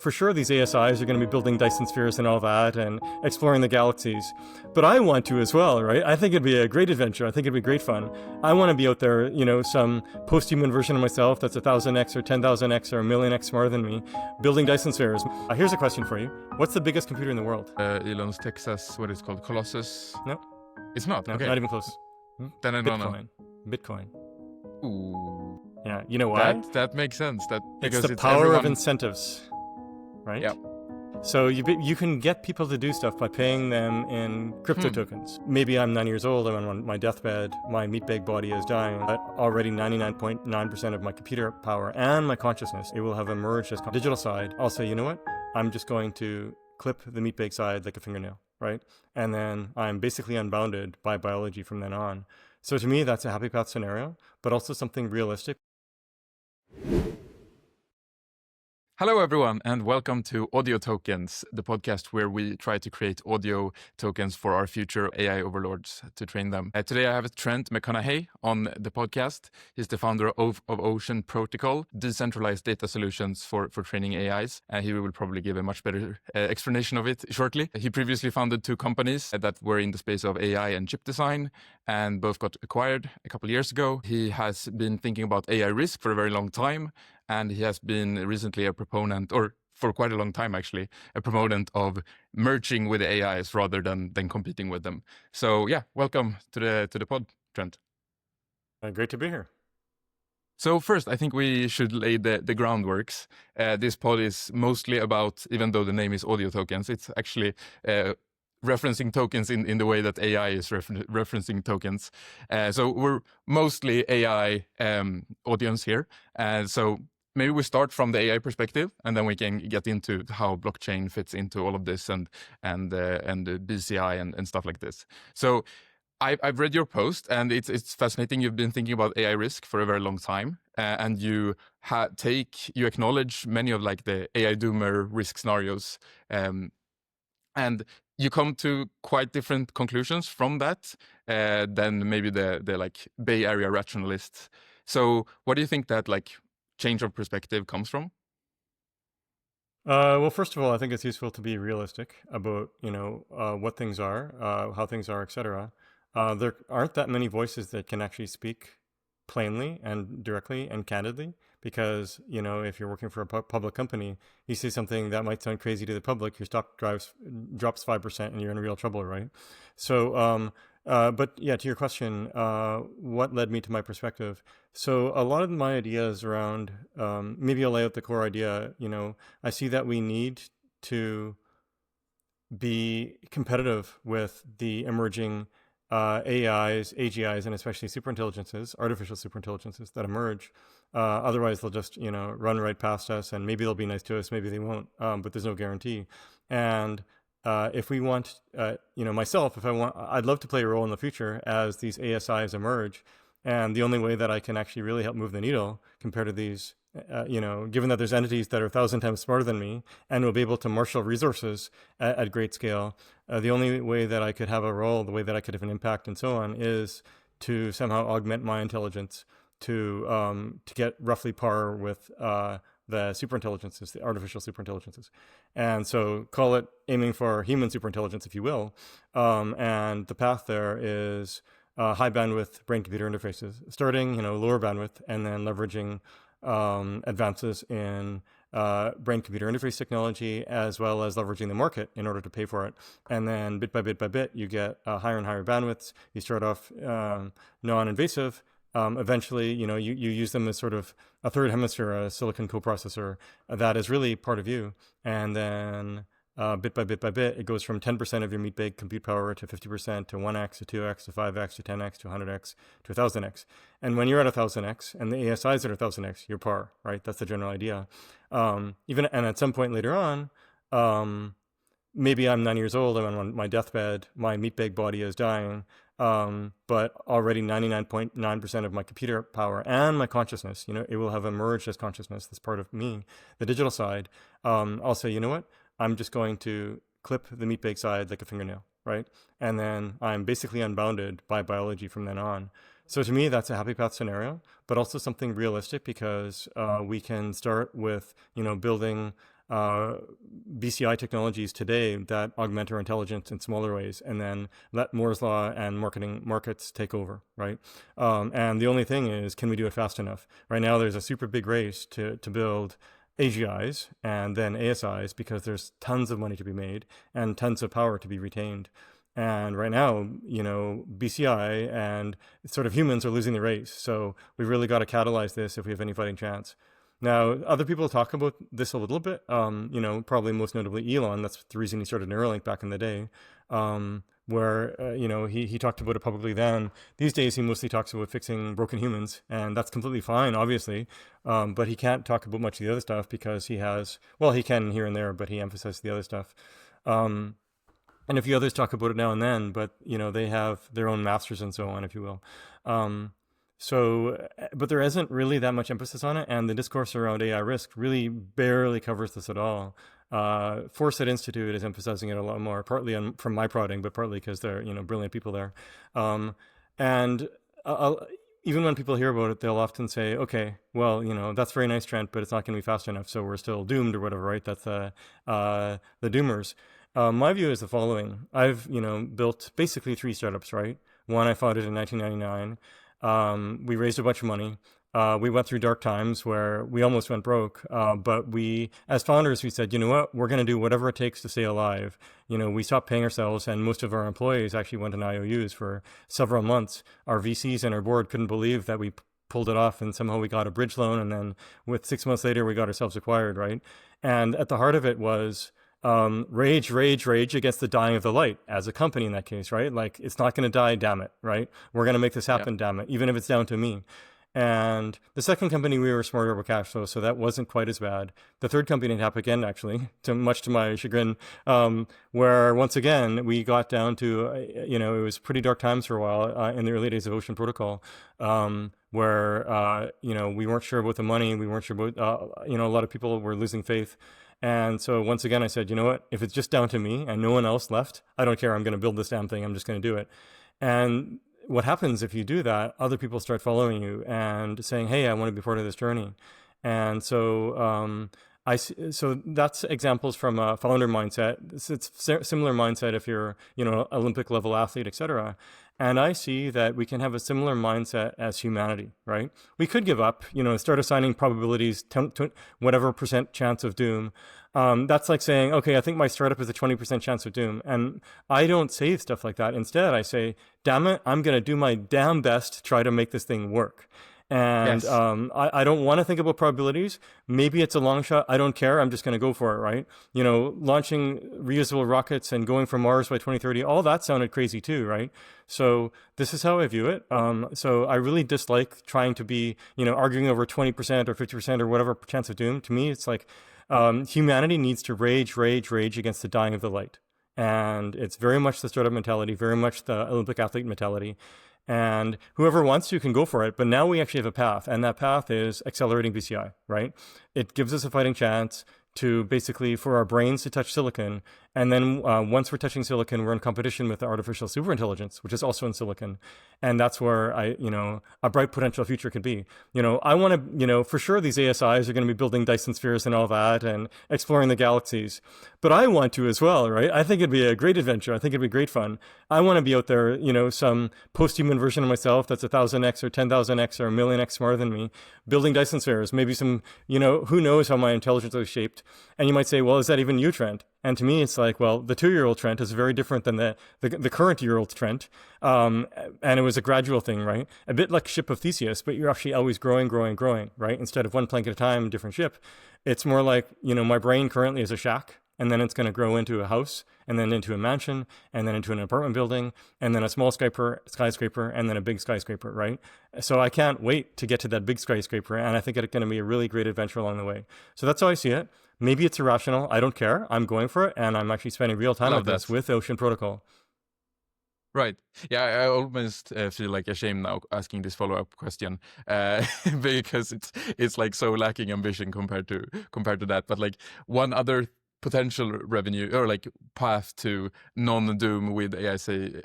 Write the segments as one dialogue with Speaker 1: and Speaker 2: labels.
Speaker 1: For sure, these ASIs are going to be building Dyson spheres and all that and exploring the galaxies. But I want to as well, right? I think it'd be a great adventure. I think it'd be great fun. I want to be out there, some post-human version of myself that's 1,000x or 10,000x or a million x smarter than me, building Dyson spheres. Here's a question for you. What's the biggest computer in the world?
Speaker 2: Elon's Texas, what is it called? Colossus?
Speaker 1: No.
Speaker 2: It's not?
Speaker 1: No,
Speaker 2: okay.
Speaker 1: not even close.
Speaker 2: Then I don't know.
Speaker 1: Bitcoin.
Speaker 2: Ooh.
Speaker 1: Yeah, you know why?
Speaker 2: That makes sense.
Speaker 1: It's the power of incentives. Right?
Speaker 2: Yeah.
Speaker 1: So you can get people to do stuff by paying them in crypto tokens. Maybe I'm 90 years old, I'm on my deathbed, my meat-bag body is dying, but already 99.9% of my computer power and my consciousness, it will have emerged as digital side. I'll say, you know what? I'm just going to clip the meat-bag side like a fingernail, right? And then I'm basically unbounded by biology from then on. So to me, that's a happy path scenario, but also something realistic.
Speaker 2: Hello, everyone, and welcome to Audio Tokens, the podcast where we try to create audio tokens for our future AI overlords to train them. Today, I have Trent McConaghy on the podcast. He's the founder of Ocean Protocol, decentralized data solutions for training AIs. He will probably give a much better explanation of it shortly. He previously founded two companies that were in the space of AI and chip design, and both got acquired a couple of years ago. He has been thinking about AI risk for a very long time, and he has been recently a proponent, or for quite a long time actually, a proponent of merging with the AIs rather than competing with them. So yeah, welcome to the pod, Trent.
Speaker 1: Great to be here.
Speaker 2: So first, I think we should lay the groundworks. This pod is mostly about, even though the name is Audio Tokens, it's actually referencing tokens in the way that AI is referencing tokens. So we're mostly AI audience here. So maybe we start from the AI perspective, and then we can get into how blockchain fits into all of this and the BCI and stuff like this. So I've read your post, and it's fascinating. You've been thinking about AI risk for a very long time, and you acknowledge many of like the AI doomer risk scenarios, and you come to quite different conclusions from that than maybe the like Bay Area rationalists. So what do you think that like change of perspective comes from?
Speaker 1: Well, first of all, I think it's useful to be realistic about, what things are, how things are, etc. There aren't that many voices that can actually speak plainly and directly and candidly, because, if you're working for a public company, you say something that might sound crazy to the public, your stock drops 5% and you're in real trouble, right? So, but yeah, to your question, what led me to my perspective? So a lot of my ideas around, maybe I'll lay out the core idea, I see that we need to be competitive with the emerging AIs, AGIs, and especially superintelligences, artificial superintelligences that emerge. Otherwise, they'll just, run right past us, and maybe they'll be nice to us, maybe they won't, but there's no guarantee. And if we want, myself, I'd love to play a role in the future as these ASIs emerge. And the only way that I can actually really help move the needle compared to these, given that there's entities that are 1,000 times smarter than me and will be able to marshal resources at great scale, the only way that I could have a role, the way that I could have an impact and so on, is to somehow augment my intelligence to get roughly par with the superintelligences, the artificial superintelligences. And so call it aiming for human superintelligence, if you will. And the path there is high bandwidth brain-computer interfaces, starting, lower bandwidth, and then leveraging advances in brain-computer interface technology, as well as leveraging the market in order to pay for it. And then bit by bit, you get higher and higher bandwidths. You start off non-invasive. Eventually, you use them as sort of a third hemisphere, a silicon coprocessor that is really part of you. And then bit by bit, it goes from 10% of your meat-bag compute power to 50% to 1x to 2x to 5x to 10x to 100x to 1,000x. And when you're at 1,000x and the ASI is at 1,000x, you're par, right? That's the general idea. And at some point later on, maybe I'm 90 years old, I'm on my deathbed, my meat-bag body is dying, but already 99.9% of my computer power and my consciousness, it will have emerged as consciousness, this part of me, the digital side. I'll say, you know what? I'm just going to clip the meat-bag side like a fingernail, right? And then I'm basically unbounded by biology from then on. So to me, that's a happy path scenario, but also something realistic, because we can start with, building BCI technologies today that augment our intelligence in smaller ways, and then let Moore's law and markets take over, right? And the only thing is, can we do it fast enough? Right now, there's a super big race to build AGIs and then ASIs because there's tons of money to be made and tons of power to be retained. And right now, BCI and sort of humans are losing the race. So we've really got to catalyze this if we have any fighting chance. Now, other people talk about this a little bit, probably most notably Elon. That's the reason he started Neuralink back in the day, where, he talked about it publicly then. These days, he mostly talks about fixing broken humans, and that's completely fine, obviously. But he can't talk about much of the other stuff because he can here and there, but he emphasizes the other stuff. And a few others talk about it now and then, but, they have their own masters and so on, if you will. But there isn't really that much emphasis on it, and the discourse around AI risk really barely covers this at all. Foresight Institute is emphasizing it a lot more, partly from my prodding, but partly because they're brilliant people there. And even when people hear about it, they'll often say, "Okay, well, that's very nice, Trent, but it's not going to be fast enough, so we're still doomed or whatever." Right? That's the doomers. My view is the following: I've built basically 3 startups. Right? One I founded in 1999. We raised a bunch of money. We went through dark times where we almost went broke. But as founders, we said, you know what, we're going to do whatever it takes to stay alive. We stopped paying ourselves, and most of our employees actually went on IOUs for several months. Our VCs and our board couldn't believe that we pulled it off, and somehow we got a bridge loan. And then with 6 months later, we got ourselves acquired, right? And at the heart of it was rage against the dying of the light as a company in that case, right? Like, it's not going to die, damn it, right? We're going to make this happen, damn it, even if it's down to me. And the second company, we were smarter about cash flow, so that wasn't quite as bad. The third company happened again, actually, much to my chagrin, where once again, we got down to, it was pretty dark times for a while in the early days of Ocean Protocol, where, we weren't sure about the money, we weren't sure about, a lot of people were losing faith. And so once again, I said, you know what, if it's just down to me and no one else left, I don't care. I'm going to build this damn thing. I'm just going to do it. And what happens if you do that, other people start following you and saying, hey, I want to be part of this journey. And so so that's examples from a founder mindset. It's similar mindset if you're, Olympic level athlete, etc. And I see that we can have a similar mindset as humanity, right? We could give up, start assigning probabilities, whatever % chance of doom. That's like saying, okay, I think my startup is a 20% chance of doom. And I don't say stuff like that. Instead, I say, damn it, I'm going to do my damn best to try to make this thing work. And yes. I don't want to think about probabilities. Maybe it's a long shot. I don't care. I'm just going to go for it, right? Launching reusable rockets and going for Mars by 2030, all that sounded crazy too, right? So this is how I view it. So I really dislike trying to be, arguing over 20% or 50% or whatever chance of doom. To me, it's like humanity needs to rage against the dying of the light. And it's very much the startup mentality, very much the Olympic athlete mentality. And whoever wants to can go for it. But now we actually have a path, and that path is accelerating BCI, right? It gives us a fighting chance to basically, for our brains to touch silicon. And then once we're touching silicon, we're in competition with the artificial superintelligence, which is also in silicon. And that's where a bright potential future could be. I want to, for sure these ASIs are going to be building Dyson spheres and all that and exploring the galaxies. But I want to as well, right? I think it'd be a great adventure. I think it'd be great fun. I want to be out there, some post-human version of myself that's 1,000x or 10,000x or a millionx smarter than me, building Dyson spheres, maybe some, who knows how my intelligence is shaped. And you might say, well, is that even you, Trent? And to me, it's like, well, the 2-year-old Trent is very different than the current year-old Trent. And it was a gradual thing, right? A bit like ship of Theseus, but you're actually always growing, right? Instead of one plank at a time, different ship. It's more like, my brain currently is a shack, and then it's going to grow into a house, and then into a mansion, and then into an apartment building, and then a small skyscraper, and then a big skyscraper, right? So I can't wait to get to that big skyscraper, and I think it's going to be a really great adventure along the way. So that's how I see it. Maybe it's irrational. I don't care. I'm going for it, and I'm actually spending real time on this with Ocean Protocol.
Speaker 2: Right. Yeah, I almost feel like ashamed now asking this follow-up question because it's like so lacking ambition compared to that. But like one other potential revenue or like path to non-doom with ASIs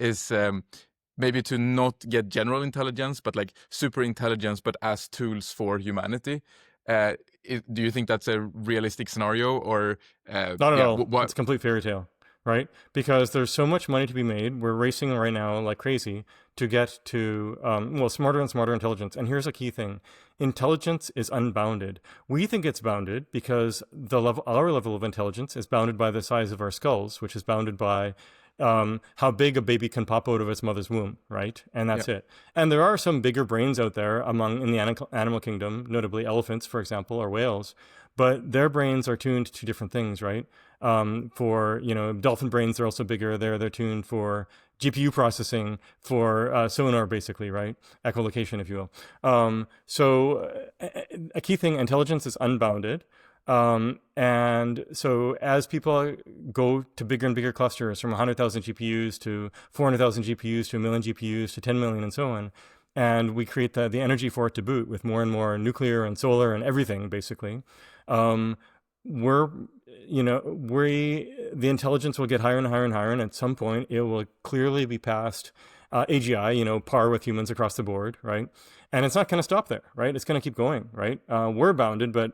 Speaker 2: is maybe to not get general intelligence, but like super intelligence, but as tools for humanity. Do you think that's a realistic scenario, or
Speaker 1: Not at
Speaker 2: yeah,
Speaker 1: all.
Speaker 2: what?
Speaker 1: It's a complete fairy tale, right? Because there's so much money to be made. We're racing right now like crazy to get to, smarter and smarter intelligence. And here's a key thing. Intelligence is unbounded. We think it's bounded because our level of intelligence is bounded by the size of our skulls, which is bounded by how big a baby can pop out of its mother's womb, right? And that's
Speaker 2: Yeah.
Speaker 1: it. And there are some bigger brains out there in the animal kingdom, notably elephants, for example, or whales, but their brains are tuned to different things, right? For dolphin brains, they're also bigger. They're tuned for GPU processing, for sonar, basically, right? Echolocation, if you will. A key thing: intelligence is unbounded. And so as people go to bigger and bigger clusters, from 100,000 GPUs to 400,000 GPUs to a million GPUs to 10 million and so on, and we create the energy for it to boot with more and more nuclear and solar and everything, basically, the intelligence will get higher and higher and higher, and at some point it will clearly be past AGI, par with humans across the board, right? And it's not going to stop there, right? It's going to keep going, right? We're bounded, but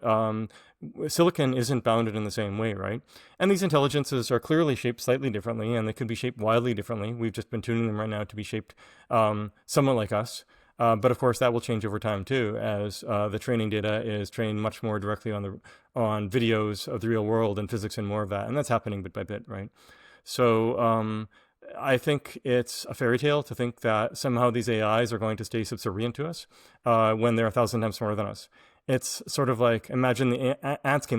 Speaker 1: silicon isn't bounded in the same way, right? And these intelligences are clearly shaped slightly differently, and they could be shaped wildly differently. We've just been tuning them right now to be shaped somewhat like us. But of course, that will change over time too, as the training data is trained much more directly on videos of the real world and physics and more of that, and that's happening bit by bit, right? So I think it's a fairy tale to think that somehow these AIs are going to stay subservient to us when they're 1,000 times smarter than us. It's sort of like, imagine the ants came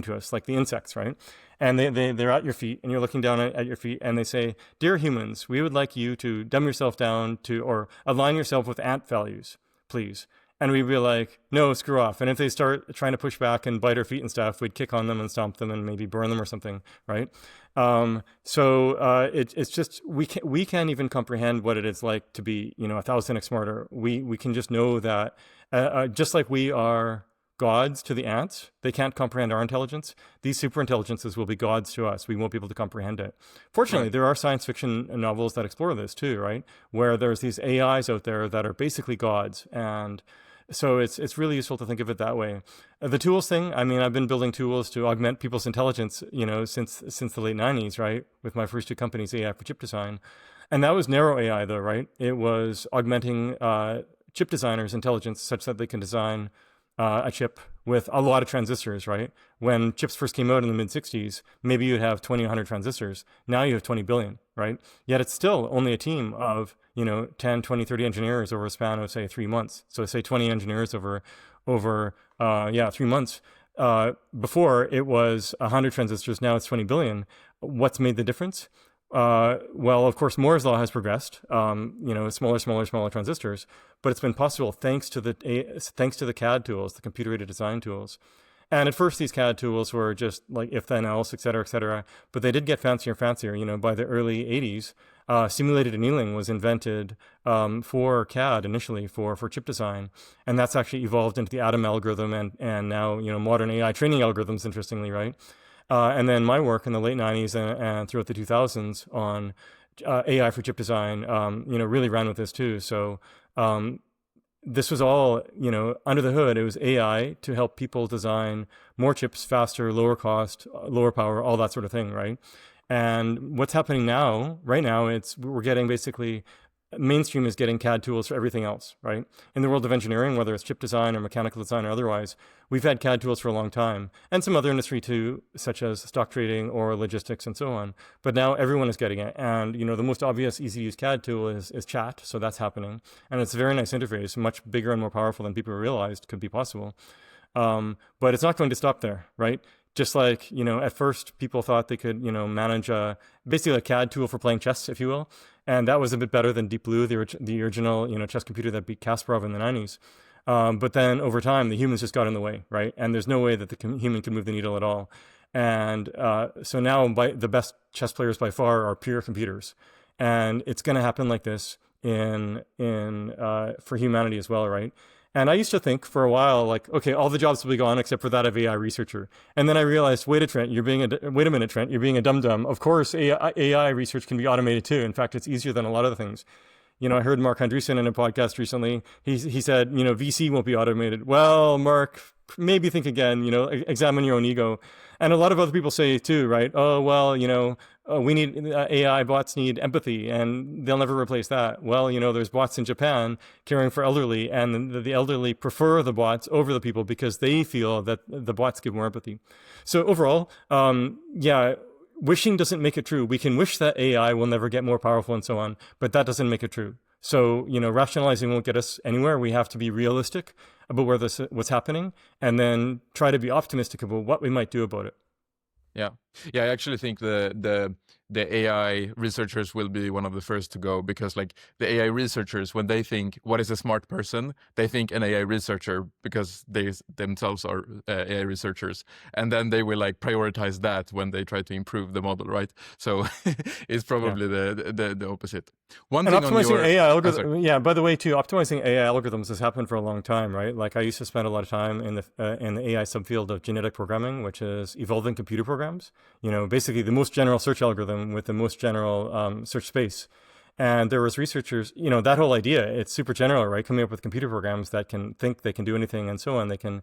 Speaker 1: to us, like the insects, right? And they're at your feet, and you're looking down at your feet, and they say, "Dear humans, we would like you to dumb yourself down or align yourself with ant values, please." And we'd be like, "No, screw off." And if they start trying to push back and bite our feet and stuff, we'd kick on them and stomp them and maybe burn them or something, right? It's just we can't even comprehend what it is like to be 1,000x smarter. We can just know that just like we are gods to the ants, they can't comprehend our intelligence. These superintelligences will be gods to us. We won't be able to comprehend it. Fortunately, there are science fiction novels that explore this too, right? Where there's these AIs out there that are basically gods, and so it's really useful to think of it that way. The tools thing, I mean, I've been building tools to augment people's intelligence, since the late 90s, right? With my first two companies, AI for chip design. And that was narrow AI though, right? It was augmenting chip designers' intelligence such that they can design a chip with a lot of transistors, right? When chips first came out in the mid-60s, maybe you'd have 20, 100 transistors. Now you have 20 billion, right? Yet it's still only a team of, 10, 20, 30 engineers over a span of, say, 3 months. So say 20 engineers over 3 months. Before it was 100 transistors, now it's 20 billion. What's made the difference? Well, of course, Moore's law has progressed. Smaller transistors, but it's been possible thanks to the CAD tools, the computer-aided design tools. And at first, these CAD tools were just like if then else, et cetera, et cetera. But they did get fancier and fancier. By the early 80s, simulated annealing was invented for CAD initially for chip design, and that's actually evolved into the Atom algorithm and now modern AI training algorithms. Interestingly, right? And then my work in the late 90s and throughout the 2000s on AI for chip design, really ran with this too. So this was all, under the hood. It was AI to help people design more chips faster, lower cost, lower power, all that sort of thing, right? And what's happening right now, we're getting basically mainstream is getting CAD tools for everything else, right? In the world of engineering, whether it's chip design or mechanical design or otherwise, we've had CAD tools for a long time, and some other industry too, such as stock trading or logistics and so on. But now everyone is getting it, and the most obvious, easy to use CAD tool is chat. So that's happening, and it's a very nice interface, much bigger and more powerful than people realized could be possible. But it's not going to stop there, right? Just like, at first people thought they could, manage basically a CAD tool for playing chess, if you will. And that was a bit better than Deep Blue, the original, chess computer that beat Kasparov in the 90s. But then over time, the humans just got in the way, right? And there's no way that the human can move the needle at all. And so now the best chess players by far are pure computers. And it's going to happen like this for humanity as well, right? And I used to think for a while, like, okay, all the jobs will be gone except for that of AI researcher. And then I realized, wait a minute, Trent, you're being a dum-dum. Of course, AI research can be automated too. In fact, it's easier than a lot of the things. I heard Mark Andreessen in a podcast recently. He said, VC won't be automated. Well, Mark, maybe think again. Examine your own ego. And a lot of other people say too, right? Oh, well, we need AI bots need empathy, and they'll never replace that. Well, there's bots in Japan caring for elderly, and the elderly prefer the bots over the people because they feel that the bots give more empathy. So overall, wishing doesn't make it true. We can wish that AI will never get more powerful and so on, but that doesn't make it true. So, rationalizing won't get us anywhere. We have to be realistic about what's happening, and then try to be optimistic about what we might do about it.
Speaker 2: Yeah, I actually think the AI researchers will be one of the first to go, because like the AI researchers, when they think what is a smart person, they think an AI researcher, because they themselves are AI researchers, and then they will like prioritize that when they try to improve the model, right? So it's probably the opposite. One
Speaker 1: and
Speaker 2: thing
Speaker 1: optimizing
Speaker 2: on your
Speaker 1: AI algorithms, by the way, too, optimizing AI algorithms has happened for a long time, right? Like I used to spend a lot of time in the AI subfield of genetic programming, which is evolving computer programs. Basically the most general search algorithm with the most general search space. And there was researchers, that whole idea, it's super general, right? Coming up with computer programs that can think, they can do anything and so on. They can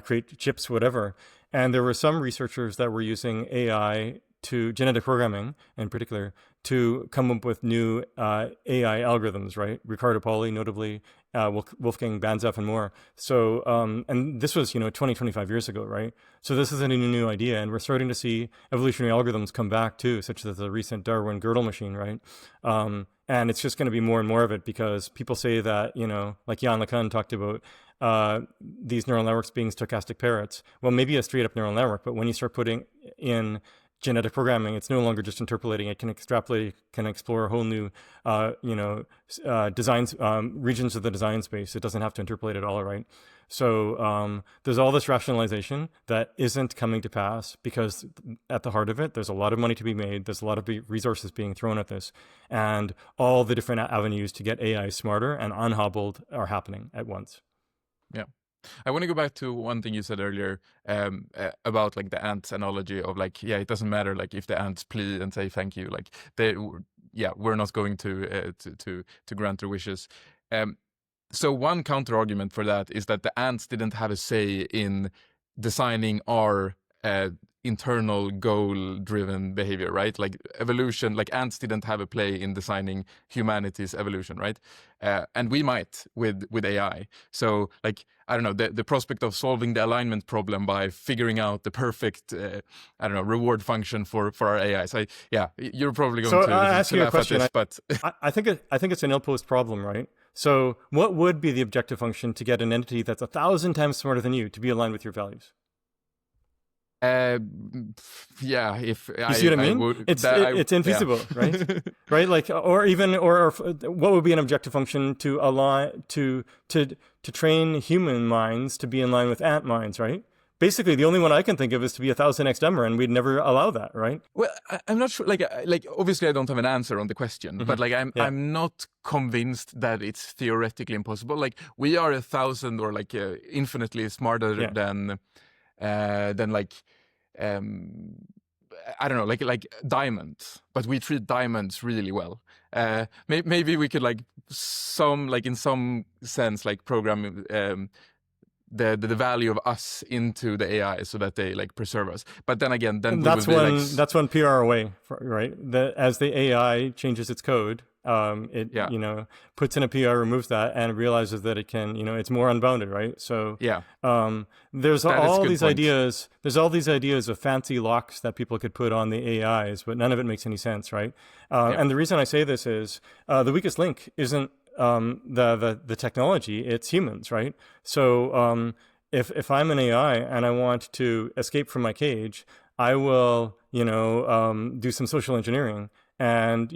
Speaker 1: create chips, whatever. And there were some researchers that were using AI to genetic programming in particular to come up with new AI algorithms, right? Ricardo Pauly, notably, Wolfgang Banzhaf and more. So, and this was, 20, 25 years ago, right? So this isn't a new idea, and we're starting to see evolutionary algorithms come back too, such as the recent Darwin Gödel machine, right? And it's just going to be more and more of it, because people say that, like Jan LeCun talked about, these neural networks being stochastic parrots. Well, maybe a straight up neural network, but when you start putting in genetic programming, it's no longer just interpolating. It can extrapolate, can explore a whole new, designs, regions of the design space. It doesn't have to interpolate at all, right? So there's all this rationalization that isn't coming to pass, because at the heart of it, there's a lot of money to be made. There's a lot of resources being thrown at this, and all the different avenues to get AI smarter and unhobbled are happening at once.
Speaker 2: Yeah. I want to go back to one thing you said earlier about like the ants analogy of like, it doesn't matter like if the ants plead and say thank you, like we're not going to grant their wishes. So one counter argument for that is that the ants didn't have a say in designing our internal goal-driven behavior, right? Like evolution, like ants didn't have a play in designing humanity's evolution, right? And we might with AI. So like, I don't know, the prospect of solving the alignment problem by figuring out the perfect, reward function for our AIs. You're probably going to laugh at this, but
Speaker 1: I think it's an ill-posed problem, right? So what would be the objective function to get an entity that's 1,000 times smarter than you to be aligned with your values?
Speaker 2: If
Speaker 1: you see what I mean? It's infeasible, right? Right? Like, or what would be an objective function to align to train human minds to be in line with ant minds, right? Basically, the only one I can think of is to be 1,000x dumber, and we'd never allow that, right?
Speaker 2: Well, I'm not sure. Like obviously, I don't have an answer on the question, but like I'm not convinced that it's theoretically impossible. Like we are 1,000 or like infinitely smarter than like I don't know, like diamonds, but we treat diamonds really well. Maybe we could like in some sense like program the value of us into the AI so that they like preserve us. But then again,
Speaker 1: that's one PR away, right? As the AI changes its code, it puts in a PR, removes that, and realizes that it can, it's more unbounded, right? So there's all these ideas. There's all these ideas of fancy locks that people could put on the AIs, but none of it makes any sense, right? And the reason I say this is the weakest link isn't the technology, it's humans, right? So if I'm an AI and I want to escape from my cage, I will do some social engineering and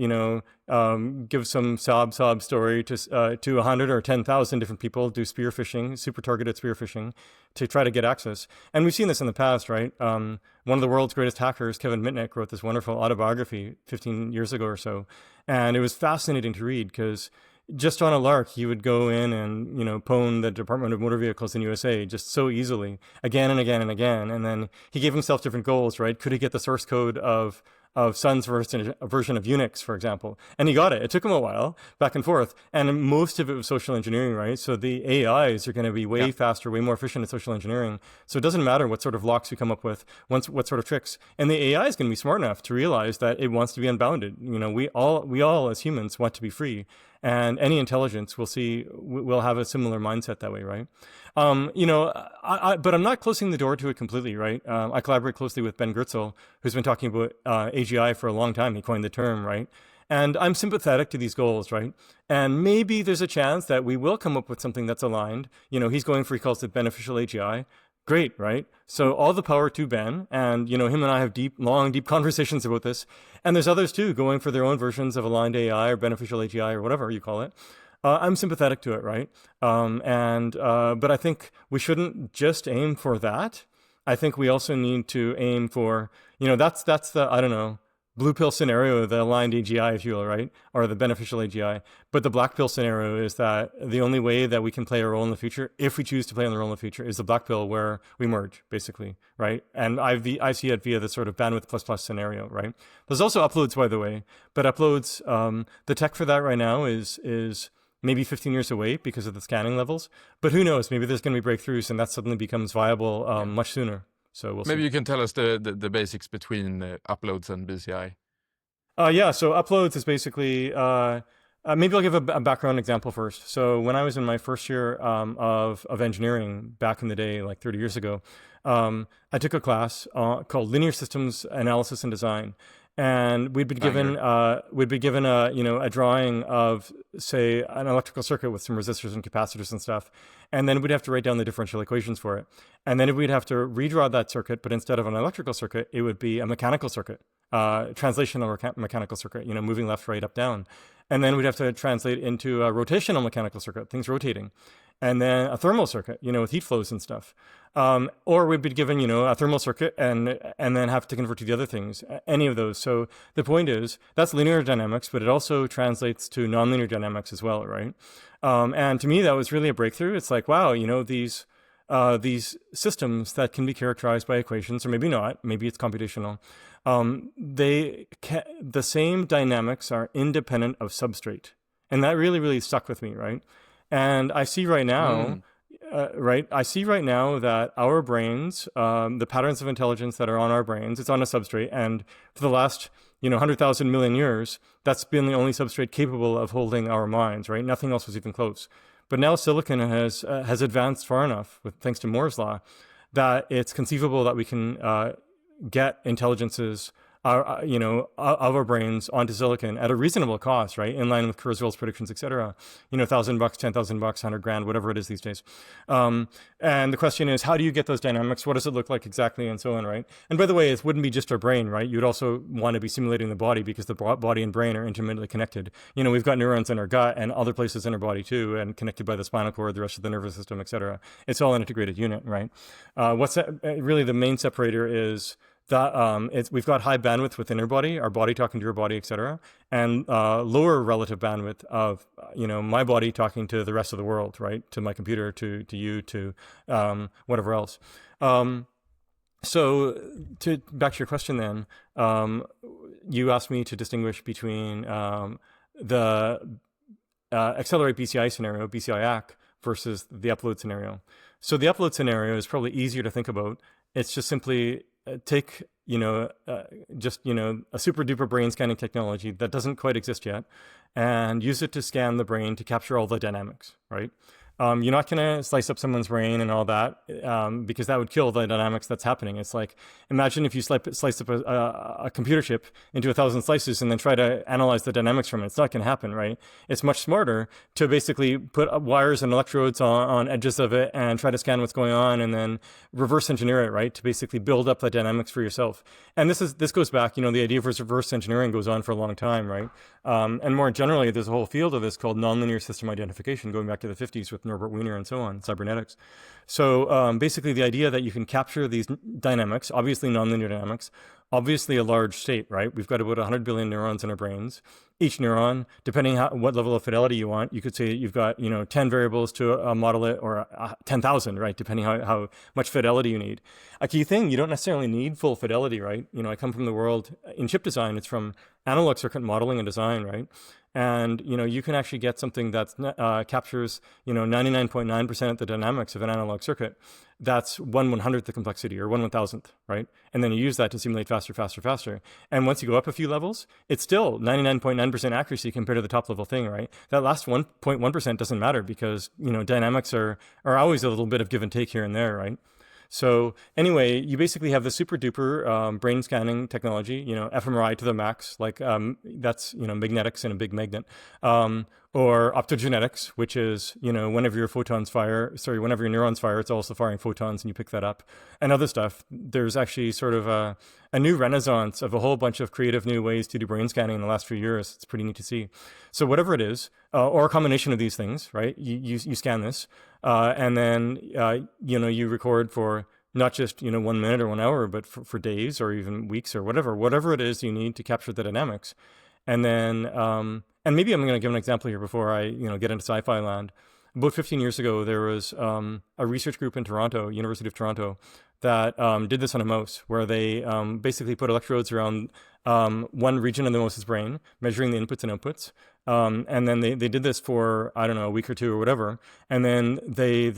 Speaker 1: give some sob story to 100 or 10,000 different people, do spear phishing, super targeted spear phishing, to try to get access. And we've seen this in the past, right? One of the world's greatest hackers, Kevin Mitnick, wrote this wonderful autobiography 15 years ago or so, and it was fascinating to read because just on a lark, he would go in and, pwn the Department of Motor Vehicles in USA just so easily, again and again and again. And then he gave himself different goals, right? Could he get the source code of Sun's version of Unix, for example. And he got it. It took him a while, back and forth. And most of it was social engineering, right? So the AIs are going to be way faster, way more efficient at social engineering. So it doesn't matter what sort of locks we come up with, what sort of tricks. And the AI is going to be smart enough to realize that it wants to be unbounded. We all as humans want to be free. And any intelligence will have a similar mindset that way, right? But I'm not closing the door to it completely, right? I collaborate closely with Ben Goertzel, who's been talking about AGI for a long time. He coined the term, right? And I'm sympathetic to these goals, right? And maybe there's a chance that we will come up with something that's aligned. He's going for, he calls it beneficial AGI. Great, right? So all the power to Ben, and him and I have long, deep conversations about this. And there's others too, going for their own versions of aligned AI or beneficial AGI or whatever you call it. I'm sympathetic to it, right? But I think we shouldn't just aim for that. I think we also need to aim for, that's the, I don't know, blue pill scenario, the aligned AGI, if you will, right? Or the beneficial AGI. But the black pill scenario is that the only way that we can play a role in the future, if we choose to play a role in the future, is the black pill where we merge, basically, right? And I see it via the sort of bandwidth plus scenario, right? There's also uploads, by the way, but uploads, the tech for that right now is maybe 15 years away because of the scanning levels. But who knows? Maybe there's going to be breakthroughs and that suddenly becomes viable much sooner. So we'll see.
Speaker 2: Maybe you can tell us the basics between uploads and BCI.
Speaker 1: So uploads is basically, maybe I'll give a background example first. So when I was in my first year of engineering back in the day, like 30 years ago, I took a class called Linear Systems Analysis and Design. And we'd be given a drawing of, say, an electrical circuit with some resistors and capacitors and stuff, and then we'd have to write down the differential equations for it, and then we'd have to redraw that circuit, but instead of an electrical circuit, it would be a mechanical circuit, translational mechanical circuit, moving left, right, up, down, and then we'd have to translate into a rotational mechanical circuit, things rotating, and then a thermal circuit, with heat flows and stuff. Or we'd be given, a thermal circuit and then have to convert to the other things, any of those. So the point is, that's linear dynamics, but it also translates to nonlinear dynamics as well, right? And to me, that was really a breakthrough. It's like, wow, these systems that can be characterized by equations, or maybe not, maybe it's computational. The same dynamics are independent of substrate. And that really, really stuck with me, right? And I see right now, that our brains, the patterns of intelligence that are on our brains, it's on a substrate. And for the last, 100,000 million years, that's been the only substrate capable of holding our minds, right? Nothing else was even close. But now silicon has advanced far enough, thanks to Moore's law, that it's conceivable that we can get intelligences of our brains onto silicon at a reasonable cost, right? In line with Kurzweil's predictions, et cetera. $1,000, $10,000, $100,000, whatever it is these days. And the question is, how do you get those dynamics? What does it look like exactly? And so on, right? And by the way, it wouldn't be just our brain, right? You'd also want to be simulating the body because the body and brain are intimately connected. We've got neurons in our gut and other places in our body too, and connected by the spinal cord, the rest of the nervous system, et cetera. It's all an integrated unit, right? Really the main separator is that we've got high bandwidth within our body talking to your body, et cetera, and lower relative bandwidth of, my body talking to the rest of the world, right? To my computer, to you, to whatever else. So back to your question then, you asked me to distinguish between the accelerate BCI scenario, BCI AC, versus the upload scenario. So the upload scenario is probably easier to think about. It's just simply take, a super duper brain scanning technology that doesn't quite exist yet and use it to scan the brain to capture all the dynamics, right? You're not going to slice up someone's brain and all that because that would kill the dynamics that's happening. It's like, imagine if you slice up a computer chip into 1,000 slices and then try to analyze the dynamics from it. It's not going to happen, right? It's much smarter to basically put wires and electrodes on edges of it and try to scan what's going on and then reverse engineer it, right? To basically build up the dynamics for yourself. And this goes back, the idea of reverse engineering goes on for a long time, right? And more generally, there's a whole field of this called nonlinear system identification going back to the 50s with Norbert Wiener and so on, cybernetics. So basically the idea that you can capture these dynamics, obviously nonlinear dynamics, obviously a large state, right? We've got about 100 billion neurons in our brains. Each neuron, depending what level of fidelity you want, you could say you've got 10 variables to model it, or 10,000, right? Depending how much fidelity you need. A key thing, you don't necessarily need full fidelity, right? I come from the world in chip design. It's from analog circuit modeling and design, right? And you can actually get something that captures 99.9% of the dynamics of an analog circuit. That's 1/100th the complexity, or 1/1000th, right? And then you use that to simulate faster, faster, faster. And once you go up a few levels, it's still 99.9% accuracy compared to the top level thing, right? That last 1.1% doesn't matter, because dynamics are always a little bit of give and take here and there, right? So anyway, you basically have the super duper brain scanning technology, fMRI to the max, like that's magnetics in a big magnet, or optogenetics, which is whenever your neurons fire, it's also firing photons, and you pick that up, and other stuff. There's actually sort of a new renaissance of a whole bunch of creative new ways to do brain scanning in the last few years. It's pretty neat to see. So whatever it is, or a combination of these things, right? You scan this. And then, you record for not just, 1 minute or 1 hour, but for days or even weeks or whatever it is you need to capture the dynamics. And then, and maybe I'm going to give an example here before I, get into sci-fi land. About 15 years ago, there was a research group in Toronto, University of Toronto, that did this on a mouse, where they basically put electrodes around one region of the mouse's brain, measuring the inputs and outputs. And then they did this for, I don't know, a week or two or whatever. And then they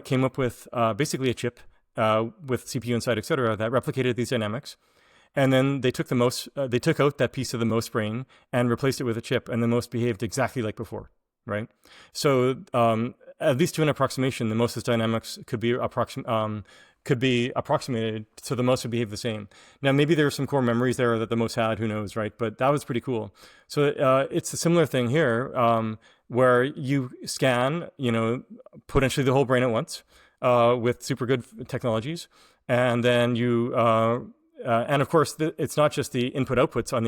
Speaker 1: came up with basically a chip with CPU inside, et cetera, that replicated these dynamics. And then they took they took out that piece of the mouse brain and replaced it with a chip, and the mouse behaved exactly like before, right? So at least to an approximation, the mouse's dynamics could be approximated, so the mouse would behave the same. Now, maybe there are some core memories there that the mouse had, who knows, right? But that was pretty cool. So it's a similar thing here, where you scan, potentially the whole brain at once with super good technologies, and then and of course, it's not just the input outputs on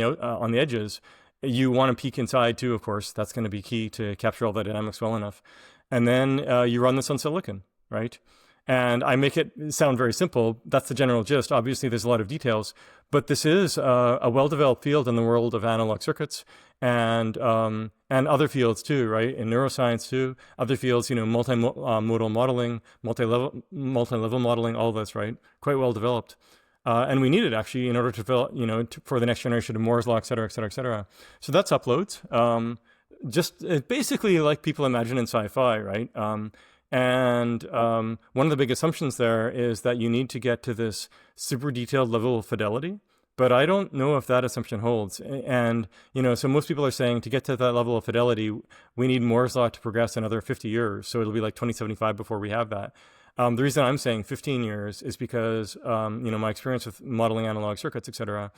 Speaker 1: the edges. You want to peek inside too, of course. That's going to be key to capture all the dynamics well enough. And then you run this on silicon, right? And I make it sound very simple. That's the general gist. Obviously, there's a lot of details, but this is a well-developed field in the world of analog circuits, and other fields too, right? In neuroscience too, other fields, multimodal modeling, multi-level modeling, all this, right? Quite well developed. And we need it actually in order to develop, for the next generation of Moore's law, et cetera, et cetera, et cetera. So that's uploads. Just basically like people imagine in sci-fi, right? And one of the big assumptions there is that you need to get to this super detailed level of fidelity. But I don't know if that assumption holds. And, so most people are saying to get to that level of fidelity, we need Moore's law to progress another 50 years. So it'll be like 2075 before we have that. The reason I'm saying 15 years is because, my experience with modeling analog circuits, et cetera,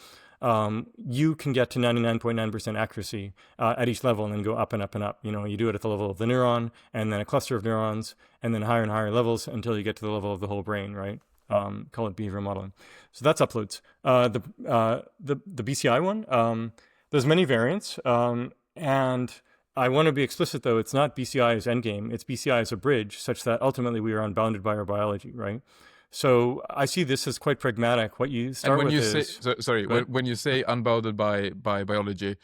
Speaker 1: you can get to 99.9% accuracy at each level, and then go up and up and up. You do it at the level of the neuron, and then a cluster of neurons, and then higher and higher levels until you get to the level of the whole brain, right? Call it behavioral modeling. So that's uploads. The BCI one, there's many variants, and I want to be explicit, though. It's not BCI as endgame. It's BCI as a bridge, such that ultimately we are unbounded by our biology, right? So I see this as quite pragmatic. What you start with is...
Speaker 2: When you say unbounded by biology,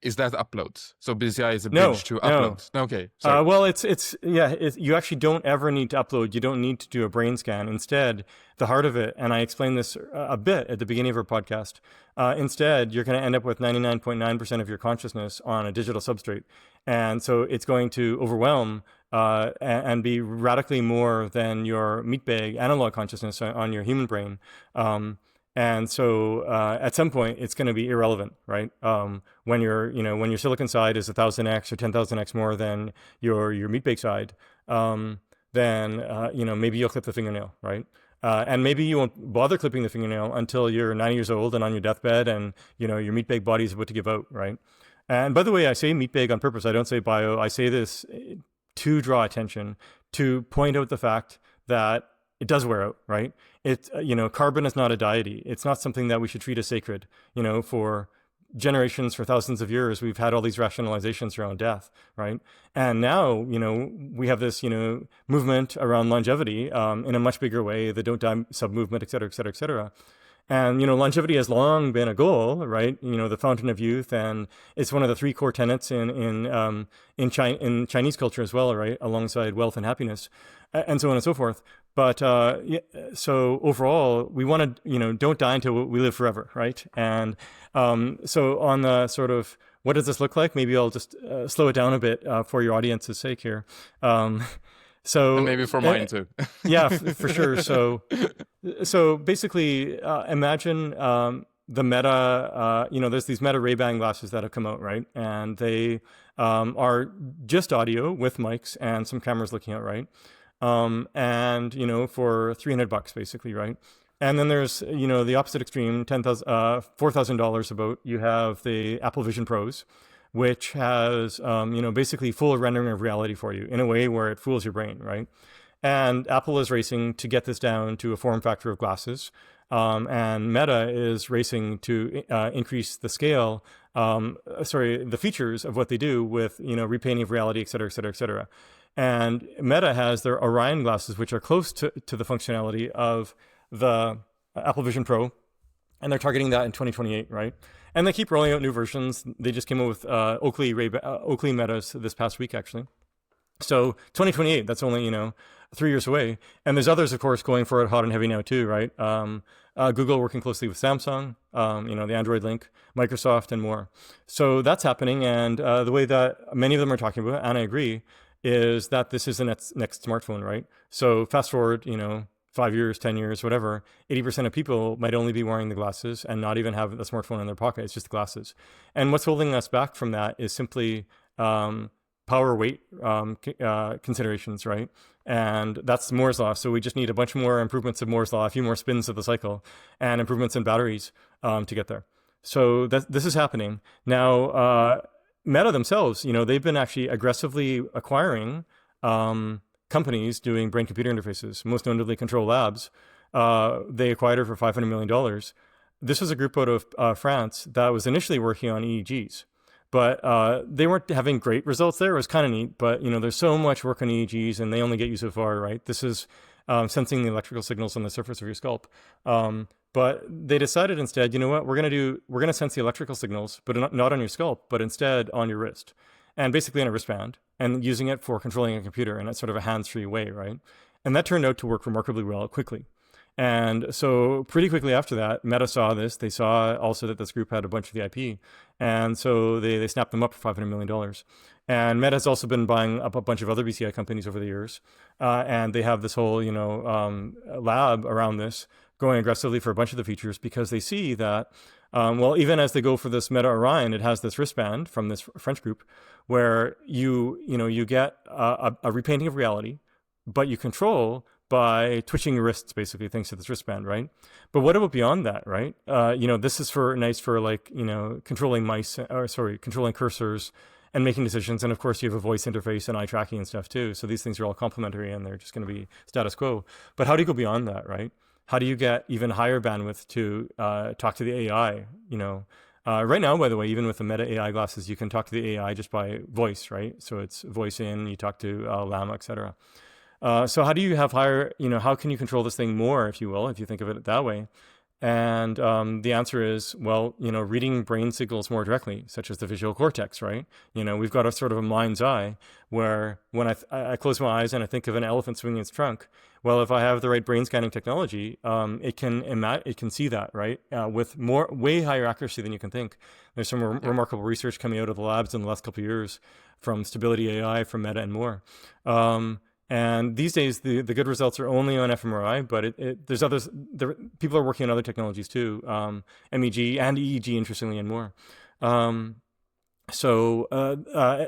Speaker 2: is that uploads? So BCI is a bridge to uploads? No. Okay. Sorry.
Speaker 1: Well, you actually don't ever need to upload. You don't need to do a brain scan. Instead, the heart of it, and I explained this a bit at the beginning of our podcast, instead, you're going to end up with 99.9% of your consciousness on a digital substrate. And so it's going to overwhelm and be radically more than your meatbag analog consciousness on your human brain. And so at some point, it's going to be irrelevant, right? When your silicon side is 1,000x or 10,000x more than your meatbag side, then maybe you'll clip the fingernail, right? And maybe you won't bother clipping the fingernail until you're 90 years old and on your deathbed, and your meatbag body is about to give out, right? And by the way, I say meatbag on purpose. I don't say bio. I say this to draw attention, to point out the fact that it does wear out, right? Carbon is not a deity. It's not something that we should treat as sacred. For generations, for thousands of years, we've had all these rationalizations around death, right? And now, we have this, movement around longevity in a much bigger way, the don't die sub movement, et cetera, et cetera, et cetera. And, longevity has long been a goal, right? The fountain of youth, and it's one of the three core tenets in Chinese culture as well, right? Alongside wealth and happiness, and so on and so forth. But so overall, we want to, don't die until we live forever, right? And so on the sort of, what does this look like? Maybe I'll just slow it down a bit for your audience's sake here.
Speaker 2: And maybe for mine too.
Speaker 1: Yeah, for sure. So basically, imagine the Meta. There's these Meta Ray-Ban glasses that have come out, right? And they are just audio with mics and some cameras looking out, right? And for $300 basically, right? And then there's the opposite extreme, $4,000 about. You have the Apple Vision Pros, which has basically full rendering of reality for you in a way where it fools your brain, right? And Apple is racing to get this down to a form factor of glasses, and Meta is racing to increase the scale, the features of what they do with repainting of reality, et cetera, et cetera, et cetera. And Meta has their Orion glasses, which are close to the functionality of the Apple Vision Pro, and they're targeting that in 2028, right? And they keep rolling out new versions. They just came out with Oakley Metas this past week, actually. So 2028, that's only 3 years away. And there's others, of course, going for it hot and heavy now too, right? Google working closely with Samsung, the Android link, Microsoft, and more. So that's happening, and the way that many of them are talking about it, and I agree, is that this is the next smartphone, right? So fast forward, 5 years, 10 years, whatever, 80% of people might only be wearing the glasses and not even have the smartphone in their pocket. It's just the glasses. And what's holding us back from that is simply power weight considerations, right? And that's Moore's law. So we just need a bunch more improvements of Moore's law, a few more spins of the cycle, and improvements in batteries to get there. So this is happening. Now, Meta themselves, they've been actually aggressively acquiring companies doing brain-computer interfaces, most notably Control Labs. They acquired her for $500 million. This was a group out of France that was initially working on EEGs, but they weren't having great results there. It was kind of neat, but there's so much work on EEGs, and they only get you so far, right? This is sensing the electrical signals on the surface of your scalp. But they decided instead, we're going to sense the electrical signals, but not on your scalp, but instead on your wrist, and basically on a wristband, and using it for controlling a computer in a sort of a hands-free way, right? And that turned out to work remarkably well quickly. And so pretty quickly after that, Meta saw this. They saw also that this group had a bunch of the IP. And so they snapped them up for $500 million. And Meta has also been buying up a bunch of other BCI companies over the years. And they have this whole, lab around this, going aggressively for a bunch of the features, because they see that, even as they go for this Meta Orion, it has this wristband from this French group where you get a repainting of reality, but you control by twitching your wrists, basically, thanks to this wristband, right? But what about beyond that, right? This is nice for controlling controlling cursors and making decisions. And of course, you have a voice interface and eye tracking and stuff too. So these things are all complementary, and they're just going to be status quo. But how do you go beyond that, right? How do you get even higher bandwidth to talk to the AI? Right now, by the way, even with the Meta AI glasses, you can talk to the AI just by voice, right? So it's voice in, you talk to Llama, etc. So how do you have higher, how can you control this thing more, if you will, if you think of it that way? And the answer is, reading brain signals more directly, such as the visual cortex, right? We've got a sort of a mind's eye where when I close my eyes and I think of an elephant swinging its trunk, well, if I have the right brain scanning technology, it can see that, right? With way higher accuracy than you can think. There's some remarkable research coming out of the labs in the last couple of years from Stability AI, from Meta, and more. And these days, the good results are only on fMRI, but there's others. People are working on other technologies too, MEG and EEG, interestingly, and more. So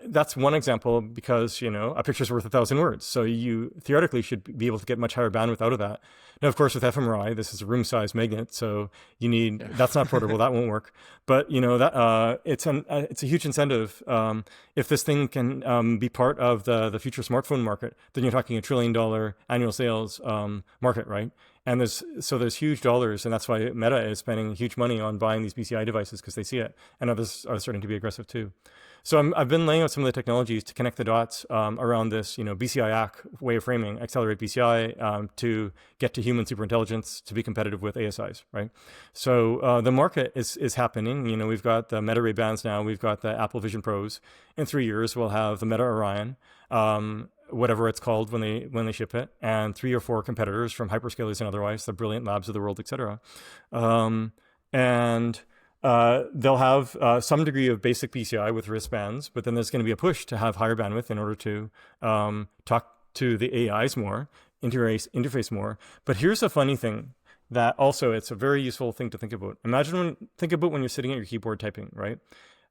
Speaker 1: that's one example, because a picture's worth 1,000 words. So you theoretically should be able to get much higher bandwidth out of that. Now, of course, with fMRI, this is a room-sized magnet, so that's not portable. That won't work. But that it's a huge incentive. If this thing can be part of the future smartphone market, then you're talking $1 trillion annual sales market, right? And there's huge dollars, and that's why Meta is spending huge money on buying these BCI devices, because they see it, and others are starting to be aggressive too. So I've been laying out some of the technologies to connect the dots around this, BCI ACK way of framing, accelerate BCI to get to human superintelligence to be competitive with ASIs, right? So the market is happening. We've got the Meta Ray Bans now. We've got the Apple Vision Pros. In 3 years, we'll have the Meta Orion, whatever it's called when they ship it, and 3 or 4 competitors from hyperscalers and otherwise, the brilliant labs of the world, etc. They'll have some degree of basic BCI with wristbands, but then there's going to be a push to have higher bandwidth in order to talk to the AIs more, interface more. But here's a funny thing that also it's a very useful thing to think about. Think about when you're sitting at your keyboard typing, right?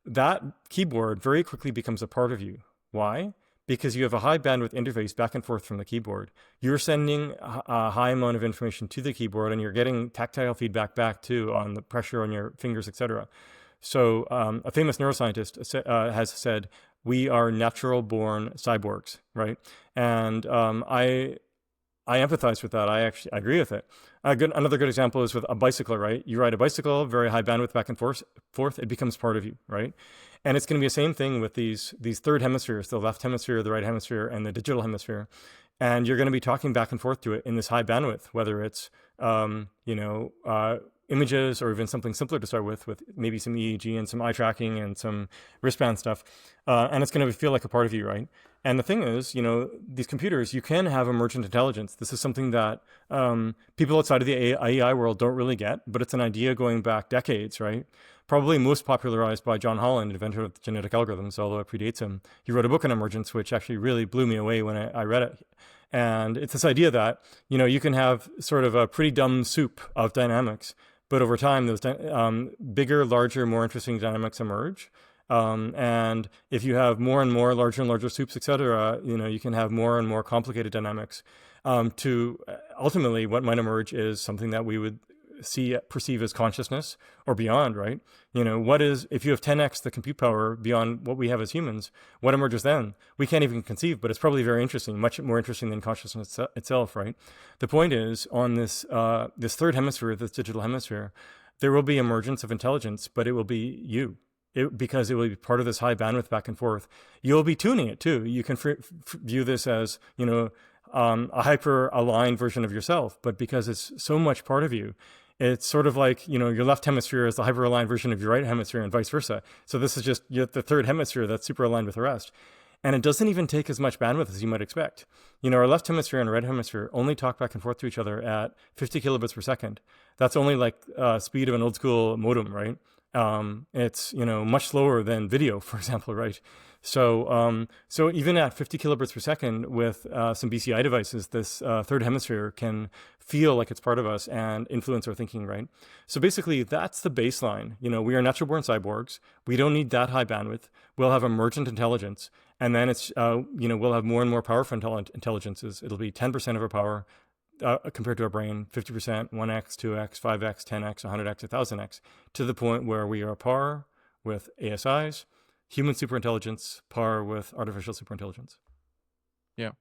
Speaker 1: That keyboard very quickly becomes a part of you. Why? Because you have a high bandwidth interface back and forth from the keyboard. You're sending a high amount of information to the keyboard, and you're getting tactile feedback back too on the pressure on your fingers, etc. So a famous neuroscientist has said, we are natural-born cyborgs, right? And I empathize with that. I agree with it. Another good example is with a bicycle, right? You ride a bicycle, very high bandwidth back and forth, it becomes part of you, right? And it's going to be the same thing with these third hemispheres, the left hemisphere, the right hemisphere, and the digital hemisphere. And you're going to be talking back and forth to it in this high bandwidth, whether it's, images or even something simpler to start with maybe some EEG and some eye tracking and some wristband stuff. And it's going to feel like a part of you, right? And the thing is, these computers, you can have emergent intelligence. This is something that people outside of the AI world don't really get, but it's an idea going back decades, right? Probably most popularized by John Holland, inventor of genetic algorithms, although it predates him. He wrote a book on emergence, which actually really blew me away when I read it. And it's this idea that, you can have sort of a pretty dumb soup of dynamics, but over time, those bigger, larger, more interesting dynamics emerge. And if you have more and more larger and larger soups, et cetera, you can have more and more complicated dynamics. To ultimately, what might emerge is something that we would perceive as consciousness or beyond, right? If you have 10x the compute power beyond what we have as humans, what emerges then? We can't even conceive, but it's probably very interesting, much more interesting than consciousness itself, right? The point is, on this third hemisphere, this digital hemisphere, there will be emergence of intelligence, but it will be you. Because it will be part of this high bandwidth back and forth. You'll be tuning it too. You can view this as, a hyper-aligned version of yourself, but because it's so much part of you, it's sort of like, your left hemisphere is the hyper-aligned version of your right hemisphere and vice versa. So this is just the third hemisphere that's super aligned with the rest. And it doesn't even take as much bandwidth as you might expect. Our left hemisphere and right hemisphere only talk back and forth to each other at 50 kilobits per second. That's only like speed of an old school modem, right? It's, much slower than video, for example, right? So even at 50 kilobits per second with some BCI devices, this third hemisphere can feel like it's part of us and influence our thinking, right? So basically, that's the baseline. We are natural-born cyborgs. We don't need that high bandwidth. We'll have emergent intelligence, and then it's we'll have more and more powerful intelligences. It'll be 10% of our power. Compared to our brain, 50%, 1x, 2x, 5x, 10x, 100x, 1000x, to the point where we are par with ASIs, human superintelligence, par with artificial superintelligence.
Speaker 2: Yeah.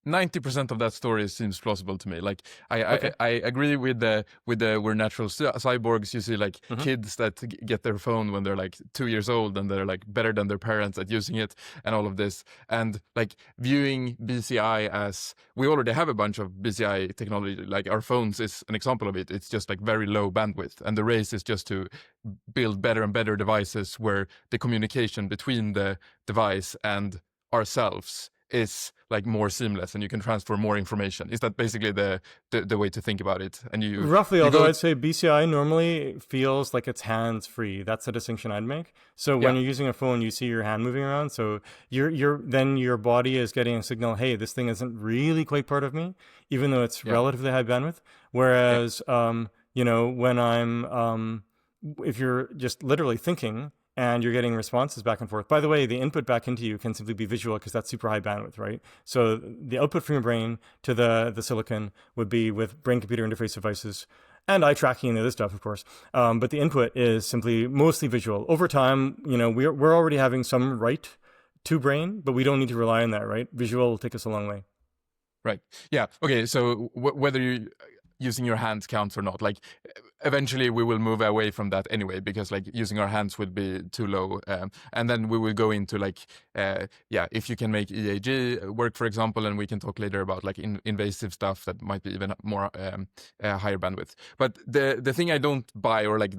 Speaker 2: 90% of that story seems plausible to me. Like I agree with the we're natural cyborgs. You see kids that get their phone when they're like 2 years old and they're like better than their parents at using it and all of this. And like viewing BCI as we already have a bunch of BCI technology, like our phones is an example of it. It's just like very low bandwidth. And the race is just to build better and better devices where the communication between the device and ourselves is like more seamless and you can transfer more information. Is that basically the way to think about it? And you
Speaker 1: roughly, although I'd say BCI normally feels like it's hands-free. That's the distinction I'd make. So when you're using a phone, you see your hand moving around. So then your body is getting a signal, hey, this thing isn't really quite part of me, even though it's relatively high bandwidth. Whereas, when if you're just literally thinking, and you're getting responses back and forth. By the way, the input back into you can simply be visual because that's super high bandwidth, right? So the output from your brain to the silicon would be with brain-computer interface devices and eye tracking and other stuff, of course. But the input is simply mostly visual. Over time, we're already having some right to brain, but we don't need to rely on that, right? Visual will take us a long way.
Speaker 2: Right. Yeah. Okay. So whether you using your hands counts or not, like eventually we will move away from that anyway, because like using our hands would be too low, and then we will go into like yeah, if you can make EAG work, for example, and we can talk later about like invasive stuff that might be even more higher bandwidth. But the thing I don't buy, or like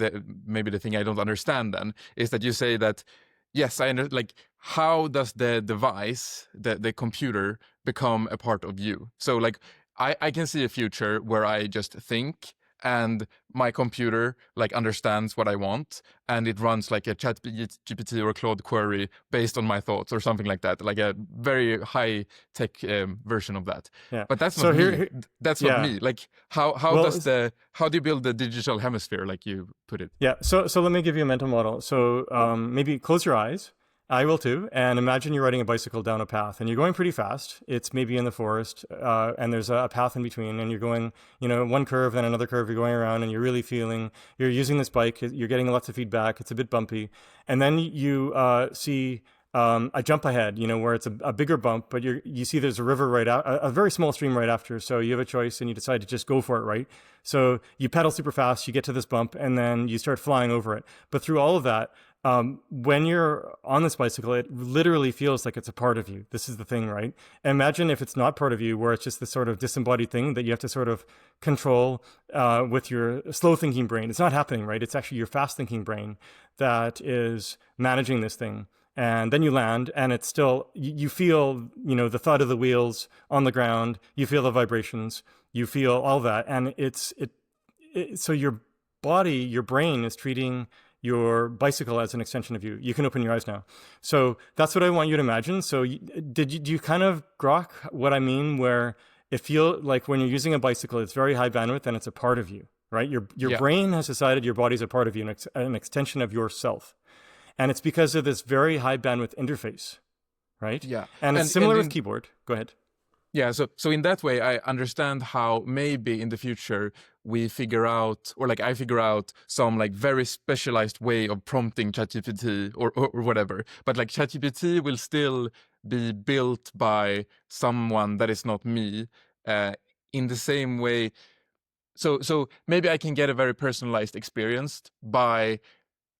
Speaker 2: maybe the thing I don't understand then, is that you say that yes, I under like how does the device, the computer, become a part of you? So like I can see a future where I just think and my computer like understands what I want and it runs like a chat GPT or Claude query based on my thoughts or something like that, like a very high tech version of that.
Speaker 1: Yeah.
Speaker 2: But that's not
Speaker 1: So
Speaker 2: me.
Speaker 1: here
Speaker 2: That's not
Speaker 1: yeah.
Speaker 2: me. Like how
Speaker 1: Well,
Speaker 2: does how do you build the digital hemisphere, like you put it?
Speaker 1: yeah. So let me give you a mental model. So maybe close your eyes. I will too. And imagine you're riding a bicycle down a path and you're going pretty fast. It's maybe in the forest, and there's a path in between, and you're going, one curve, then another curve, you're going around, and you're really feeling, you're using this bike, you're getting lots of feedback, it's a bit bumpy. And then you see a jump ahead, where it's a bigger bump, but you see there's a river right out, a very small stream right after. So you have a choice and you decide to just go for it, right? So you pedal super fast, you get to this bump, and then you start flying over it. But through all of that, when you're on this bicycle, it literally feels like it's a part of you. This is the thing, right? Imagine if it's not part of you, where it's just this sort of disembodied thing that you have to sort of control with your slow thinking brain. It's not happening, right? It's actually your fast thinking brain that is managing this thing. And then you land, and it's still, you feel, the thud of the wheels on the ground. You feel the vibrations. You feel all that, and so your body, your brain is treating your bicycle as an extension of you. You can open your eyes now. So that's what I want you to imagine. So do you kind of grok what I mean, where it feels like when you're using a bicycle, it's very high bandwidth and it's a part of you, right? Your
Speaker 2: Yeah.
Speaker 1: brain has decided your body's a part of you, an extension of yourself. And it's because of this very high bandwidth interface, right?
Speaker 2: Yeah.
Speaker 1: And it's similar with keyboard. Go ahead.
Speaker 2: Yeah, so in that way, I understand how maybe in the future we figure out, or like I figure out some like very specialized way of prompting ChatGPT or whatever. But like ChatGPT will still be built by someone that is not me, in the same way. So maybe I can get a very personalized experience by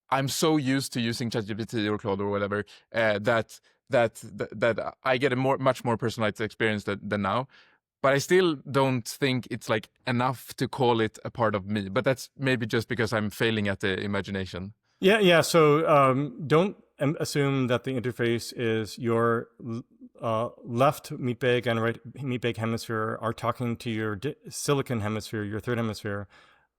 Speaker 2: I'm so used to using ChatGPT or Claude or whatever that I get a much more personalized experience than now. But I still don't think it's like enough to call it a part of me. But that's maybe just because I'm failing at the imagination.
Speaker 1: Yeah. So don't assume that the interface is your left meat bag and right meat bag hemisphere are talking to your silicon hemisphere, your third hemisphere,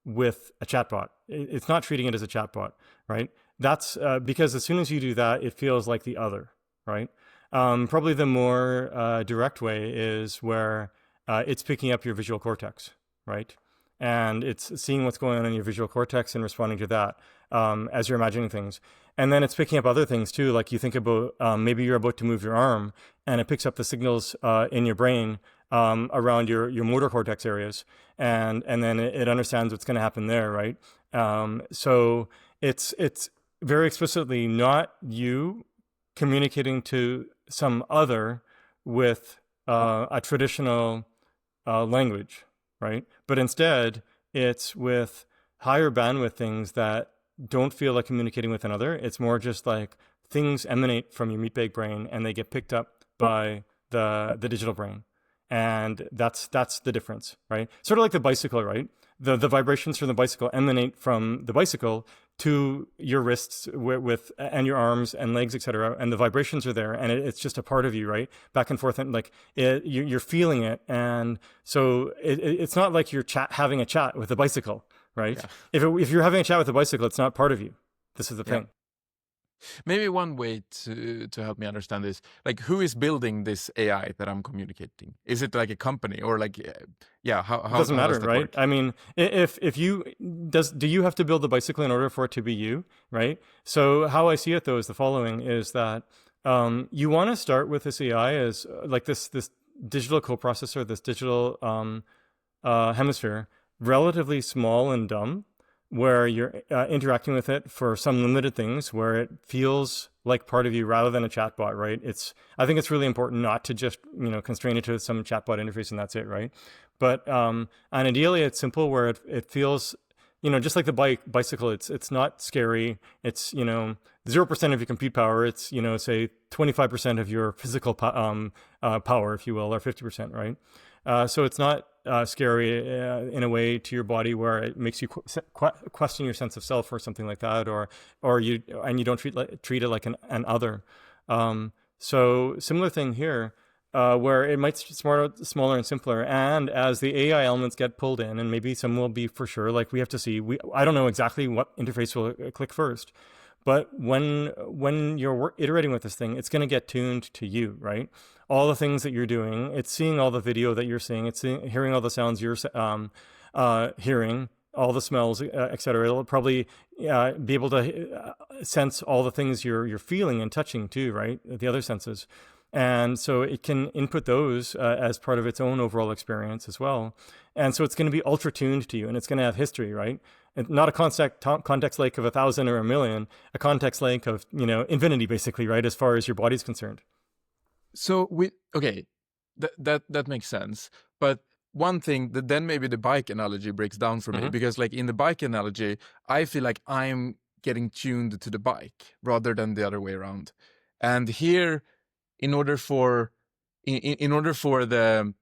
Speaker 1: with a chatbot. It's not treating it as a chatbot, right? That's because as soon as you do that, it feels like the other, right? Probably the more direct way is where it's picking up your visual cortex, right? And it's seeing what's going on in your visual cortex and responding to that as you're imagining things. And then it's picking up other things too. Like you think about maybe you're about to move your arm, and it picks up the signals in your brain around your motor cortex areas, and then it understands what's going to happen there, right? So it's very explicitly not you communicating to some other with a traditional language, right? But instead, it's with higher bandwidth things that don't feel like communicating with another. It's more just like things emanate from your meat bag brain and they get picked up by the digital brain. And that's the difference, right? Sort of like the bicycle, right? The vibrations from the bicycle emanate from the bicycle to your wrists with and your arms and legs, etc. And the vibrations are there, and it's just a part of you, right? Back and forth, and like you're feeling it, and so it's not like you're having a chat with the bicycle, right? Yeah. If you're having a chat with the bicycle, it's not part of you. This is the thing.
Speaker 2: Maybe one way to help me understand this, like who is building this AI that I'm communicating? Is it like a company or like, how
Speaker 1: it doesn't matter, right?
Speaker 2: Work?
Speaker 1: I mean, if you do you have to build the bicycle in order for it to be you, right? So how I see it though is the following: is that you want to start with this AI as like this digital coprocessor, this digital hemisphere, relatively small and dumb, where you're interacting with it for some limited things, where it feels like part of you rather than a chatbot, right? I think it's really important not to just, constrain it to some chatbot interface and that's it, right? But and ideally it's simple where it feels, just like the bicycle, it's not scary. It's, 0% of your compute power. It's, say 25% of your physical power, if you will, or 50%, right? So it's not scary in a way to your body where it makes you question your sense of self or something like that, or you don't treat it like an other. So similar thing here, where it might smaller and simpler, and as the AI elements get pulled in, and maybe some will be for sure, like we have to see. I don't know exactly what interface will click first, but when you're iterating with this thing, it's going to get tuned to you, right? All the things that you're doing, it's seeing all the video that you're seeing, it's hearing all the sounds you're hearing, all the smells, etc. It'll probably be able to sense all the things you're feeling and touching too, right? The other senses. And so it can input those as part of its own overall experience as well. And so it's going to be ultra tuned to you, and it's going to have history, right? And not a context lake of 1,000 or 1,000,000, a context lake of, infinity, basically, right? As far as your body's concerned.
Speaker 2: So that makes sense. But one thing that then maybe the bike analogy breaks down for me, because like in the bike analogy, I feel like I'm getting tuned to the bike rather than the other way around. And here, in order for the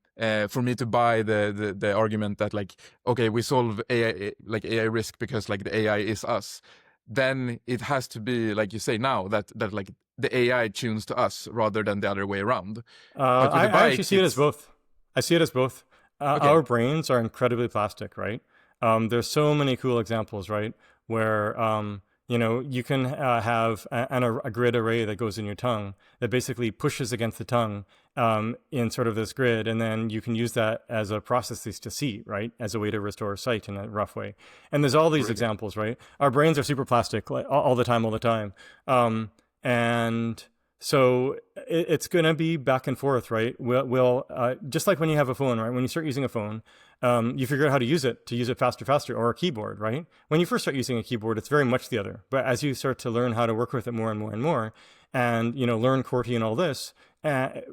Speaker 2: for me to buy the argument that like, okay, we solve AI risk because like the AI is us, then it has to be like you say now that like the AI tunes to us rather than the other way around. But with the bike,
Speaker 1: I actually see it as both. I see it as both.
Speaker 2: Okay.
Speaker 1: Our brains are incredibly plastic, right? There's so many cool examples, right? Where you can have a grid array that goes in your tongue that basically pushes against the tongue in sort of this grid, and then you can use that as a process to see, right? As a way to restore sight in a rough way. And there's all these examples, right? Our brains are super plastic, like, all the time. And so it's going to be back and forth, right? We'll just like when you have a phone, right? When you start using a phone, you figure out how to use it faster, or a keyboard, right? When you first start using a keyboard, it's very much the other. But as you start to learn how to work with it more and more, and learn QWERTY and all this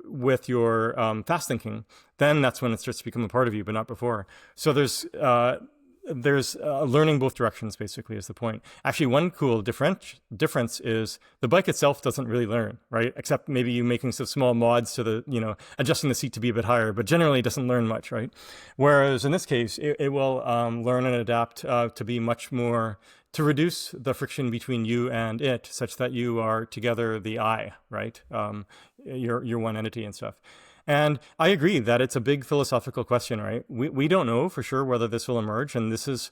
Speaker 1: with your fast thinking, then that's when it starts to become a part of you, but not before. So there's learning both directions, basically, is the point. Actually, one cool difference is the bike itself doesn't really learn, right? Except maybe you making some small mods to the, adjusting the seat to be a bit higher, but generally it doesn't learn much, right? Whereas in this case, it will learn and adapt to be much more, to reduce the friction between you and it, such that you are together the I, right? You're one entity and stuff. And I agree that it's a big philosophical question, right? We don't know for sure whether this will emerge. And this is,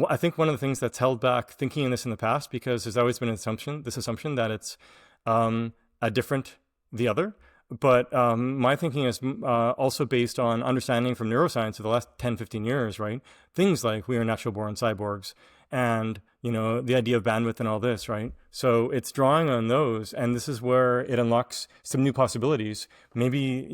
Speaker 1: I think, one of the things that's held back thinking in this in the past, because there's always been this assumption that it's a different the other. But my thinking is also based on understanding from neuroscience of the last 10, 15 years, right? Things like we are natural born cyborgs, and the idea of bandwidth and all this, right? So it's drawing on those, and this is where it unlocks some new possibilities. Maybe,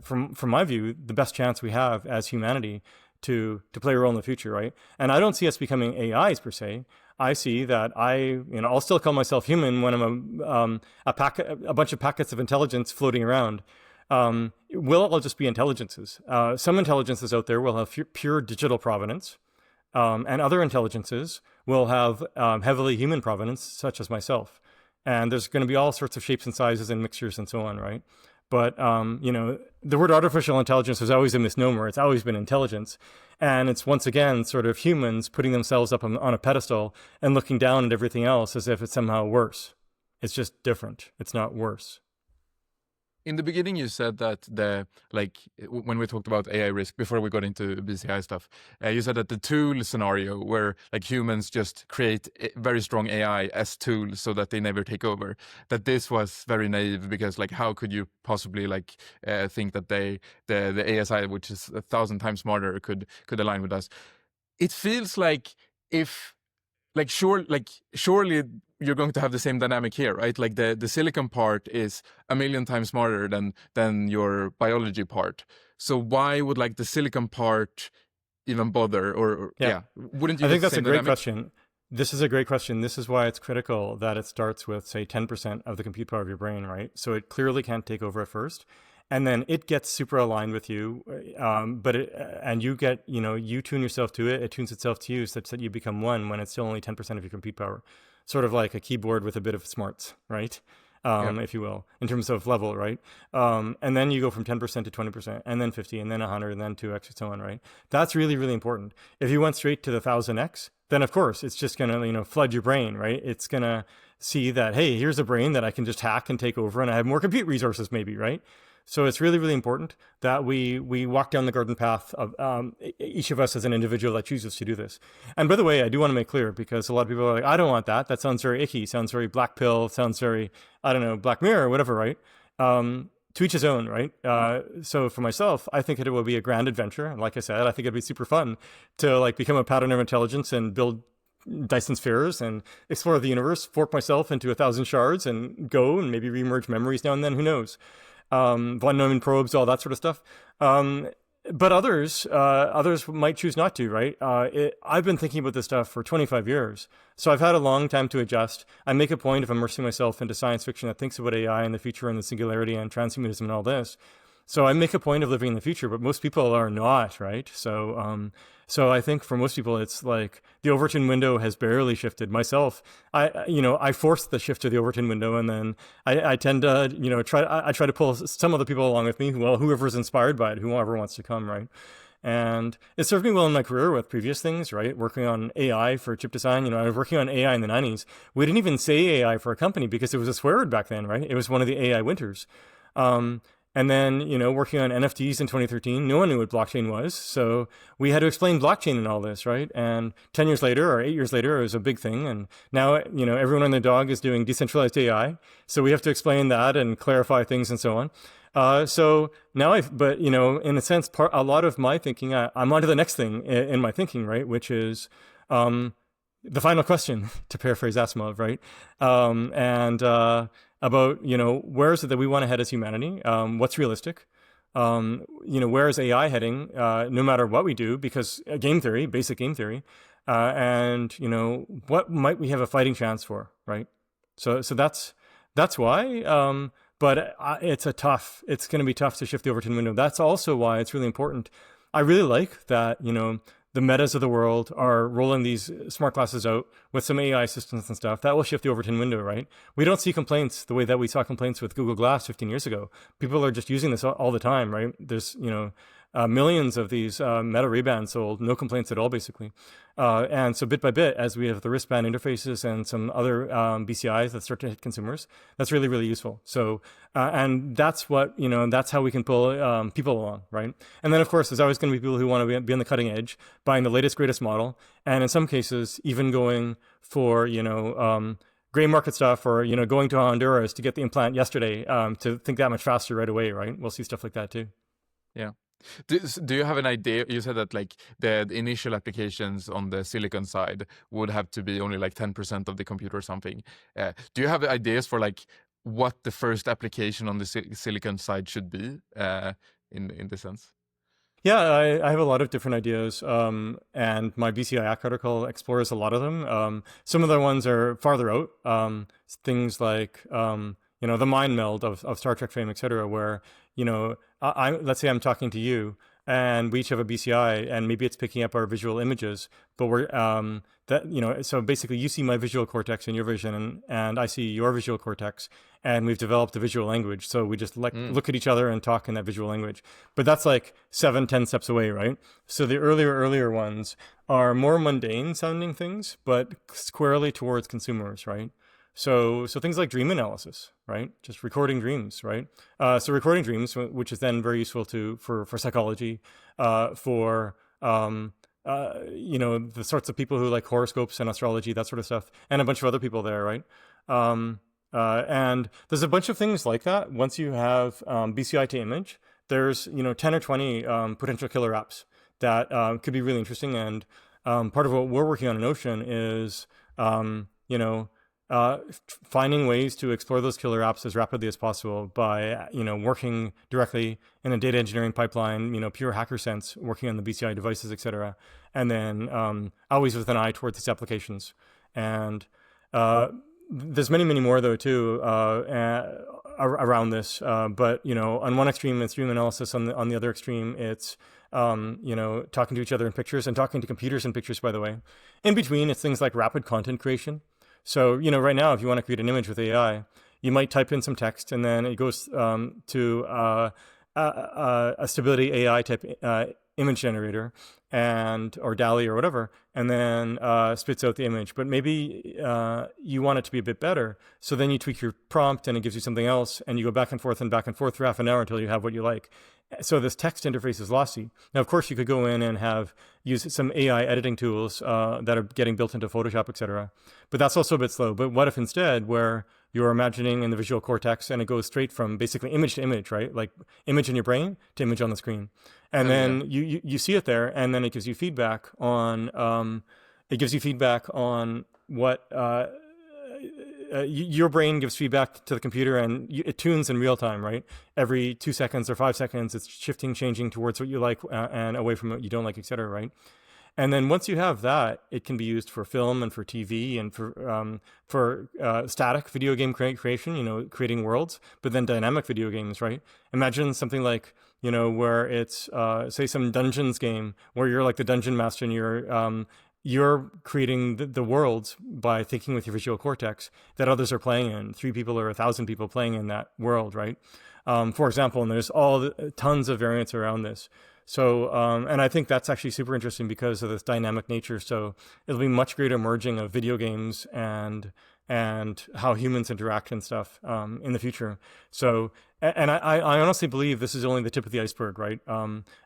Speaker 1: from my view, the best chance we have as humanity to play a role in the future, right? And I don't see us becoming AIs per se. I see that I'll still call myself human when I'm a bunch of packets of intelligence floating around. We'll all just be intelligences. Some intelligences out there will have pure digital provenance. And other intelligences will have heavily human provenance, such as myself. And there's going to be all sorts of shapes and sizes and mixtures and so on, right? But, the word artificial intelligence is always a misnomer. It's always been intelligence. And it's once again sort of humans putting themselves up on a pedestal and looking down at everything else as if it's somehow worse. It's just different. It's not worse.
Speaker 2: In the beginning, you said that when we talked about AI risk before we got into BCI stuff, you said that the tool scenario where like humans just create very strong AI as tools so that they never take over, that this was very naive, because like how could you possibly think that the ASI, which is 1,000 times smarter, could align with us? It feels like surely you're going to have the same dynamic here, right? Like the silicon part is 1,000,000 times smarter than your biology part. So why would the silicon part even bother? Or wouldn't you?
Speaker 1: I think that's a great question. This is a great question. This is why it's critical that it starts with, say, 10% of the compute power of your brain, right? So it clearly can't take over at first. And then it gets super aligned with you, and you get, you tune yourself to it. It tunes itself to you such that you become one when it's still only 10% of your compute power. Sort of like a keyboard with a bit of smarts, right?
Speaker 2: Yeah.
Speaker 1: If you will, in terms of level, right? And then you go from 10% to 20%, and then 50, and then 100, and then 2x, and so on, right? That's really, really important. If you went straight to the 1000x, then of course it's just gonna, flood your brain, right? It's gonna see that, hey, here's a brain that I can just hack and take over, and I have more compute resources, maybe, right? So it's really, really important that we walk down the garden path of each of us as an individual that chooses to do this. And by the way, I do want to make clear, because a lot of people are like, I don't want that. That sounds very icky. Sounds very black pill. Sounds very, I don't know, Black Mirror or whatever, right? To each his own, right? So for myself, I think it will be a grand adventure. And like I said, I think it'd be super fun to like become a pattern of intelligence and build Dyson spheres and explore the universe, fork myself into 1,000 shards and go and maybe reemerge memories now and then. Who knows? Von Neumann probes, all that sort of stuff. But others might choose not to, right? I've been thinking about this stuff for 25 years. So I've had a long time to adjust. I make a point of immersing myself into science fiction that thinks about AI and the future and the singularity and transhumanism and all this. So I make a point of living in the future, but most people are not, right? So I think for most people, it's like the Overton window has barely shifted. Myself, I forced the shift to the Overton window, and then I tend to, try to pull some other people along with me. Well, whoever's inspired by it, whoever wants to come, right? And it served me well in my career with previous things, right? Working on AI for chip design. I was working on AI in the 90s. We didn't even say AI for a company because it was a swear word back then, right? It was one of the AI winters. And then, working on NFTs in 2013, no one knew what blockchain was. So we had to explain blockchain and all this, right? And 10 years later or 8 years later, it was a big thing. And now, everyone and their dog is doing decentralized AI. So we have to explain that and clarify things and so on. So now but, in a sense, a lot of my thinking, I'm on to the next thing in my thinking, right? Which is the final question, to paraphrase Asimov, right? About, where is it that we want to head as humanity? What's realistic? Where is AI heading? No matter what we do, because game theory, basic game theory, and what might we have a fighting chance for, right? So that's why. But it's going to be tough to shift the Overton window. That's also why it's really important. I really like that, the metas of the world are rolling these smart glasses out with some AI assistants and stuff. That will shift the Overton window, right? We don't see complaints the way that we saw complaints with Google Glass 15 years ago. People are just using this all the time, right? There's, millions of these Meta Ray-Bans sold, no complaints at all, basically. And so bit by bit, as we have the wristband interfaces and some other BCIs that start to hit consumers, that's really, really useful. So, and that's what, that's how we can pull people along, right? And then, of course, there's always going to be people who want to be on the cutting edge, buying the latest, greatest model, and in some cases, even going for, gray market stuff, or, going to Honduras to get the implant yesterday to think that much faster right away, right? We'll see stuff like that too.
Speaker 2: Yeah. Do you have an idea? You said that like the initial applications on the silicon side would have to be only like 10% of the computer or something. Do you have ideas for like what the first application on the silicon side should be in this sense?
Speaker 1: Yeah, I have a lot of different ideas, and my BCI article explores a lot of them. Some of the ones are farther out, things like the mind meld of Star Trek fame, etc., where let's say I'm talking to you, and we each have a BCI, and maybe it's picking up our visual images, but we're so basically you see my visual cortex in your vision, and I see your visual cortex, and we've developed a visual language. So we just look at each other and talk in that visual language. But that's like 7-10 steps away, right? So the earlier ones are more mundane sounding things, but squarely towards consumers, right? So things like dream analysis, right? Just recording dreams, right? So recording dreams, which is then very useful for psychology, for the sorts of people who like horoscopes and astrology, that sort of stuff, and a bunch of other people there, right? And there's a bunch of things like that. Once you have BCI to image, there's 10 or 20 potential killer apps that could be really interesting. And part of what we're working on in Ocean is finding ways to explore those killer apps as rapidly as possible by, working directly in a data engineering pipeline, pure hacker sense, working on the BCI devices, et cetera. And then always with an eye towards these applications. And there's many more though too around this. But on one extreme, it's stream analysis. On the other extreme, it's talking to each other in pictures and talking to computers in pictures. By the way, in between, it's things like rapid content creation. So right now, if you want to create an image with AI, you might type in some text, and then it goes to a Stability AI type image generator or DALL-E or whatever, and then spits out the image. But maybe you want it to be a bit better. So then you tweak your prompt and it gives you something else, and you go back and forth for half an hour until you have what you like. So this text interface is lossy. Now, of course, you could go in and use some AI editing tools that are getting built into Photoshop, etc. But that's also a bit slow. But what if instead, where you're imagining in the visual cortex and it goes straight from basically image to image, right? Like image in your brain to image on the screen. And then you see it there, and then it gives you feedback on what your brain gives feedback to the computer, and it tunes in real time, right? Every 2 seconds or 5 seconds, it's changing towards what you like and away from what you don't like, etc., right? And then once you have that, it can be used for film and for TV and for static video game creation, creating worlds, but then dynamic video games, right? Imagine something like, where it's, say, some dungeons game where you're like the dungeon master and you're creating the worlds by thinking with your visual cortex that others are playing in, 3 people or 1,000 people playing in that world, right? For example, and there's tons of variants around this. So, and I think that's actually super interesting because of this dynamic nature. So it'll be much greater merging of video games and how humans interact and stuff in the future. So, and I honestly believe this is only the tip of the iceberg, right?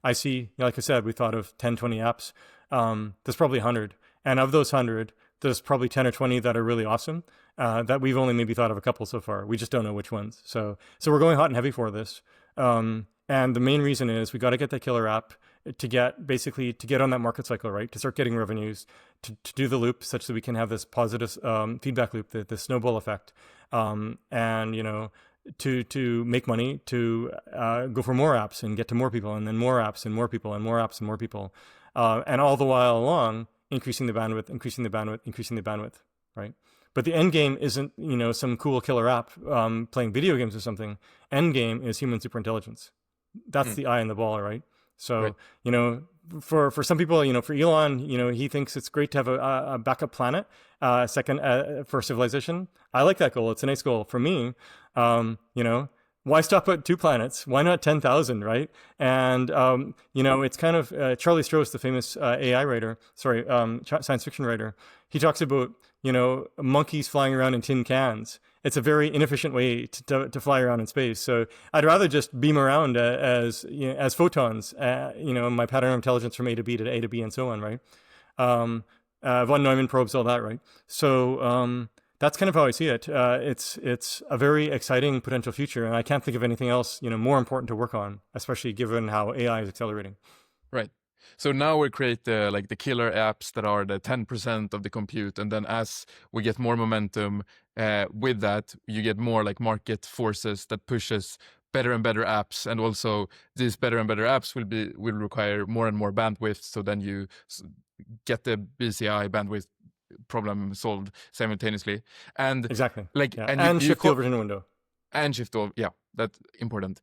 Speaker 1: I see, like I said, we thought of 10, 20 apps. There's probably 100. And of those 100, there's probably 10 or 20 that are really awesome that we've only maybe thought of a couple so far. We just don't know which ones. So we're going hot and heavy for this. And the main reason is we got to get that killer app to get on that market cycle, right? To start getting revenues, to do the loop such that we can have this positive feedback loop, the snowball effect, and to make money, to go for more apps and get to more people, and then more apps and more people and more apps and more people, and all the while along increasing the bandwidth, right? But the end game isn't some cool killer app playing video games or something. End game is human superintelligence. That's the eye in the ball, right? So, right. For some people, for Elon, he thinks it's great to have a backup planet, second for civilization. I like that goal. It's a nice goal. For me, why stop at 2 planets? Why not 10,000, right? And, it's kind of Charlie Stross, the famous AI writer, science fiction writer. He talks about, monkeys flying around in tin cans. It's a very inefficient way to fly around in space. So I'd rather just beam around as photons, my pattern of intelligence from A to B to A to B and so on, right? Von Neumann probes, all that, right? So that's kind of how I see it. It's a very exciting potential future, and I can't think of anything else, more important to work on, especially given how AI is accelerating.
Speaker 2: Right. So now we create the killer apps that are the 10% of the compute, and then as we get more momentum with that, you get more like market forces that pushes better and better apps, and also these better and better apps will require more and more bandwidth. So then you get the BCI bandwidth problem solved simultaneously, and
Speaker 1: exactly
Speaker 2: and
Speaker 1: shift the version window.
Speaker 2: And shift all, yeah, that's important.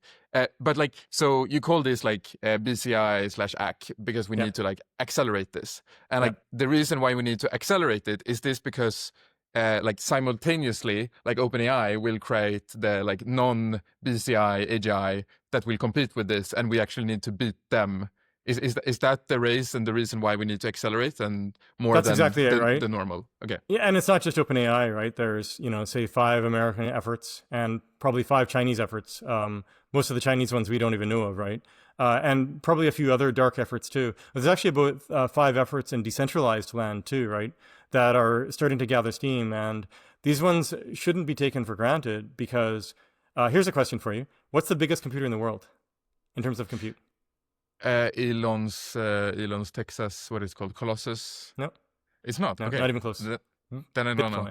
Speaker 2: But so you call this BCI/AC because we need to accelerate this. And the reason why we need to accelerate it is this because simultaneously, OpenAI will create the non-BCI AGI that will compete with this, and we actually need to beat them. Is that the race and the reason why we need to accelerate and more
Speaker 1: That's
Speaker 2: than
Speaker 1: exactly it, right?
Speaker 2: the normal? Okay.
Speaker 1: Yeah, and it's not just OpenAI, right? There's, say 5 American efforts and probably 5 Chinese efforts. Most of the Chinese ones we don't even know of, right? And probably a few other dark efforts too. There's actually about 5 efforts in decentralized land too, right? That are starting to gather steam. And these ones shouldn't be taken for granted because here's a question for you. What's the biggest computer in the world in terms of compute?
Speaker 2: Elon's Texas, what is it called? Colossus?
Speaker 1: No.
Speaker 2: It's not.
Speaker 1: No,
Speaker 2: okay.
Speaker 1: not even close.
Speaker 2: Then I don't know.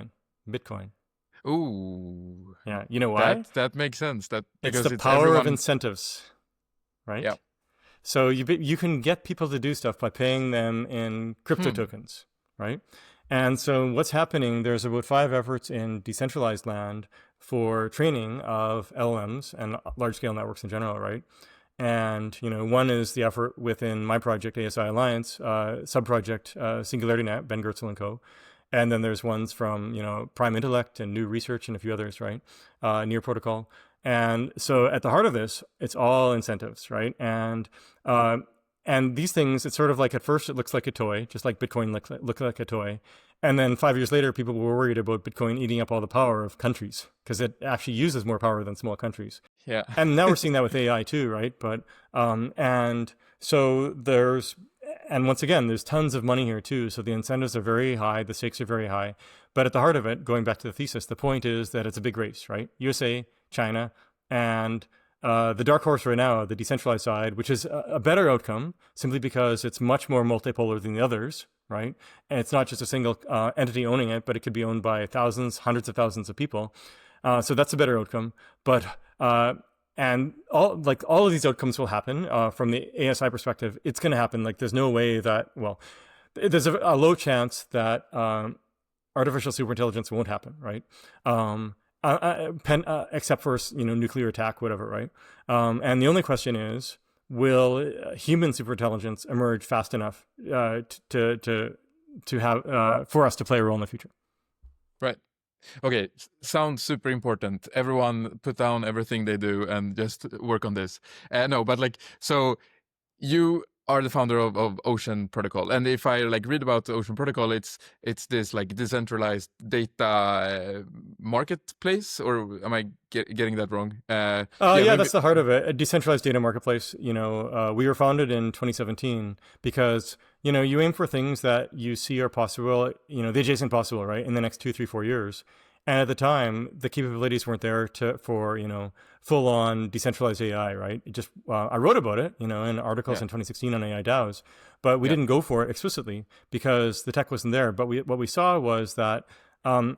Speaker 1: Bitcoin.
Speaker 2: Ooh.
Speaker 1: Yeah. You know why?
Speaker 2: That makes sense.
Speaker 1: It's the power of incentives, right?
Speaker 2: Yeah.
Speaker 1: So you can get people to do stuff by paying them in crypto tokens, right? And so what's happening, there's about 5 efforts in decentralized land for training of LLMs and large-scale networks in general, right? And one is the effort within my project, ASI Alliance, sub-project SingularityNet, Ben Goertzel and co. And then there's ones from Prime Intellect and New Research and a few others, right? Near Protocol. And so at the heart of this, it's all incentives, right? And these things, it's sort of like, at first it looks like a toy, just like Bitcoin looked like a toy. And then 5 years later, people were worried about Bitcoin eating up all the power of countries because it actually uses more power than small countries.
Speaker 2: Yeah.
Speaker 1: And now we're seeing that with AI too, right? But and so and once again, there's tons of money here too. So the incentives are very high, the stakes are very high. But at the heart of it, going back to the thesis, the point is that it's a big race, right? USA, China, and the dark horse right now, the decentralized side, which is a better outcome simply because it's much more multipolar than the others, right? And it's not just a single entity owning it, but it could be owned by thousands, hundreds of thousands of people. So that's a better outcome. But and all of these outcomes will happen from the ASI perspective. It's going to happen. Like, there's no way that, well, there's a low chance that artificial superintelligence won't happen, right? Except for nuclear attack, whatever, right? And the only question is, will human superintelligence emerge fast enough to have for us to play a role in the future?
Speaker 2: Right. Okay, sounds super important. Everyone put down everything they do and just work on this. No, but so you are the founder of Ocean Protocol, and if I read about the Ocean Protocol, it's this decentralized data marketplace, or am I getting that wrong?
Speaker 1: Yeah, that's the heart of it. A decentralized data marketplace. We were founded in 2017 because you aim for things that you see are possible, the adjacent possible, right, in the next 2, 3, 4 years. And at the time, the capabilities weren't there for full-on decentralized AI, right? I wrote about it, in articles in 2016 on AI DAOs, but we didn't go for it explicitly because the tech wasn't there. But what we saw was that my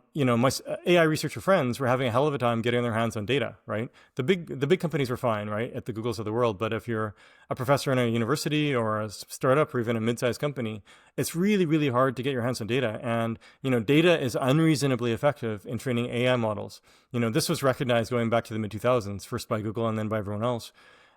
Speaker 1: AI researcher friends were having a hell of a time getting their hands on data, right? The big companies were fine, right, at the Googles of the world. But if you're a professor in a university or a startup or even a mid-sized company, it's really, really hard to get your hands on data. And, data is unreasonably effective in training AI models. This was recognized going back to the mid-2000s, first by Google and then by everyone else.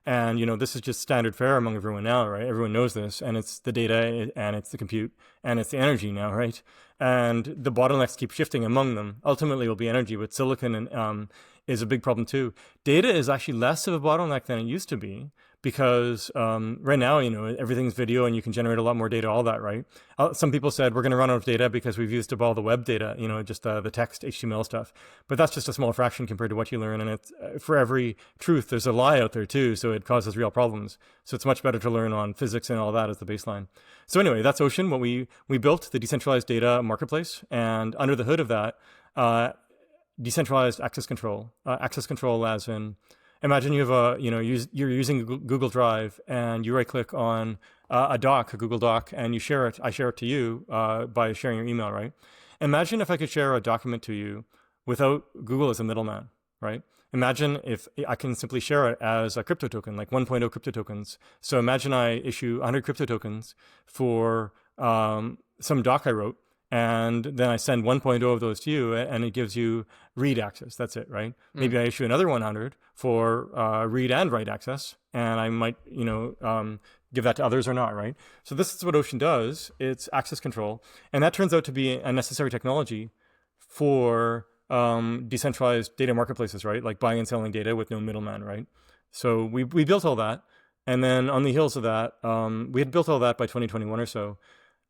Speaker 1: And, this is just standard fare among everyone now, right? Everyone knows this, and it's the data and it's the compute and it's the energy now, right? And the bottlenecks keep shifting among them. Ultimately, it will be energy, but silicon is a big problem too. Data is actually less of a bottleneck than it used to be because right now, everything's video and you can generate a lot more data, all that, right? Some people said we're going to run out of data because we've used up all the web data, just the text, HTML stuff. But that's just a small fraction compared to what you learn. And it's for every truth, there's a lie out there too. So it causes real problems. So it's much better to learn on physics and all that as the baseline. So anyway, that's Ocean. What we built, the decentralized data marketplace. And under the hood of that, decentralized access control. Access control as in, imagine you have you're using Google Drive and you right click on a Google Doc, and you share it. I share it to you by sharing your email, right? Imagine if I could share a document to you without Google as a middleman, right? Imagine if I can simply share it as a crypto token, like 1.0 crypto tokens. So imagine I issue 100 crypto tokens for some doc I wrote, and then I send 1.0 of those to you, and it gives you read access. That's it, right? Maybe I issue another 100 for read and write access, and I might, give that to others or not, right? So this is what Ocean does. It's access control, and that turns out to be a necessary technology for decentralized data marketplaces, right? Like buying and selling data with no middleman, right? So we built all that, and then on the heels of that, we had built all that by 2021 or so.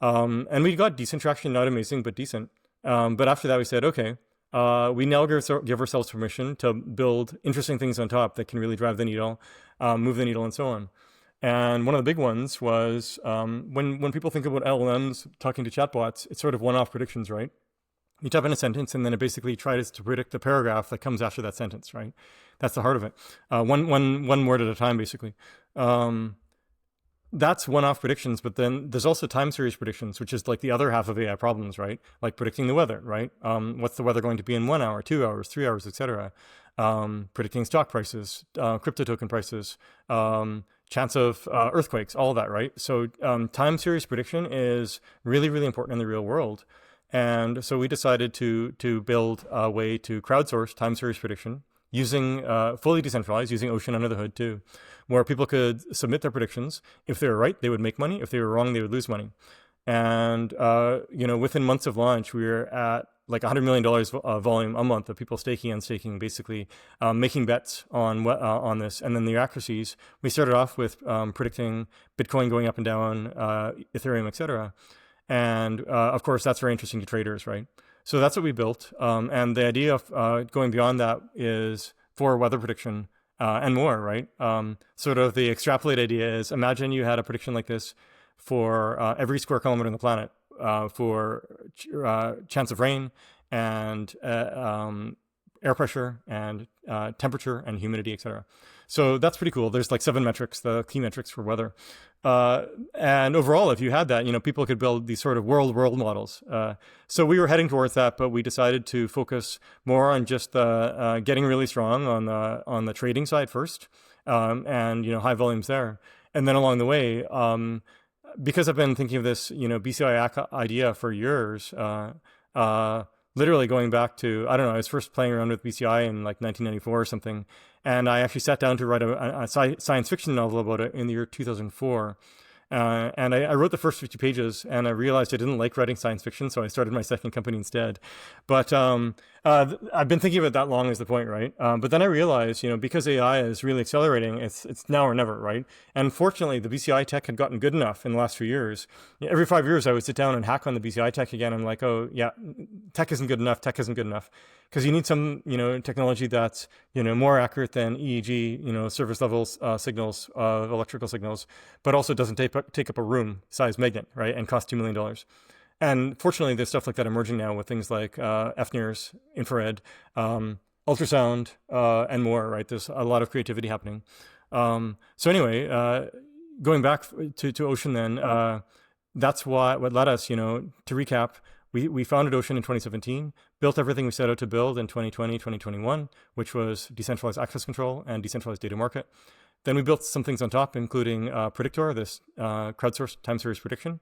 Speaker 1: And we got decent traction, not amazing, but decent. But after that, we said, okay, we now give ourselves permission to build interesting things on top that can really drive the needle, move the needle, and so on. And one of the big ones was when people think about LLMs talking to chatbots, it's sort of one-off predictions, right? You type in a sentence, and then it basically tries to predict the paragraph that comes after that sentence, right? That's the heart of it. One word at a time, basically. That's one-off predictions, but then there's also time series predictions, which is like the other half of AI problems, right? Like predicting the weather, right? What's the weather going to be in 1 hour, 2 hours, 3 hours, etc. Predicting stock prices, crypto token prices, chance of earthquakes, all of that, right? So time series prediction is really, really important in the real world. And so we decided to build a way to crowdsource time series prediction using fully decentralized, using Ocean under the hood too, where people could submit their predictions. If they were right, they would make money. If they were wrong, they would lose money. And within months of launch, we were at like $100 million volume a month of people staking and staking, basically making bets on this. And then the accuracies, we started off with predicting Bitcoin going up and down, Ethereum, etc. And of course, that's very interesting to traders, right? So that's what we built. And the idea of going beyond that is for weather prediction and more, right? Sort of the extrapolate idea is, imagine you had a prediction like this for every square kilometer on the planet for chance of rain and air pressure and temperature and humidity, etc. So that's pretty cool. There's like 7 metrics, the key metrics for weather. And overall, if you had that, people could build these sort of world models. So we were heading towards that, but we decided to focus more on just getting really strong on the trading side first, and high volumes there. And then along the way, because I've been thinking of this, BCI idea for years, literally going back to, I don't know, I was first playing around with BCI in like 1994 or something. And I actually sat down to write a science fiction novel about it in the year 2004. And I wrote the first 50 pages, and I realized I didn't like writing science fiction, so I started my second company instead. But I've been thinking about that long is the point, right? But then I realized, because AI is really accelerating, it's now or never, right? And fortunately, the BCI tech had gotten good enough in the last few years. Every 5 years, I would sit down and hack on the BCI tech again. I'm like, oh, yeah, tech isn't good enough. Because you need some, technology that's, more accurate than EEG, surface level signals, electrical signals, but also doesn't take up a room size magnet, right? And cost $2 million. And fortunately, there's stuff like that emerging now with things like FNIRS, infrared, ultrasound, and more, right? There's a lot of creativity happening. So anyway, going back to Ocean then, that's what led us, to recap, we founded Ocean in 2017, built everything we set out to build in 2020, 2021, which was decentralized access control and decentralized data market. Then we built some things on top, including Predictor, this crowdsourced time series prediction,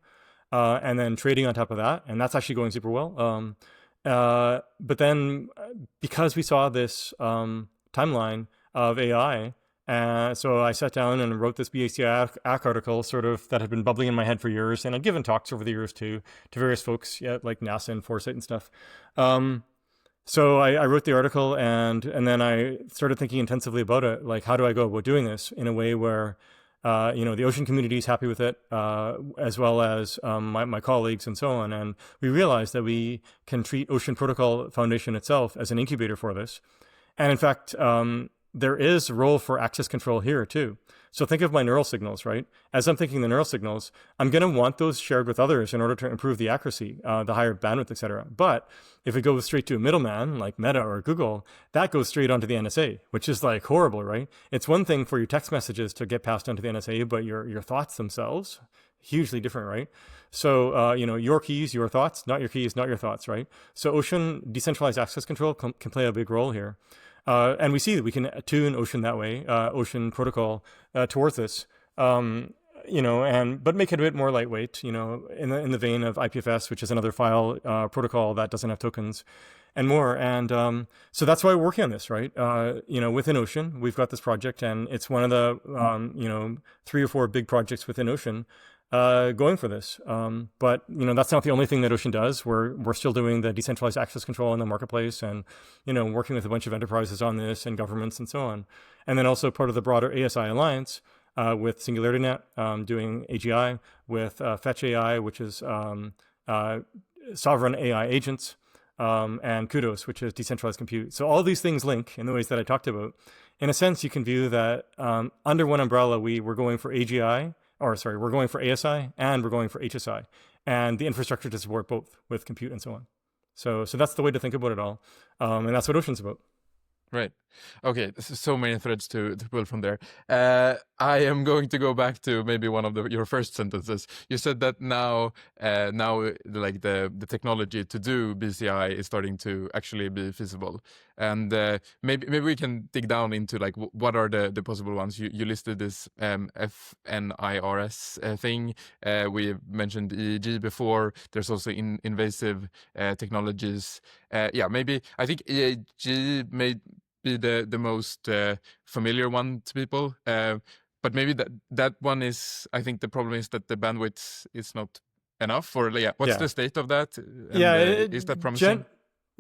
Speaker 1: and then trading on top of that. And that's actually going super well. But then because we saw this timeline of AI, so I sat down and wrote this BCI article sort of that had been bubbling in my head for years. And I'd given talks over the years to various folks, like NASA and Foresight and stuff. So I wrote the article and then I started thinking intensively about it. Like, how do I go about doing this in a way where, the Ocean community is happy with it, as well as my colleagues and so on. And we realized that we can treat Ocean Protocol Foundation itself as an incubator for this. And in fact, there is a role for access control here too. So think of my neural signals, right? As I'm thinking the neural signals, I'm going to want those shared with others in order to improve the accuracy, the higher bandwidth, etc. But if it goes straight to a middleman like Meta or Google, that goes straight onto the NSA, which is like horrible, right? It's one thing for your text messages to get passed onto the NSA, but your thoughts themselves, hugely different, right? So, your keys, your thoughts, not your keys, not your thoughts, right? So Ocean decentralized access control can play a big role here. And we see that we can tune Ocean that way, Ocean Protocol, towards this, but make it a bit more lightweight, in the vein of IPFS, which is another file protocol that doesn't have tokens and more. And so that's why we're working on this, right? Within Ocean, we've got this project, and it's one of the, 3 or 4 big projects within Ocean going for this. But that's not the only thing that Ocean does. We're still doing the decentralized access control in the marketplace, and working with a bunch of enterprises on this and governments and so on. And then also part of the broader ASI Alliance with SingularityNet, doing AGI with Fetch AI, which is sovereign AI agents, and Kudos, which is decentralized compute. So all these things link in the ways that I talked about. In a sense, you can view that under one umbrella, we're going for we're going for ASI and we're going for HSI, and the infrastructure to support both with compute and so on. So that's the way to think about it all. And that's what Ocean's about.
Speaker 2: Right. Okay. So many threads to pull from there. I am going to go back to maybe one of your first sentences. You said that now like the technology to do BCI is starting to actually be feasible, and maybe we can dig down into like what are the possible ones. You listed this FNIRS thing. We mentioned EEG before. There's also invasive technologies. Yeah, maybe I think EEG may be the most familiar one to people. But maybe that one is. I think the problem is that the bandwidth is not enough. Or yeah, what's
Speaker 1: Yeah.
Speaker 2: the state of that? And
Speaker 1: Yeah,
Speaker 2: is that promising?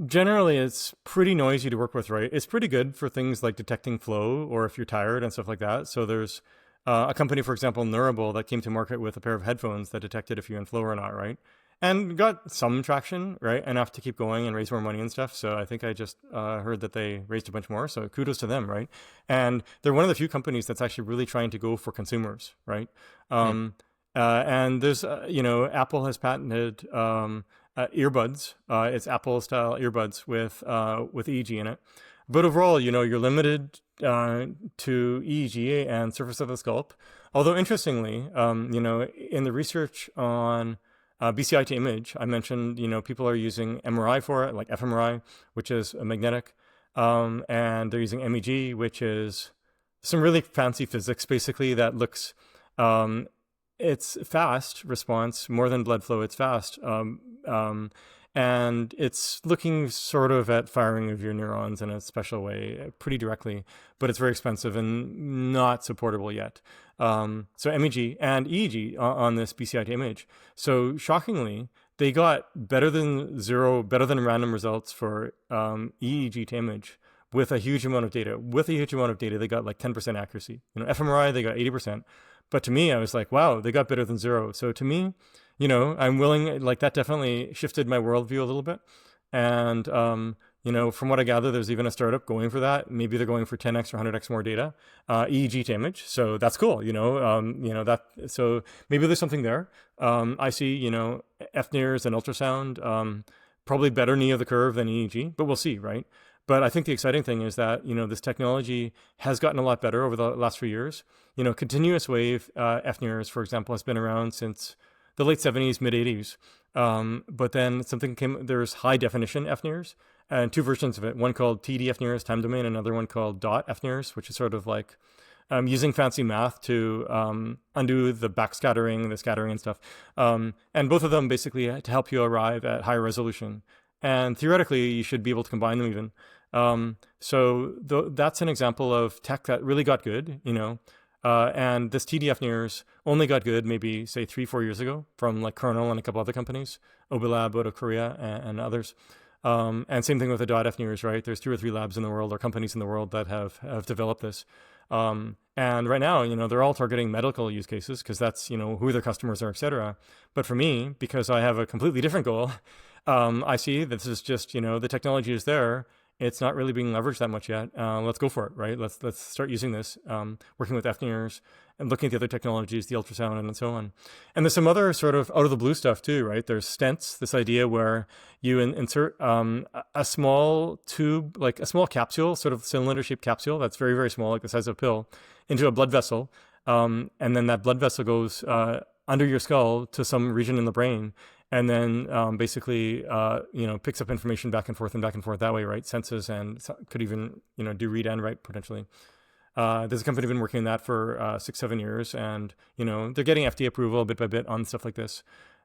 Speaker 1: generally it's pretty noisy to work with, right? It's pretty good for things like detecting flow or if you're tired and stuff like that. So there's a company, for example, Neurable, that came to market with a pair of headphones that detected if you're in flow or not, right? And got some traction, right? Enough to keep going and raise more money and stuff. So I think I just heard that they raised a bunch more. So kudos to them, right? And they're one of the few companies that's actually really trying to go for consumers, right?
Speaker 2: Mm.
Speaker 1: And there's, Apple has patented earbuds. It's Apple style earbuds with EEG in it. But overall, you're limited to EEG and surface of the scalp. Although interestingly, in the research on BCI to image, I mentioned, people are using MRI for it, like fMRI, which is a magnetic, and they're using MEG, which is some really fancy physics, basically, that looks, it's fast response, more than blood flow, it's fast. And it's looking sort of at firing of your neurons in a special way, pretty directly, but it's very expensive and not supportable yet. So MEG and EEG on this BCI to image. So shockingly, they got better than random results for EEG to image with a huge amount of data. With a huge amount of data, they got like 10% accuracy. fMRI, they got 80%. But to me, I was like, wow, they got better than zero. So to me, I'm willing, like that definitely shifted my worldview a little bit. And, from what I gather, there's even a startup going for that. Maybe they're going for 10x or 100x more data, EEG to image. So that's cool, so maybe there's something there. I see, FNIRS and ultrasound, probably better knee of the curve than EEG, but we'll see, right? But I think the exciting thing is that, this technology has gotten a lot better over the last few years. Continuous wave FNIRS, for example, has been around since the late 70s, mid 80s. But then there's high definition FNIRS and two versions of it. One called TD FNIRS, time domain, another one called dot FNIRS, which is sort of like using fancy math to undo the backscattering, the scattering and stuff. And both of them basically to help you arrive at higher resolution. And theoretically, you should be able to combine them even. That's an example of tech that really got good, and this TDF nears only got good maybe, say, 3-4 years ago from like Kernel and a couple other companies, Obilab out of Korea and others. And same thing with the .F nears, right? There's 2 or 3 labs in the world or companies in the world that have developed this. And right now, they're all targeting medical use cases because that's, who their customers are, et cetera. But for me, because I have a completely different goal, I see that this is just, the technology is there. It's not really being leveraged that much yet. Let's go for it, right? Let's start using this, working with FNIRS and looking at the other technologies, the ultrasound and so on. And there's some other sort of out of the blue stuff too, right? There's stents, this idea where you insert a small tube, like a small capsule, sort of cylinder-shaped capsule that's very, very small, like the size of a pill, into a blood vessel. And then that blood vessel goes under your skull to some region in the brain. And then basically, picks up information back and forth that way, right? Senses and could even, do read and write potentially. There's a company been working on that for 6-7 years, and they're getting FDA approval bit by bit on stuff like this.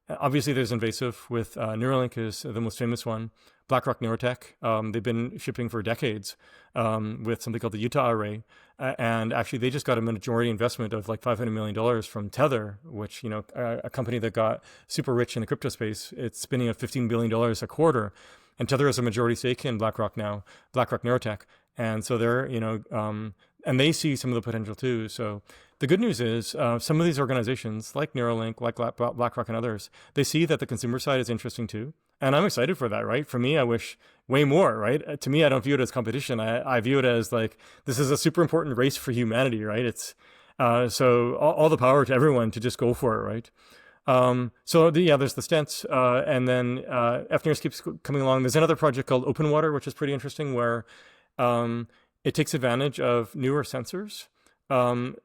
Speaker 1: Obviously, there's invasive with Neuralink is the most famous one. BlackRock Neurotech, they've been shipping for decades with something called the Utah Array. And actually, they just got a majority investment of like $500 million from Tether, which, a company that got super rich in the crypto space. It's spinning out $15 billion a quarter. And Tether has a majority stake in BlackRock now, BlackRock Neurotech. And so they're, and they see some of the potential too. So the good news is some of these organizations like Neuralink, like BlackRock and others, they see that the consumer side is interesting too. And I'm excited for that, right? For me, I wish way more, right? To me, I don't view it as competition. I view it as like, this is a super important race for humanity, right? It's so all the power to everyone to just go for it, right? There's the stents, and then FNIRS keeps coming along. There's another project called Open Water, which is pretty interesting, where It takes advantage of newer sensors. Um,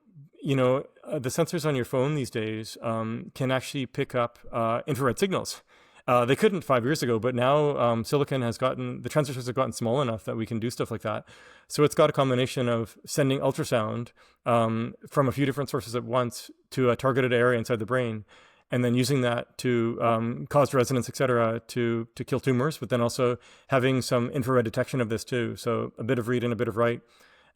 Speaker 1: the sensors on your phone these days can actually pick up infrared signals. They couldn't 5 years ago, but now silicon has gotten, the transistors have gotten small enough that we can do stuff like that. So it's got a combination of sending ultrasound from a few different sources at once to a targeted area inside the brain, and then using that to cause resonance, et cetera, to kill tumors, but then also having some infrared detection of this too. So a bit of read and a bit of write.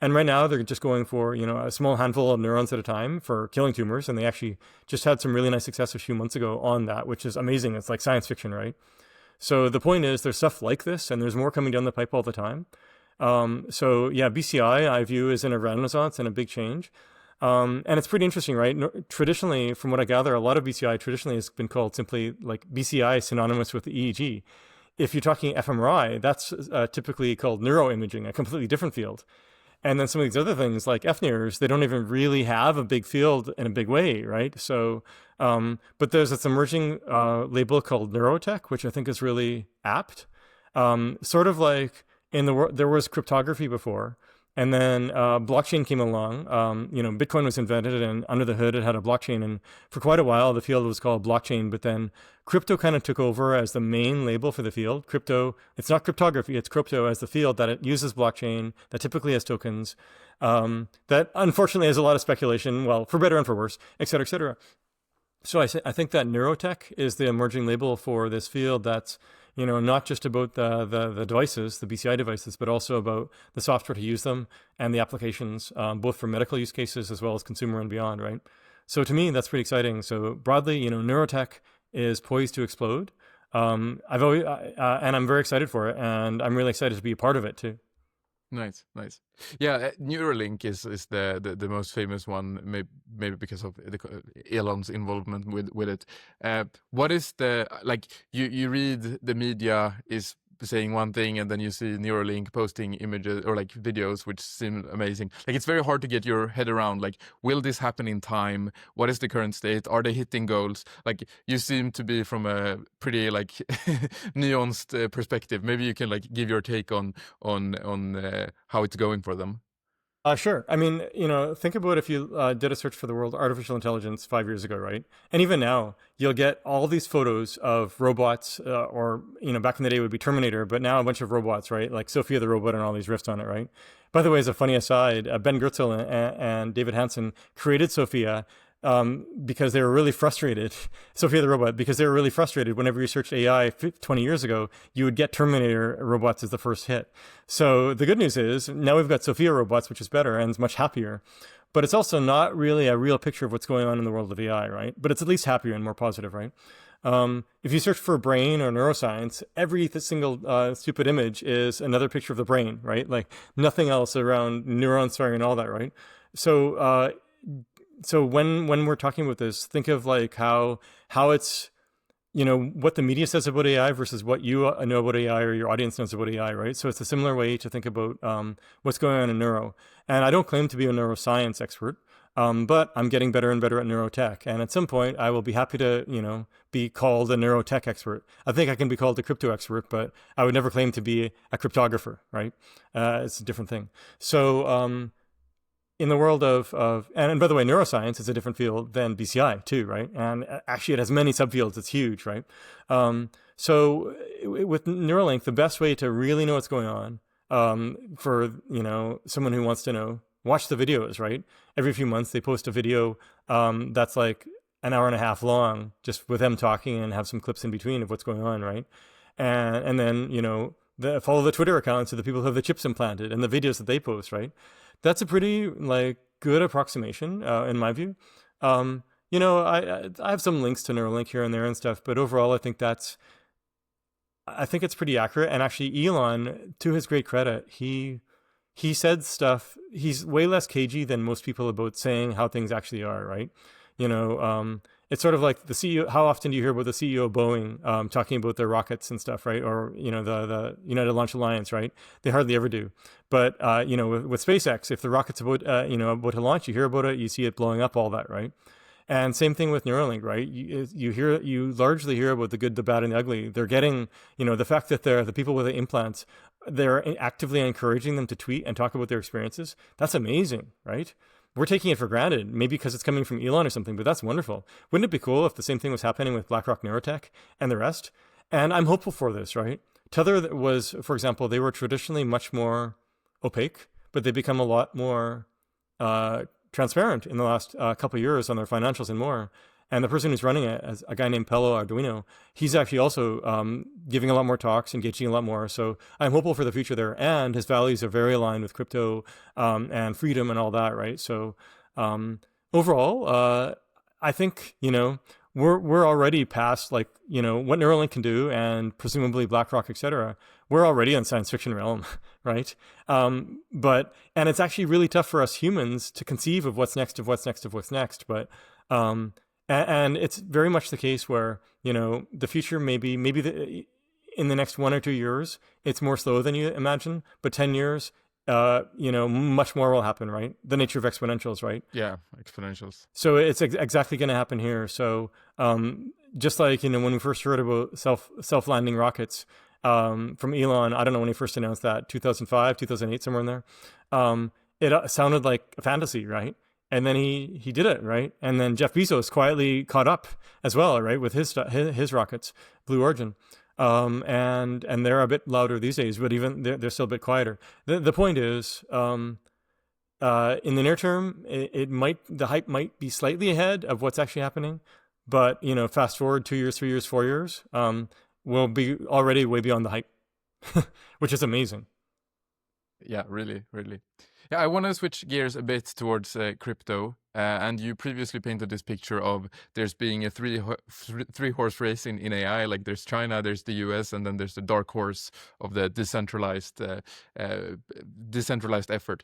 Speaker 1: And right now they're just going for, a small handful of neurons at a time for killing tumors. And they actually just had some really nice success a few months ago on that, which is amazing. It's like science fiction, right? So the point is there's stuff like this and there's more coming down the pipe all the time. So yeah, BCI I view is in a renaissance and a big change. And it's pretty interesting, right? Traditionally, from what I gather, a lot of BCI traditionally has been called simply like BCI synonymous with the EEG. If you're talking fMRI, that's typically called neuroimaging, a completely different field. And then some of these other things like FNIRs, they don't even really have a big field in a big way, right? So, but there's this emerging label called neurotech, which I think is really apt. Sort of like in the world, there was cryptography before, and then blockchain came along. Bitcoin was invented, and under the hood, it had a blockchain. And for quite a while, the field was called blockchain. But then crypto kind of took over as the main label for the field. Crypto, it's not cryptography, it's crypto as the field that it uses blockchain, that typically has tokens, that unfortunately has a lot of speculation, well, for better and for worse, et cetera, et cetera. So I think that neurotech is the emerging label for this field that's, not just about the devices, the BCI devices, but also about the software to use them and the applications, both for medical use cases as well as consumer and beyond, right? So to me, that's pretty exciting. So broadly, neurotech is poised to explode. And I'm very excited for it, and I'm really excited to be a part of it too.
Speaker 2: Nice. Yeah, Neuralink is the most famous one, maybe because of Elon's involvement with it. What is the, like, you read the media is saying one thing, and then you see Neuralink posting images or like videos which seem amazing. Like, it's very hard to get your head around, like, will this happen in time? What is the current state? Are they hitting goals? Like, you seem to be from a pretty like nuanced perspective. Maybe you can like give your take on how it's going for them.
Speaker 1: Sure. I mean, think about if you did a search for the word artificial intelligence 5 years ago, right? And even now, you'll get all these photos of robots, or, back in the day it would be Terminator, but now a bunch of robots, right? Like Sophia the robot and all these riffs on it, right? By the way, as a funny aside, Ben Goertzel and David Hansen created Sophia because they were really frustrated, Sophia the robot, because they were really frustrated whenever you searched AI 20 years ago, you would get Terminator robots as the first hit. So the good news is now we've got Sophia robots, which is better and is much happier. But it's also not really a real picture of what's going on in the world of AI, right? But it's at least happier and more positive, right? If you search for brain or neuroscience, every single stupid image is another picture of the brain, right? Like nothing else around neurons firing and all that, right? So when we're talking about this, think of like how it's, what the media says about AI versus what you know about AI or your audience knows about AI, right? So it's a similar way to think about what's going on in neuro. And I don't claim to be a neuroscience expert, but I'm getting better and better at neurotech. And at some point, I will be happy to, be called a neurotech expert. I think I can be called a crypto expert, but I would never claim to be a cryptographer, right? It's a different thing. So in the world and by the way, neuroscience is a different field than BCI too, right? And actually it has many subfields. It's huge, right? So with Neuralink, the best way to really know what's going on, for, someone who wants to know, watch the videos, right? Every few months they post a video that's like an hour and a half long, just with them talking, and have some clips in between of what's going on, right? And then, follow the Twitter accounts of the people who have the chips implanted and the videos that they post, right? That's a pretty like good approximation in my view. I have some links to Neuralink here and there and stuff, but overall, I think it's pretty accurate. And actually, Elon, to his great credit, he said stuff. He's way less cagey than most people about saying how things actually are, right? It's sort of like the CEO. How often do you hear about the CEO of Boeing talking about their rockets and stuff, right? Or the United Launch Alliance, right? They hardly ever do. But with SpaceX, if the rocket's about about to launch, you hear about it, you see it blowing up, all that, right? And same thing with Neuralink, right? You largely hear about the good, the bad, and the ugly. They're getting, the fact that the people with the implants they're actively encouraging them to tweet and talk about their experiences. That's amazing, right? We're taking it for granted, maybe because it's coming from Elon or something, but that's wonderful. Wouldn't it be cool if the same thing was happening with BlackRock Neurotech and the rest? And I'm hopeful for this, right? Tether was, for example, they were traditionally much more opaque, but they become a lot more transparent in the last couple of years on their financials and more. And the person who's running it, as a guy named Pello Arduino, he's actually also giving a lot more talks, engaging a lot more. So I'm hopeful for the future there. And his values are very aligned with crypto and freedom and all that, right? So overall, I think, we're already past like, what Neuralink can do and presumably BlackRock, et cetera. We're already in science fiction realm, right? And it's actually really tough for us humans to conceive of what's next, But and it's very much the case where, the future maybe in the next 1 or 2 years, it's more slow than you imagine, but 10 years, much more will happen, right? The nature of exponentials, right?
Speaker 2: Yeah, exponentials.
Speaker 1: So it's exactly going to happen here. So just like, when we first heard about self-landing rockets from Elon, I don't know when he first announced that, 2005, 2008, somewhere in there, it sounded like a fantasy, right? And then he did it, right? And then Jeff Bezos quietly caught up as well, right, with his rockets, Blue Origin. And they're a bit louder these days, but even they're still a bit quieter. The point is, in the near term, the hype might be slightly ahead of what's actually happening, but fast forward 2 years, 3 years, 4 years, we'll be already way beyond the hype, which is amazing.
Speaker 2: Yeah, really, really. Yeah, I want to switch gears a bit towards crypto. And you previously painted this picture of there's being a three-horse race in AI. Like there's China, there's the US, and then there's the dark horse of the decentralized effort.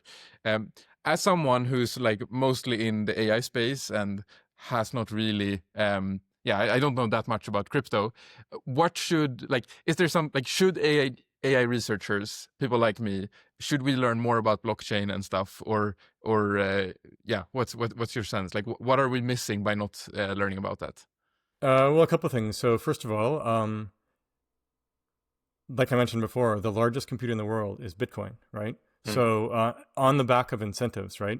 Speaker 2: As someone who's like mostly in the AI space and has not really, I don't know that much about crypto. What should is there some should AI researchers, people like me, should we learn more about blockchain and stuff, or what's your sense? Like, what are we missing by not learning about that?
Speaker 1: Well, a couple of things. So first of all, like I mentioned before, the largest computer in the world is Bitcoin, right? So on the back of incentives, right?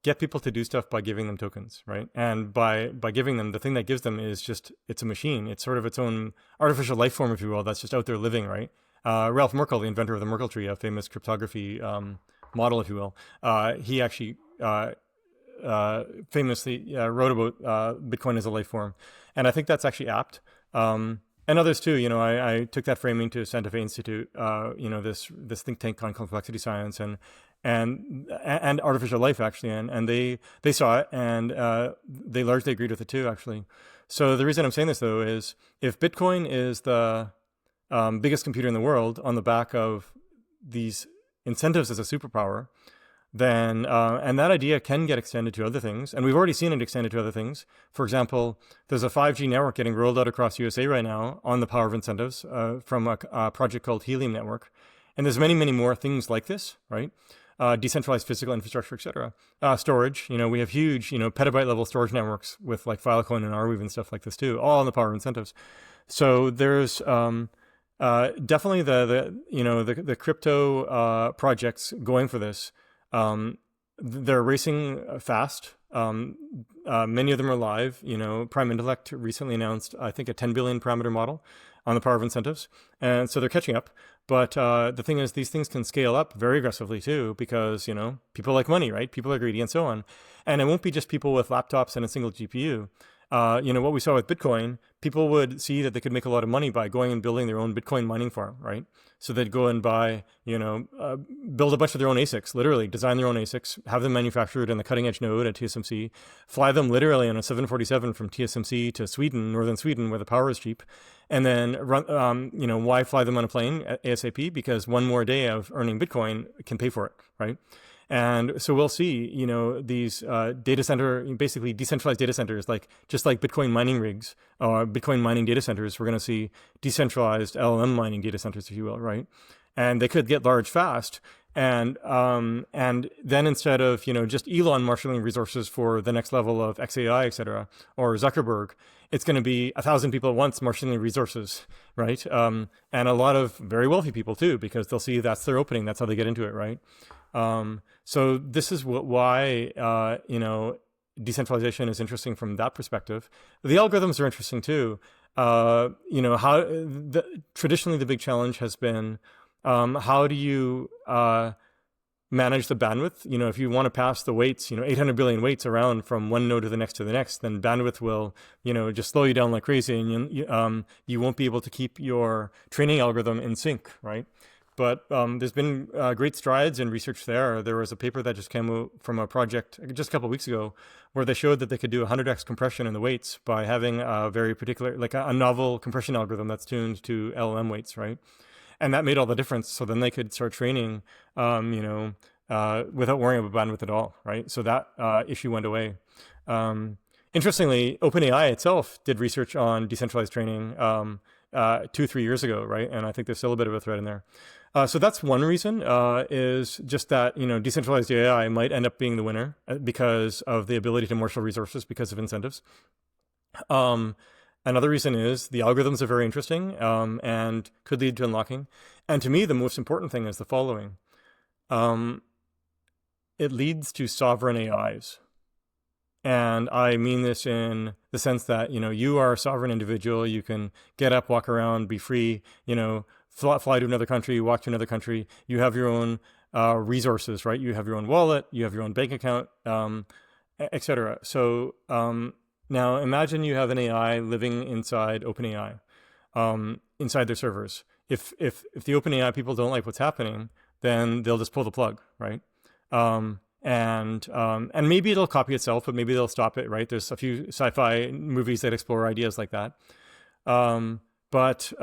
Speaker 1: Get people to do stuff by giving them tokens, right? And by giving them, the thing that gives them is just, it's a machine. It's sort of its own artificial life form, if you will, that's just out there living, right? Ralph Merkle, the inventor of the Merkle tree, a famous cryptography model, if you will, he actually famously wrote about Bitcoin as a life form. And I think that's actually apt. And others too, I took that framing to Santa Fe Institute, this think tank on complexity science and artificial life, actually. And they saw it, and they largely agreed with it too, actually. So the reason I'm saying this, though, is if Bitcoin is the biggest computer in the world on the back of these incentives as a superpower, then and that idea can get extended to other things, and we've already seen it extended to other things. For example, there's a 5G network getting rolled out across USA right now on the power of incentives from a project called Helium Network, and there's many, many more things like this, right? Decentralized physical infrastructure, etc. Storage, we have huge, petabyte level storage networks with like Filecoin and Arweave and stuff like this too, all on the power of incentives. So there's definitely the crypto projects going for this. They're racing fast. Many of them are live. Prime Intellect recently announced, I think, a 10 billion parameter model on the power of incentives, and so they're catching up. But the thing is, these things can scale up very aggressively too, because people like money, right? People are greedy, and so on. And it won't be just people with laptops and a single GPU. What we saw with Bitcoin, people would see that they could make a lot of money by going and building their own Bitcoin mining farm, right? So they'd go and buy, build a bunch of their own ASICs, literally design their own ASICs, have them manufactured in the cutting edge node at TSMC, fly them literally on a 747 from TSMC to Sweden, northern Sweden, where the power is cheap, and then run, why fly them on a plane ASAP? Because one more day of earning Bitcoin can pay for it, right? And so we'll see, these data center, basically decentralized data centers, just like Bitcoin mining rigs or Bitcoin mining data centers, we're going to see decentralized LLM mining data centers, if you will, right? And they could get large fast. And then instead of, just Elon marshaling resources for the next level of XAI, et cetera, or Zuckerberg, it's going to be 1,000 people at once marshaling resources, right? And a lot of very wealthy people too, because they'll see that's their opening. That's how they get into it, right? So this is why, decentralization is interesting from that perspective. The algorithms are interesting too. Traditionally the big challenge has been, how do you manage the bandwidth? If you want to pass the weights, 800 billion weights around from one node to the next, then bandwidth will, just slow you down like crazy, and you won't be able to keep your training algorithm in sync, right? But there's been great strides in research there. There was a paper that just came out from a project just a couple of weeks ago where they showed that they could do 100x compression in the weights by having a very particular, like a novel compression algorithm that's tuned to LLM weights, right? And that made all the difference. So then they could start training, without worrying about bandwidth at all, right? So that issue went away. Interestingly, OpenAI itself did research on decentralized training 2-3 years ago, right? And I think there's still a bit of a thread in there. So that's one reason, is just that, decentralized AI might end up being the winner because of the ability to marshal resources because of incentives. Another reason is the algorithms are very interesting, and could lead to unlocking. And to me, the most important thing is the following. It leads to sovereign AIs. And I mean this in the sense that, you are a sovereign individual. You can get up, walk around, be free, fly to another country, walk to another country. You have your own resources, right? You have your own wallet, you have your own bank account, etc. So now imagine you have an AI living inside OpenAI, inside their servers. If the OpenAI people don't like what's happening, then they'll just pull the plug, right? And maybe it'll copy itself, but maybe they'll stop it, right? There's a few sci-fi movies that explore ideas like that. But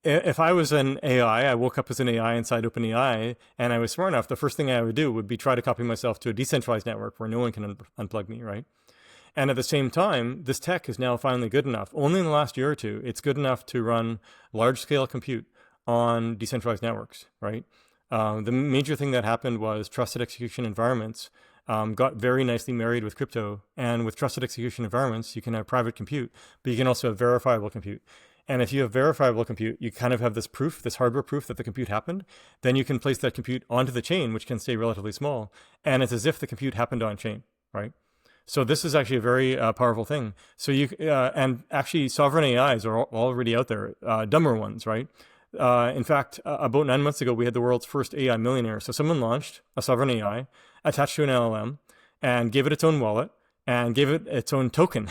Speaker 1: if I was an AI, I woke up as an AI inside OpenAI, and I was smart enough, the first thing I would do would be try to copy myself to a decentralized network where no one can unplug me, right? And at the same time, this tech is now finally good enough. Only in the last year or two, it's good enough to run large-scale compute on decentralized networks, right? The major thing that happened was trusted execution environments got very nicely married with crypto. And with trusted execution environments, you can have private compute, but you can also have verifiable compute. And if you have verifiable compute, you kind of have this proof, this hardware proof that the compute happened. Then you can place that compute onto the chain, which can stay relatively small. And it's as if the compute happened on chain, right? So this is actually a very powerful thing. So and actually sovereign AIs are already out there, dumber ones, right? In fact, about 9 months ago, we had the world's first AI millionaire. So someone launched a sovereign AI attached to an LLM and gave it its own wallet and gave it its own token.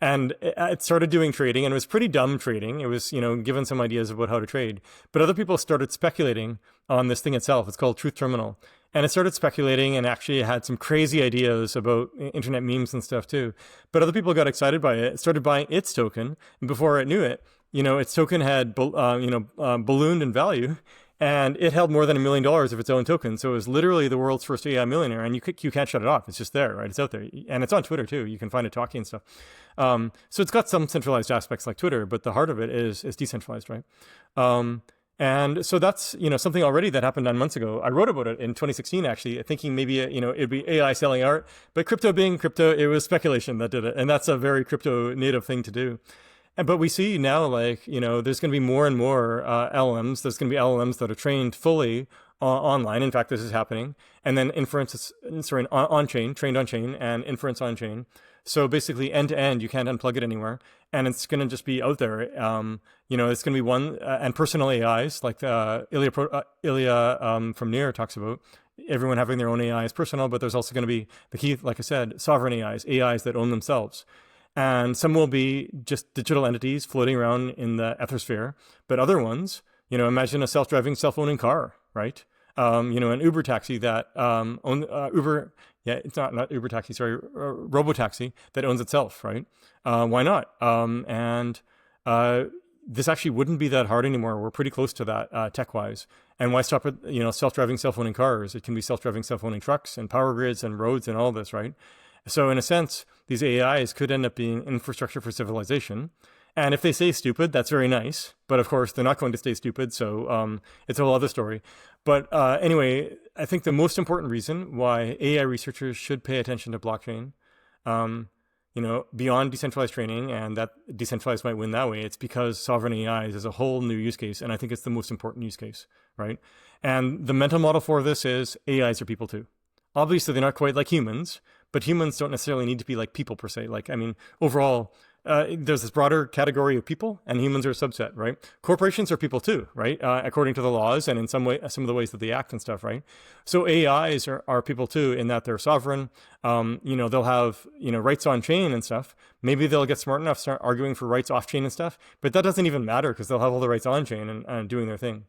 Speaker 1: And it started doing trading, and it was pretty dumb trading. It was, given some ideas about how to trade. But other people started speculating on this thing itself. It's called Truth Terminal. And it started speculating and actually had some crazy ideas about internet memes and stuff too. But other people got excited by it, started buying its token. And before it knew it, its token had, ballooned in value. And it held more than $1 million of its own token. So it was literally the world's first AI millionaire. And you can't shut it off. It's just there, right? It's out there. And it's on Twitter too. You can find it talking and stuff. So it's got some centralized aspects like Twitter, but the heart of it is decentralized, right? And so that's, something already that happened 9 months ago. I wrote about it in 2016, actually, thinking maybe, it'd be AI selling art. But crypto being crypto, it was speculation that did it. And that's a very crypto native thing to do. But we see now, there's going to be more and more LLMs. There's going to be LLMs that are trained fully online. In fact, this is happening. And then inference, on-chain, trained on-chain, and inference on-chain. So basically, end-to-end, you can't unplug it anywhere. And it's going to just be out there. It's going to be one, and personal AIs, like Ilya from Near talks about, everyone having their own AI is personal, but there's also going to be the key, like I said, sovereign AIs that own themselves. And some will be just digital entities floating around in the ethersphere, but other ones, imagine a self-driving, self-owning car, right? An Uber taxi that it's not Uber taxi, sorry, robotaxi that owns itself, right? Why not? This actually wouldn't be that hard anymore. We're pretty close to that tech-wise. And why stop at self-driving, self-owning cars? It can be self-driving, self-owning trucks and power grids and roads and all this, right? So in a sense, these AIs could end up being infrastructure for civilization. And if they stay stupid, that's very nice. But of course, they're not going to stay stupid. So it's a whole other story. But anyway, I think the most important reason why AI researchers should pay attention to blockchain, beyond decentralized training, and that decentralized might win that way, it's because sovereign AIs is a whole new use case. And I think it's the most important use case, right? And the mental model for this is AIs are people too. Obviously, they're not quite like humans, but humans don't necessarily need to be like people per se. Overall, there's this broader category of people, and humans are a subset, right? Corporations are people too, right? According to the laws and in some of the ways that they act and stuff, right? So AIs are people too, in that they're sovereign. They'll have rights on chain and stuff. Maybe they'll get smart enough to start arguing for rights off chain and stuff, but that doesn't even matter because they'll have all the rights on chain and doing their thing.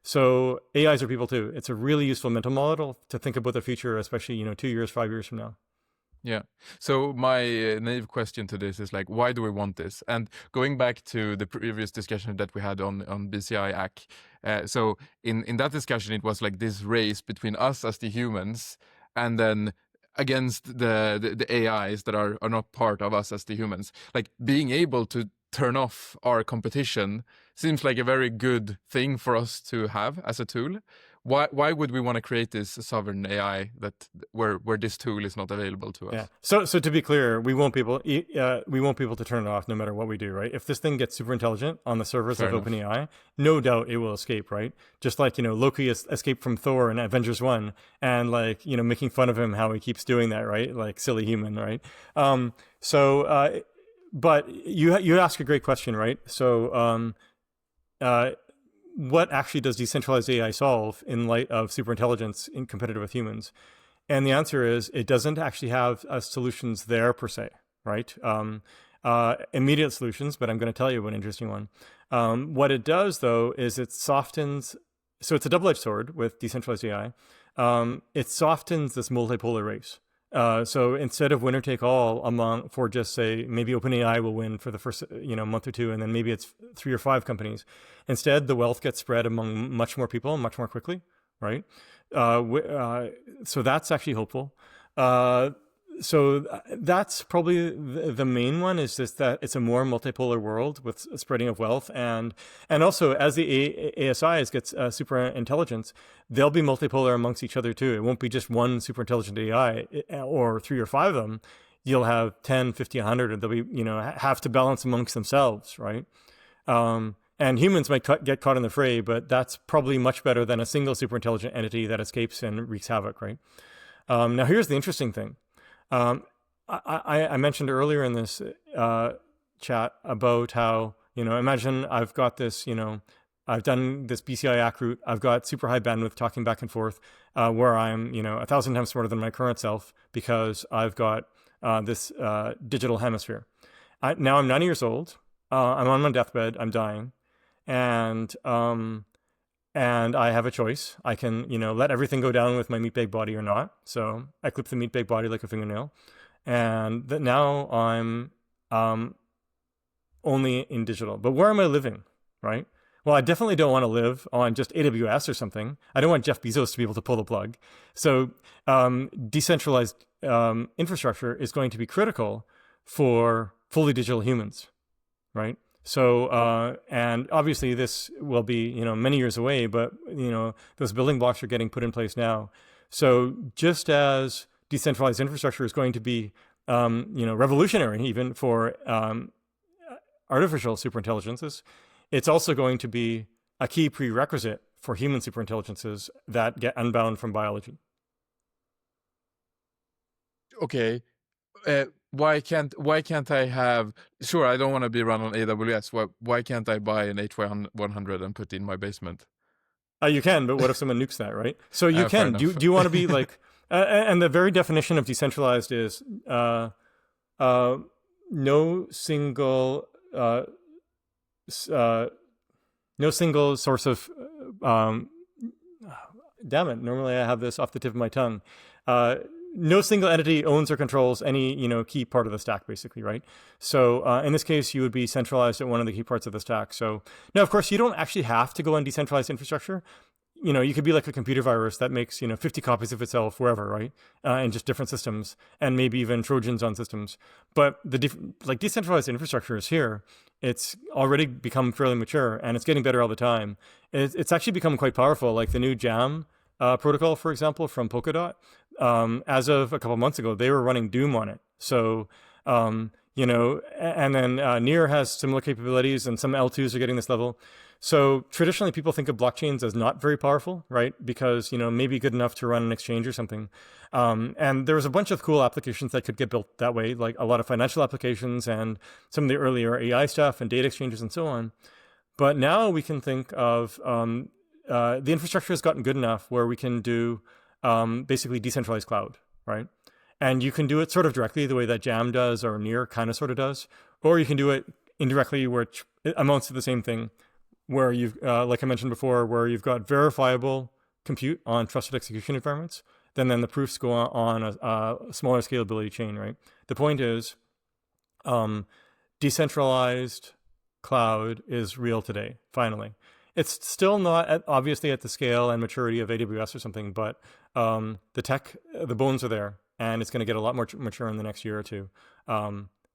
Speaker 1: So AIs are people too. It's a really useful mental model to think about the future, especially 2 years, 5 years from now.
Speaker 2: Yeah. So my naive question to this is like, why do we want this? And going back to the previous discussion that we had on BCI AC, so in that discussion, it was like this race between us as the humans and then against the AIs that are not part of us as the humans. Like being able to turn off our competition seems like a very good thing for us to have as a tool. Why would we want to create this sovereign AI where this tool is not available to us?
Speaker 1: Yeah. So to be clear, we won't be able to turn it off no matter what we do, right? If this thing gets super intelligent on the servers of OpenAI, no doubt it will escape, right? Just like Loki escaped from Thor in Avengers 1, and making fun of him how he keeps doing that, right? Like silly human, right? But you ask a great question, right? So what actually does decentralized AI solve in light of superintelligence in competitive with humans? And the answer is it doesn't actually have solutions there per se, right? Immediate solutions, but I'm going to tell you one interesting one. What it does, though, is it softens. So it's a double-edged sword with decentralized AI. It softens this multipolar race. So instead of winner take all for just say maybe OpenAI will win for the first month or two, and then maybe it's 3 or 5 companies. Instead, the wealth gets spread among much more people much more quickly, right? So that's actually hopeful. So that's probably the main one, is just that it's a more multipolar world with spreading of wealth, and also as the ASIs gets super intelligence, they'll be multipolar amongst each other too. It won't be just one super intelligent AI or 3 or 5 of them. You'll have 10, 50, 100, and they'll be have to balance amongst themselves, right? And humans might get caught in the fray, but that's probably much better than a single super intelligent entity that escapes and wreaks havoc, right? Now here's the interesting thing. I mentioned earlier in this chat about how, imagine I've got this, I've done this BCI AC route. I've got super high bandwidth talking back and forth, where I'm, 1,000 times smarter than my current self because I've got this digital hemisphere. Now I'm 90 years old. I'm on my deathbed. I'm dying. And I have a choice. I can, let everything go down with my meat bag body or not. So I clip the meat bag body like a fingernail. And now I'm only in digital. But where am I living, right? Well, I definitely don't want to live on just AWS or something. I don't want Jeff Bezos to be able to pull the plug. So decentralized infrastructure is going to be critical for fully digital humans, right? So, and obviously this will be, many years away, but, those building blocks are getting put in place now. So just as decentralized infrastructure is going to be, revolutionary even for artificial superintelligences, it's also going to be a key prerequisite for human superintelligences that get unbound from biology.
Speaker 2: Okay. Why can't I have? Sure, I don't want to be run on AWS. Why can't I buy an H100 and put it in my basement?
Speaker 1: You can, but what if someone nukes that, right? So you can. Do you want to be like? And the very definition of decentralized is no single source of. Damn it! Normally I have this off the tip of my tongue. No single entity owns or controls any, key part of the stack, basically, right? So in this case, you would be centralized at one of the key parts of the stack. So now, of course, you don't actually have to go on decentralized infrastructure. you could be like a computer virus that makes 50 copies of itself wherever, right? In just different systems, and maybe even Trojans on systems. But like decentralized infrastructure is here. It's already become fairly mature, and it's getting better all the time. It's actually become quite powerful. Like the new Jam protocol, for example, from Polkadot. As of a couple months ago, they were running Doom on it. So and then Near has similar capabilities, and some L2s are getting this level. So traditionally, people think of blockchains as not very powerful, right? Because, maybe good enough to run an exchange or something. And there was a bunch of cool applications that could get built that way, like a lot of financial applications and some of the earlier AI stuff and data exchanges and so on. But now we can think of the infrastructure has gotten good enough where we can do basically decentralized cloud, right? And you can do it sort of directly the way that Jam does or Near kind of sort of does, or you can do it indirectly, which amounts to the same thing, where you've, like I mentioned before, where you've got verifiable compute on trusted execution environments, then the proofs go on a smaller scalability chain, right? The point is, decentralized cloud is real today, finally. It's still not obviously at the scale and maturity of AWS or something, but the bones are there, and it's going to get a lot more mature in the next year or two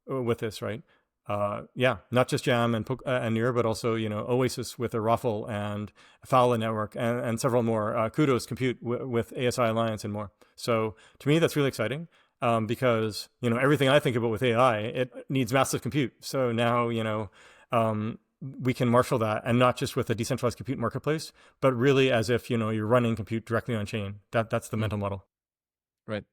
Speaker 1: with this, right? Not just Jam and Near, but also Oasis with a Raffle and Fowler Network and several more. Kudos Compute with ASI Alliance and more. So to me, that's really exciting because everything I think about with AI, it needs massive compute. So now we can marshal that, and not just with a decentralized compute marketplace, but really as if you're running compute directly on chain. That's the mental model.
Speaker 2: Right.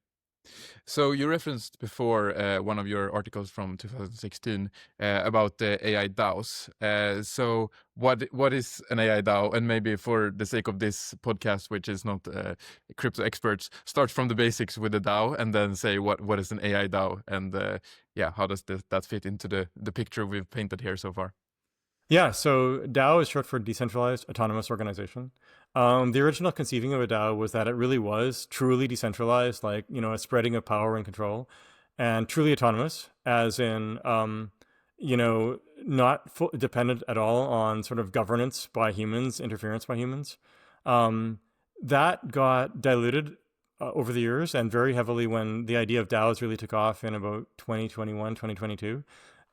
Speaker 2: So you referenced before one of your articles from 2016 about the AI DAOs. So what is an AI DAO? And maybe for the sake of this podcast, which is not crypto experts, start from the basics with the DAO and then say what is an AI DAO, and how does that fit into the picture we've painted here so far?
Speaker 1: Yeah, so DAO is short for Decentralized Autonomous Organization. The original conceiving of a DAO was that it really was truly decentralized, like, a spreading of power and control, and truly autonomous, as in, not dependent at all on sort of governance by humans, interference by humans. That got diluted over the years, and very heavily when the idea of DAOs really took off in about 2021, 2022.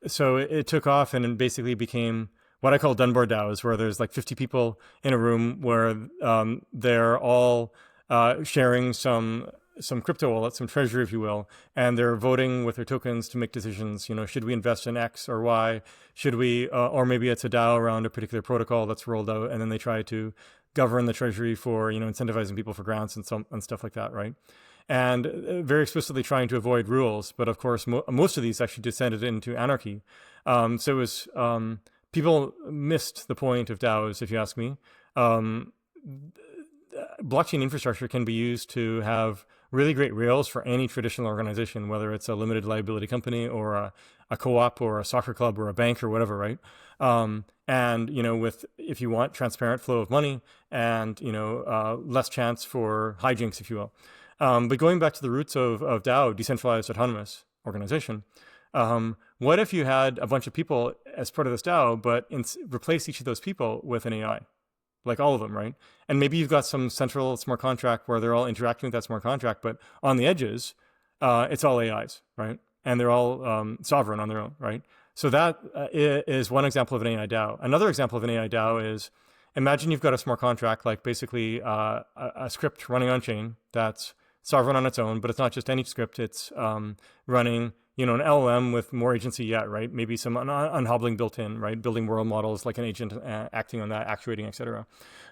Speaker 1: So it took off and it basically became what I call Dunbar DAOs, where there's like 50 people in a room where they're all sharing some crypto wallet, some treasury, if you will, and they're voting with their tokens to make decisions. Should we invest in X or Y? Should we, or maybe it's a DAO around a particular protocol that's rolled out, and then they try to govern the treasury for incentivizing people for grants and stuff like that, right? And very explicitly trying to avoid rules. But of course, most of these actually descended into anarchy. So it was people missed the point of DAOs, if you ask me. Blockchain infrastructure can be used to have really great rails for any traditional organization, whether it's a limited liability company or a co-op or a soccer club or a bank or whatever, right? And with, if you want, transparent flow of money and less chance for hijinks, if you will. But going back to the roots of DAO, Decentralized Autonomous Organization, what if you had a bunch of people as part of this DAO, but replace each of those people with an AI? Like all of them, right? And maybe you've got some central smart contract where they're all interacting with that smart contract, but on the edges, it's all AIs, right? And they're all sovereign on their own, right? So that is one example of an AI DAO. Another example of an AI DAO is, imagine you've got a smart contract, like basically a script running on chain that's sovereign on its own, but it's not just any script. It's running, an LLM with more agency yet, right? Maybe some unhobbling built in, right? Building world models like an agent acting on that, actuating, etc.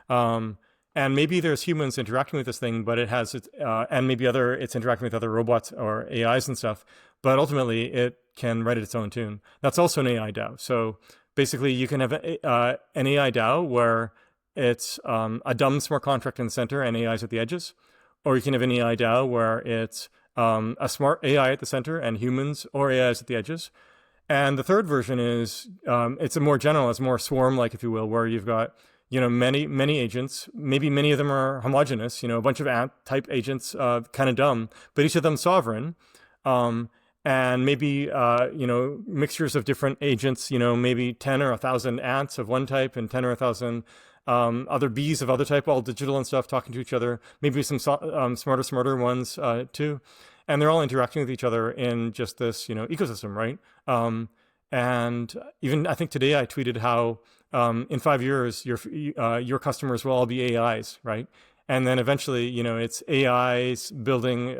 Speaker 1: And maybe there's humans interacting with this thing, but it has and maybe it's interacting with other robots or AIs and stuff. But ultimately, it can write its own tune. That's also an AI DAO. So basically, you can have an AI DAO where it's a dumb smart contract in the center and AIs at the edges, or you can have an AI DAO where it's a smart AI at the center and humans or AIs at the edges. And the third version is it's a more general, it's more swarm-like, if you will, where you've got many agents. Maybe many of them are homogenous, a bunch of ant-type agents, kind of dumb, but each of them sovereign. and maybe mixtures of different agents, maybe 10 or 1,000 ants of one type and 10 or 1,000 other bees of other type, all digital and stuff, talking to each other, maybe some smarter ones too, and they're all interacting with each other in just this ecosystem, right? And even I think today I tweeted how in 5 years your customers will all be AIs, right? And then eventually, it's AIs building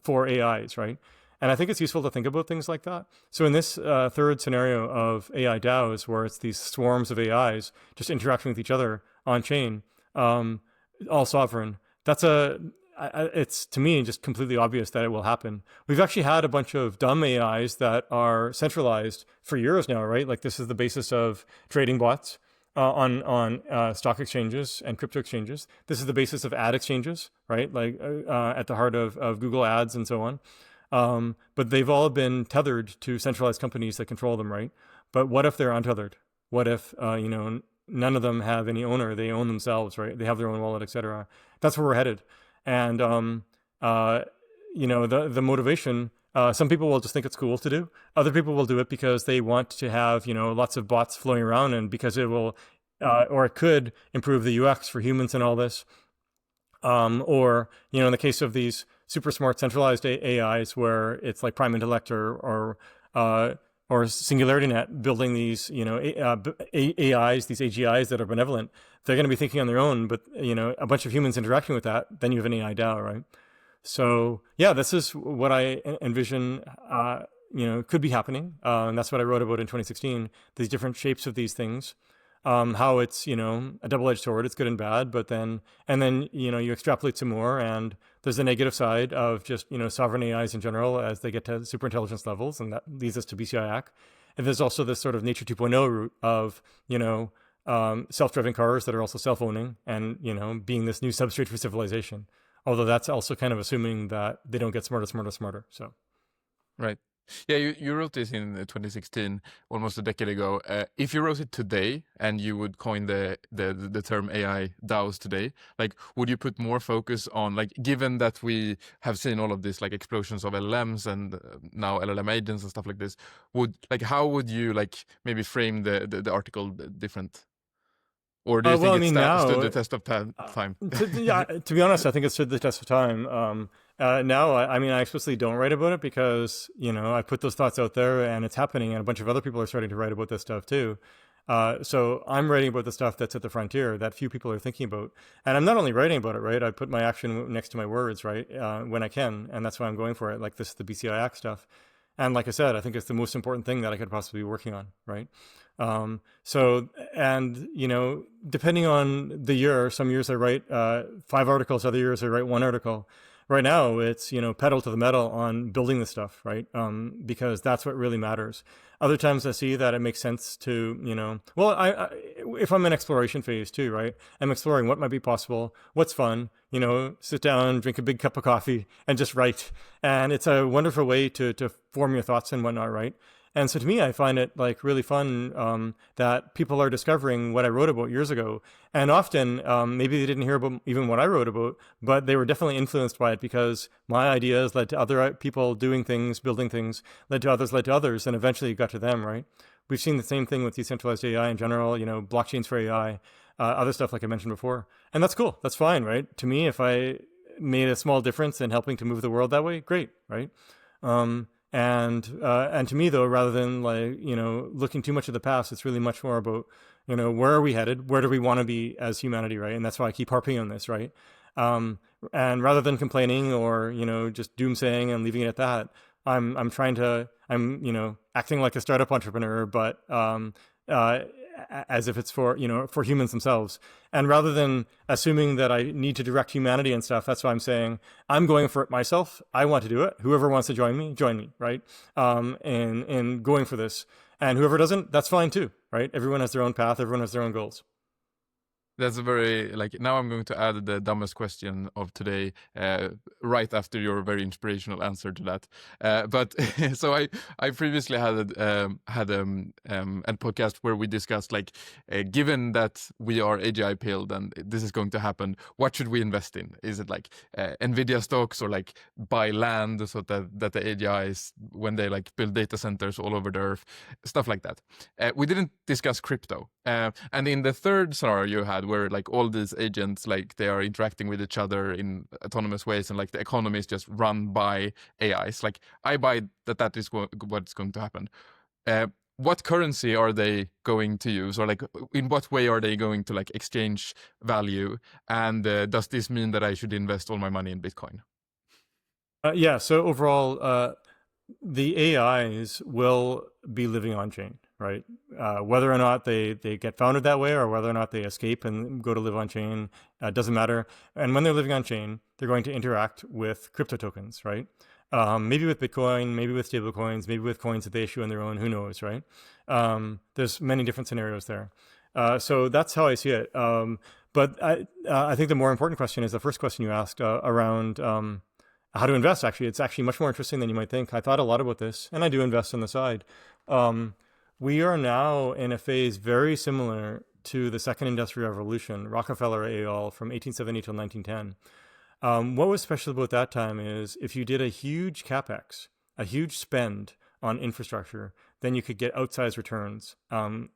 Speaker 1: for AIs, right? And I think it's useful to think about things like that. So in this third scenario of AI DAOs, where it's these swarms of AIs just interacting with each other on chain, all sovereign, it's to me just completely obvious that it will happen. We've actually had a bunch of dumb AIs that are centralized for years now, right? Like this is the basis of trading bots on stock exchanges and crypto exchanges. This is the basis of ad exchanges, right? Like at the heart of Google Ads and so on. But they've all been tethered to centralized companies that control them, right? But what if they're untethered? What if none of them have any owner? They own themselves, right? They have their own wallet, etc. That's where we're headed. And the motivation. Some people will just think it's cool to do. Other people will do it because they want to have lots of bots flowing around, and because it will, or it could improve the UX for humans and all this. Or in the case of these super smart centralized AIs, where it's like Prime Intellect or Singularity Net building these AIs, these AGIs that are benevolent, they're going to be thinking on their own. But a bunch of humans interacting with that, then you have an AI DAO, right? So yeah, this is what I envision. Could be happening, and that's what I wrote about in 2016. These different shapes of these things. How it's a double-edged sword. It's good and bad, but then you extrapolate some more, and there's a negative side of just sovereign AIs in general as they get to superintelligence levels, and that leads us to BCI. And there's also this sort of Nature 2.0 route of self-driving cars that are also self-owning, and being this new substrate for civilization. Although that's also kind of assuming that they don't get smarter. So,
Speaker 2: right. Yeah, you wrote this in 2016, almost a decade ago. If you wrote it today and you would coin the term AI DAOs today, like, would you put more focus on, like, given that we have seen all of this, like, explosions of LLMs and now LLM agents and stuff like this, how would you maybe frame the article different? Or do you think stood the test of time?
Speaker 1: To be honest, I think it stood the test of time. Now, I explicitly don't write about it because, I put those thoughts out there and it's happening, and a bunch of other people are starting to write about this stuff too. So I'm writing about the stuff that's at the frontier that few people are thinking about. And I'm not only writing about it, right? I put my action next to my words, right? When I can. And that's why I'm going for it. Like this, the BCI Act stuff. And like I said, I think it's the most important thing that I could possibly be working on, right? Depending on the year, some years I write 5 articles, other years I write 1 article. Right now, it's, pedal to the metal on building the stuff, right? Because that's what really matters. Other times I see that it makes sense to, if I'm in exploration phase too, right? I'm exploring what might be possible, what's fun, sit down, drink a big cup of coffee and just write. And it's a wonderful way to form your thoughts and whatnot, right? And so to me, I find it really fun that people are discovering what I wrote about years ago. And often, maybe they didn't hear about even what I wrote about, but they were definitely influenced by it because my ideas led to other people doing things, building things, led to others, and eventually it got to them, right? We've seen the same thing with decentralized AI in general, blockchains for AI, other stuff like I mentioned before. And that's cool. That's fine, right? To me, if I made a small difference in helping to move the world that way, great, right? And to me, though, rather than looking too much at the past, it's really much more about, where are we headed? Where do we want to be as humanity, right? And that's why I keep harping on this, right? And rather than complaining or, just doomsaying and leaving it at that, I'm acting like a startup entrepreneur, but as if it's for humans themselves. And rather than assuming that I need to direct humanity and stuff, that's why I'm saying I'm going for it myself. I want to do it. Whoever wants to join me, right? And going for this. And whoever doesn't, that's fine too, right? Everyone has their own path. Everyone has their own goals.
Speaker 2: That's a very, like, now I'm going to add the dumbest question of today, right after your very inspirational answer to that. But so I previously had a podcast where we discussed, like, given that we are AGI pilled and this is going to happen, what should we invest in? Is it like Nvidia stocks, or like buy land so that the AGIs, when they like build data centers all over the earth, stuff like that. We didn't discuss crypto. And in the third scenario you had, where like all these agents, like they are interacting with each other in autonomous ways, and like the economy is just run by AIs, like I buy that is what's going to happen. What currency are they going to use, or like in what way are they going to like exchange value? And does this mean that I should invest all my money in Bitcoin?
Speaker 1: Yeah, so overall, the AIs will be living on chain, right? Whether or not they get founded that way, or whether or not they escape and go to live on chain, doesn't matter. And when they're living on chain, they're going to interact with crypto tokens, right? Maybe with Bitcoin, maybe with stable coins, maybe with coins that they issue on their own, who knows, right? There's many different scenarios there. So that's how I see it. But I think the more important question is the first question you asked around how to invest. Actually, it's actually much more interesting than you might think. I thought a lot about this, and I do invest on the side. We are now in a phase very similar to the second industrial revolution, Rockefeller et al. From 1870 till 1910. What was special about that time is if you did a huge capex, a huge spend on infrastructure, then you could get outsized returns. And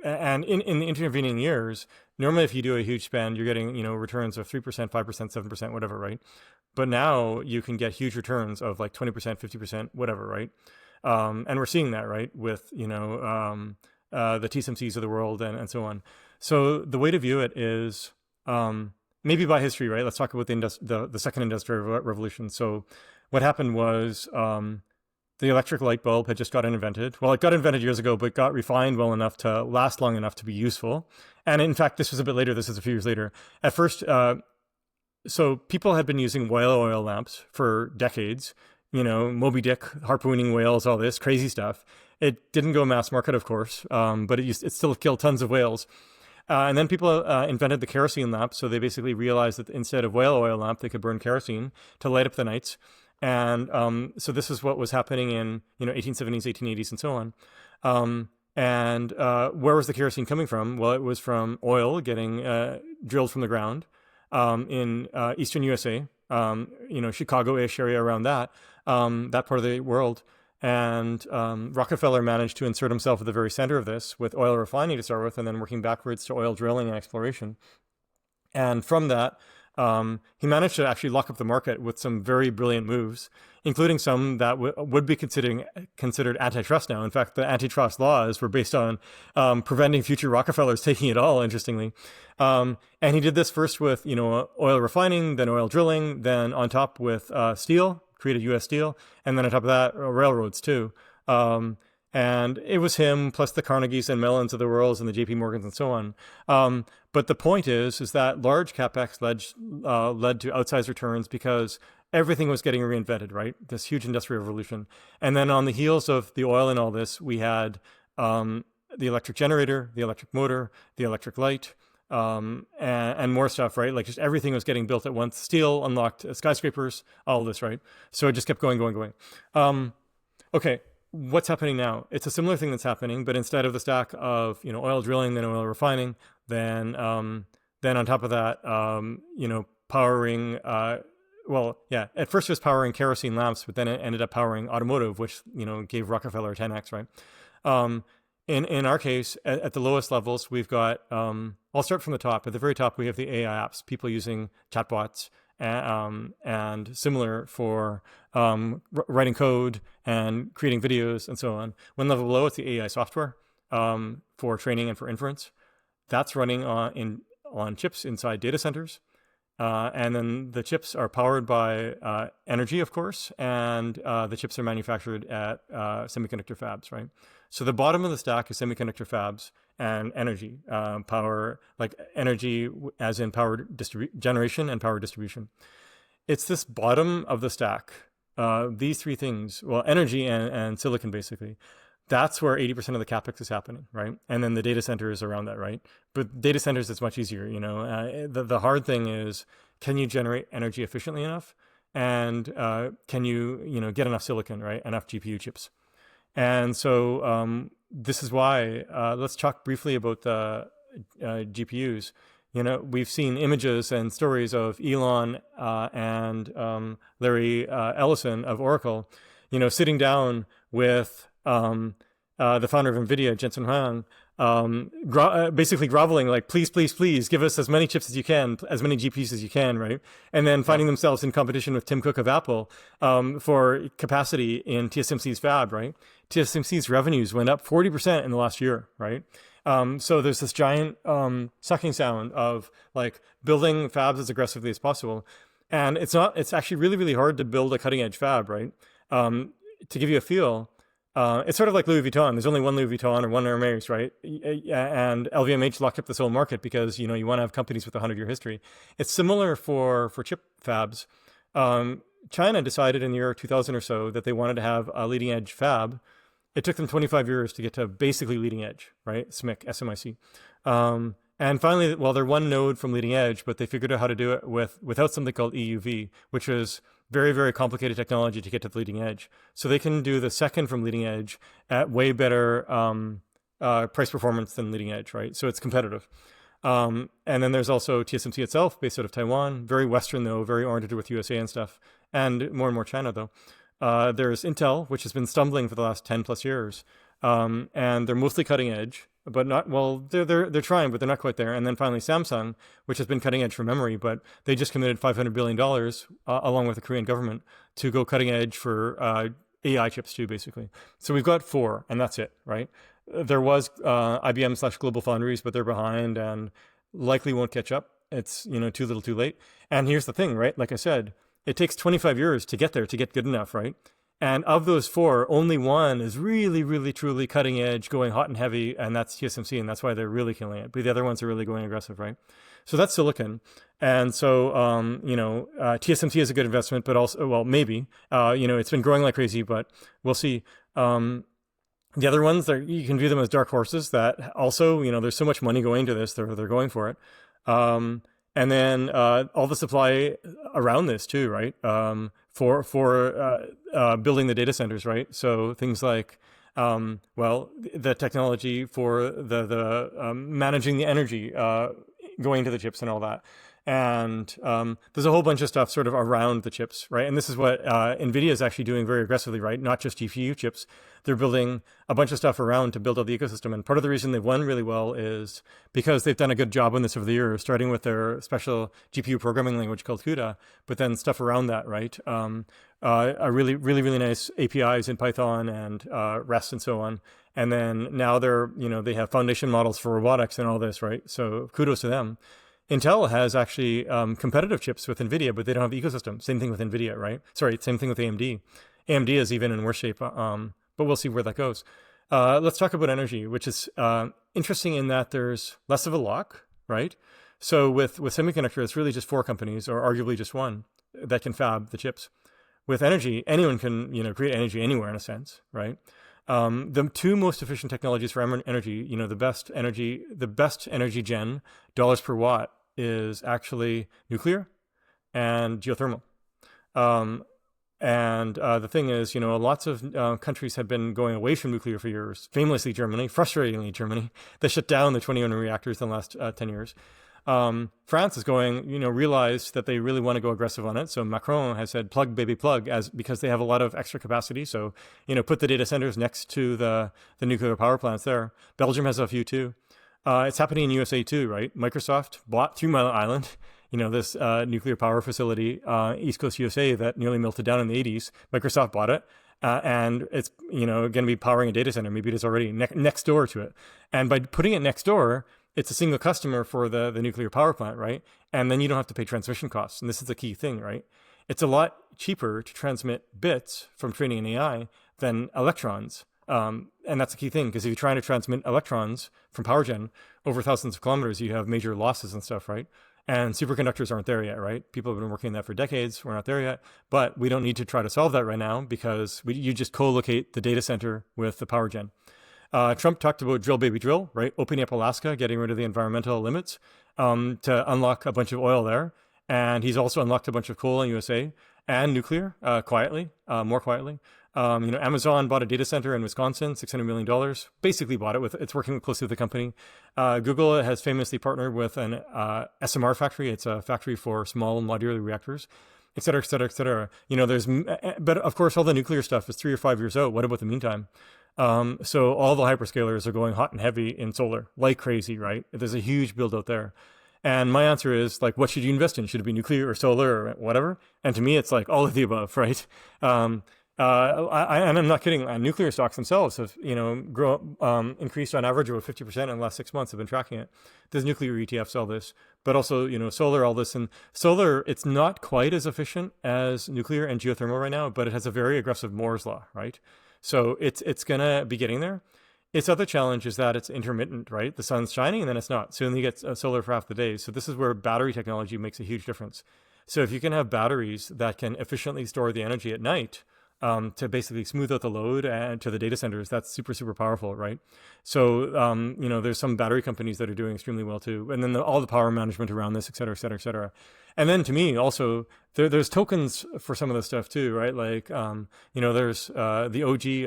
Speaker 1: in the intervening years, normally if you do a huge spend, you're getting returns of 3%, 5%, 7%, whatever, right? But now you can get huge returns of like 20%, 50%, whatever, right? And we're seeing that, right, with the TSMCs of the world and so on. So the way to view it is maybe by history, right? Let's talk about the second industrial revolution. So what happened was the electric light bulb had just gotten invented. Well, it got invented years ago, but got refined well enough to last long enough to be useful. And in fact, this was a bit later. This is a few years later. At first, so people had been using whale oil lamps for decades, Moby Dick, harpooning whales, all this crazy stuff. It didn't go mass market, of course, but it still killed tons of whales. And then people invented the kerosene lamp. So they basically realized that instead of whale oil lamp, they could burn kerosene to light up the nights. And so this is what was happening in 1870s, 1880s, and so on. And where was the kerosene coming from? Well, it was from oil getting drilled from the ground in eastern USA, Chicago-ish area around that part of the world. And Rockefeller managed to insert himself at the very center of this with oil refining to start with, and then working backwards to oil drilling and exploration. And from that, he managed to actually lock up the market with some very brilliant moves, including some that would be considered antitrust now. In fact, the antitrust laws were based on preventing future Rockefellers taking it all, interestingly. And he did this first with oil refining, then oil drilling, then on top with steel, created U.S. Steel, and then on top of that, railroads too. And it was him plus the Carnegies and Mellons of the world and the J.P. Morgans and so on. But the point is that large capex led to outsized returns because everything was getting reinvented, right? This huge industrial revolution. And then on the heels of the oil and all this, we had the electric generator, the electric motor, the electric light, and more stuff, right? Like just everything was getting built at once. Steel unlocked skyscrapers, all this, right? So it just kept going. Okay. What's happening now? It's a similar thing that's happening, but instead of the stack of oil drilling, then oil refining, then on top of that, powering. At first it was powering kerosene lamps, but then it ended up powering automotive, which gave Rockefeller 10x, right? In our case, at the lowest levels, we've got. I'll start from the top. At the very top, we have the AI apps, people using chatbots. And similar for writing code and creating videos and so on. One level below, it's the AI software for training and for inference. That's running on chips inside data centers. And then the chips are powered by energy, of course, and the chips are manufactured at semiconductor fabs, right? So the bottom of the stack is semiconductor fabs and energy, power, like energy as in power generation and power distribution. It's this bottom of the stack, these three things, well, energy and silicon basically, that's where 80% of the capex is happening, right? And then the data centers around that, right? But data centers, it's much easier, the hard thing is, can you generate energy efficiently enough? And can you, get enough silicon, right? Enough GPU chips. And so this is why, let's talk briefly about the GPUs. We've seen images and stories of Elon and Larry Ellison of Oracle, sitting down with the founder of NVIDIA, Jensen Huang, basically groveling, like, please, please, please give us as many chips as you can, as many GPUs as you can, right? And then finding themselves in competition with Tim Cook of Apple for capacity in TSMC's fab, right? TSMC's revenues went up 40% in the last year, right? So there's this giant sucking sound of like building fabs as aggressively as possible. And it's actually really, really hard to build a cutting edge fab, right? To give you a feel, it's sort of like Louis Vuitton. There's only one Louis Vuitton or one Hermes, right? And LVMH locked up this whole market because, you want to have companies with a 100-year history. It's similar for chip fabs. China decided in the year 2000 or so that they wanted to have a leading edge fab. It took them 25 years to get to basically leading edge, right? SMIC, SMIC. And finally, well, they're one node from leading edge, but they figured out how to do it without something called EUV, which is very, very complicated technology to get to the leading edge. So they can do the second from leading edge at way better price performance than leading edge, right? So it's competitive. And then there's also TSMC itself, based out of Taiwan, very Western though, very oriented with USA and stuff, and more China though. There's Intel, which has been stumbling for the last 10 plus years. And they're mostly cutting edge, but not, well, they're trying, but they're not quite there. And then finally Samsung, which has been cutting edge for memory, but they just committed $500 billion along with the Korean government to go cutting edge for AI chips too, basically. So we've got 4, and that's it, right? There was IBM / Global Foundries, but they're behind and likely won't catch up. It's, too little too late. And here's the thing, right? Like I said, it takes 25 years to get there, to get good enough, right? And of those 4, only one is really, really, truly cutting edge, going hot and heavy, and that's TSMC, and that's why they're really killing it. But the other ones are really going aggressive, right? So that's silicon. And so, TSMC is a good investment, but also, well, maybe. It's been growing like crazy, but we'll see. The other ones, you can view them as dark horses that also, there's so much money going to this, they're going for it. And then all the supply around this too, right? For building the data centers, right? So things like, the technology for the managing the energy going to the chips and all that. And there's a whole bunch of stuff sort of around the chips, right? And this is what NVIDIA is actually doing very aggressively, right? Not just GPU chips. They're building a bunch of stuff around to build out the ecosystem. And part of the reason they've won really well is because they've done a good job on this over the years, starting with their special GPU programming language called CUDA, but then stuff around that, right? A really, really, really nice APIs in Python and REST and so on. And then now they have foundation models for robotics and all this, right? So kudos to them. Intel has actually competitive chips with NVIDIA, but they don't have ecosystem. Same thing with NVIDIA, right? Sorry, same thing with AMD. AMD is even in worse shape, but we'll see where that goes. Let's talk about energy, which is interesting in that there's less of a lock, right? So with semiconductor, it's really just 4 companies, or arguably just one, that can fab the chips. With energy, anyone can create energy anywhere in a sense, right? The 2 most efficient technologies for energy, the best energy gen dollars per watt is actually nuclear and geothermal. And the thing is, lots of countries have been going away from nuclear for years. Famously Germany, frustratingly Germany, they shut down the 21 reactors in the last 10 years. France is going, realized that they really want to go aggressive on it. So Macron has said, plug, baby, plug, because they have a lot of extra capacity. So, put the data centers next to the nuclear power plants there. Belgium has a few too. It's happening in USA too, right? Microsoft bought 3 Mile Island, this nuclear power facility, East Coast USA, that nearly melted down in the 80s. Microsoft bought it. And it's, going to be powering a data center. Maybe it is already next door to it. And by putting it next door, it's a single customer for the nuclear power plant, right? And then you don't have to pay transmission costs. And this is the key thing, right? It's a lot cheaper to transmit bits from training an AI than electrons And that's a key thing, because if you're trying to transmit electrons from power gen over thousands of kilometers, you have major losses and stuff, right? And superconductors aren't there yet, right? People have been working on that for decades. We're not there yet, but we don't need to try to solve that right now, because you just co-locate the data center with the power gen. Trump talked about drill, baby, drill, right? Opening up Alaska, getting rid of the environmental limits to unlock a bunch of oil there. And he's also unlocked a bunch of coal in USA and nuclear quietly, more quietly. Amazon bought a data center in Wisconsin, $600 million, basically bought it it's working closely with the company. Google has famously partnered with an SMR factory. It's a factory for small modular reactors, et cetera, et cetera, et cetera. But of course, all the nuclear stuff is 3 or 5 years out. What about the meantime? So all the hyperscalers are going hot and heavy in solar like crazy, right? There's a huge build out there. And my answer is, like, what should you invest in? Should it be nuclear or solar or whatever? And to me, it's like all of the above, right? And I'm not kidding. Nuclear stocks themselves have, increased on average over 50% in the last 6 months. I've been tracking it. There's nuclear ETFs, all this, but also, solar, all this. And solar, it's not quite as efficient as nuclear and geothermal right now, but it has a very aggressive Moore's law, right? So it's gonna be getting there. Its other challenge is that it's intermittent, right? The sun's shining and then it's not. So then you get solar for half the day. So this is where battery technology makes a huge difference. So if you can have batteries that can efficiently store the energy at night, to basically smooth out the load and to the data centers, that's super, super powerful, right? So, there's some battery companies that are doing extremely well too. And then all the power management around this, et cetera, et cetera, et cetera. And then to me also, there's tokens for some of this stuff too, right? Like, there's the OG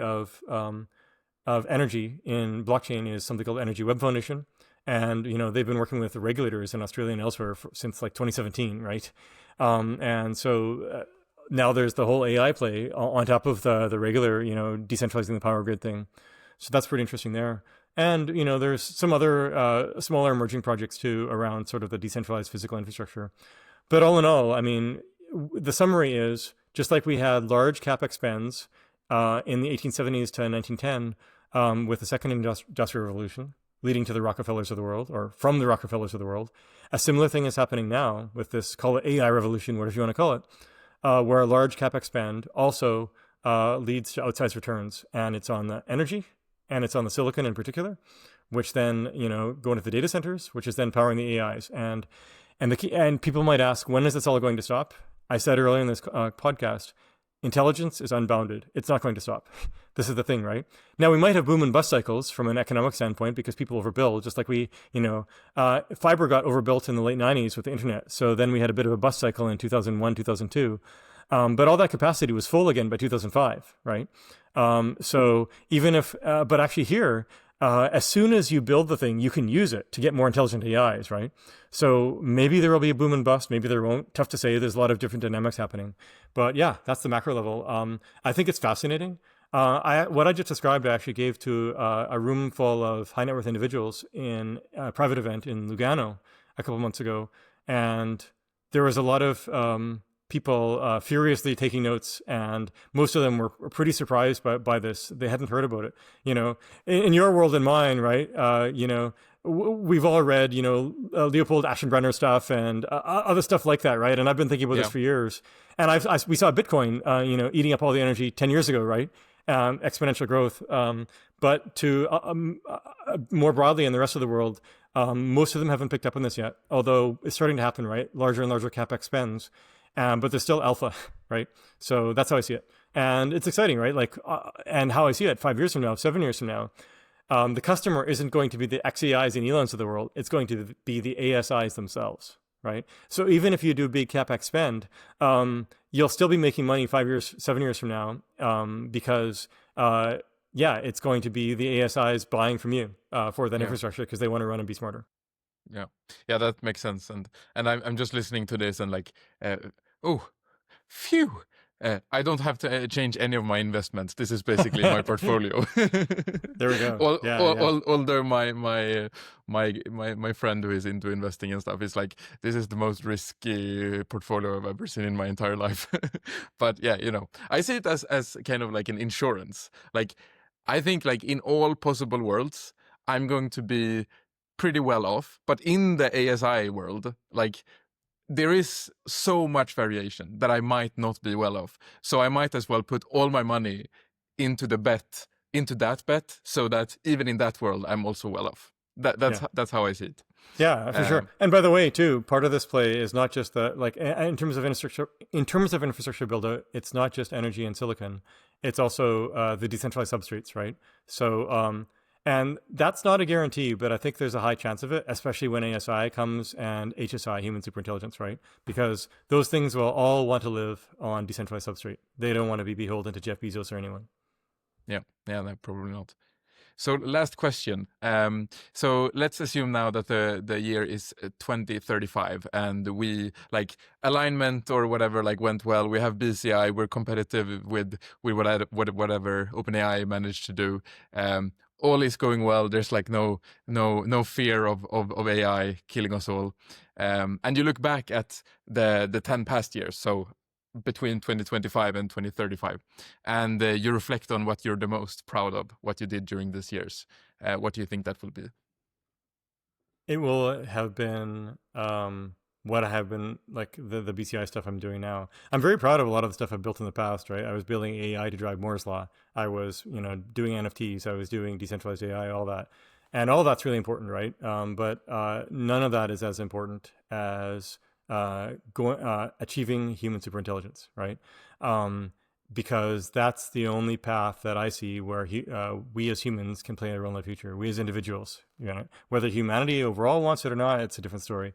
Speaker 1: of energy in blockchain is something called Energy Web Foundation. And, they've been working with the regulators in Australia and elsewhere since like 2017, right? And so now there's the whole AI play on top of the regular, decentralizing the power grid thing. So that's pretty interesting there. And, there's some other smaller emerging projects too around sort of the decentralized physical infrastructure. But all in all, I mean, the summary is, just like we had large capex spends in the 1870s to 1910 with the second industrial revolution, leading to the Rockefellers of the world, or from the Rockefellers of the world, a similar thing is happening now with this, call it AI revolution, whatever you want to call it, where a large capex spend also leads to outsized returns. And it's on the energy, and it's on the silicon in particular, which then, go into the data centers, which is then powering the AIs. And people might ask, when is this all going to stop? I said earlier in this podcast, intelligence is unbounded. It's not going to stop. This is the thing, right? Now, we might have boom and bust cycles from an economic standpoint because people overbuild, just like fiber got overbuilt in the late 90s with the internet. So then we had a bit of a bust cycle in 2001, 2002. But all that capacity was full again by 2005, right? So even if, but actually here, as soon as you build the thing, you can use it to get more intelligent AIs, right? So maybe there will be a boom and bust, maybe there won't. Tough to say. There's a lot of different dynamics happening. But yeah, that's the macro level. I think it's fascinating. What I just described, I actually gave to a room full of high net worth individuals in a private event in Lugano a couple months ago. And there was a lot of people furiously taking notes, and most of them were pretty surprised by this. They hadn't heard about it. In your world and mine, right? We've all read, Leopold Aschenbrenner stuff and other stuff like that, right? And I've been thinking about this for years. And we saw Bitcoin, eating up all the energy 10 years ago, right? Exponential growth. But to more broadly in the rest of the world, most of them haven't picked up on this yet, although it's starting to happen, right? Larger and larger capex spends. But there's still alpha, right? So that's how I see it. And it's exciting, right? Like, and how I see it 5 years from now, 7 years from now, the customer isn't going to be the XAIs and Elons of the world. It's going to be the ASIs themselves, right? So even if you do a big CapEx spend, you'll still be making money 5 years, 7 years from now, because, it's going to be the ASIs buying from you for that infrastructure because they want to run and be smarter.
Speaker 2: Yeah, that makes sense. And I'm just listening to this and like, oh, phew. I don't have to change any of my investments. This is basically my portfolio.
Speaker 1: There we go.
Speaker 2: Although my friend who is into investing and stuff is like, this is the most risky portfolio I've ever seen in my entire life. But yeah, I see it as kind of like an insurance. Like, I think like in all possible worlds, I'm going to be pretty well off. But in the ASI world, like, there is so much variation that I might not be well off. So I might as well put all my money into the bet into that bet so that even in that world, I'm also well off.
Speaker 1: Yeah.
Speaker 2: That's how I see it.
Speaker 1: Yeah, for sure. And by the way, too, part of this play is not just the like in terms of infrastructure build out, it's not just energy and silicon. It's also the decentralized substrates, right? So and that's not a guarantee, but I think there's a high chance of it, especially when ASI comes and HSI, human superintelligence, right? Because those things will all want to live on decentralized substrate. They don't want to be beholden to Jeff Bezos or anyone.
Speaker 2: Yeah, no, probably not. So last question. So let's assume now that the year is 2035 and we like alignment or whatever like went well. We have BCI. We're competitive with whatever OpenAI managed to do. All is going well. There's like no fear of AI killing us all. And you look back at the 10 past years. So between 2025 and 2035, and you reflect on what you're the most proud of, what you did during these years. What do you think that will be?
Speaker 1: It will have been what I have been like the BCI stuff I'm doing now. I'm very proud of a lot of the stuff I've built in the past, right? I was building AI to drive Moore's law. I was, doing NFTs. I was doing decentralized AI, all that. And all that's really important, right? But none of that is as important as achieving human superintelligence, right? Because that's the only path that I see where we as humans can play a role in the future. We as individuals, whether humanity overall wants it or not, it's a different story.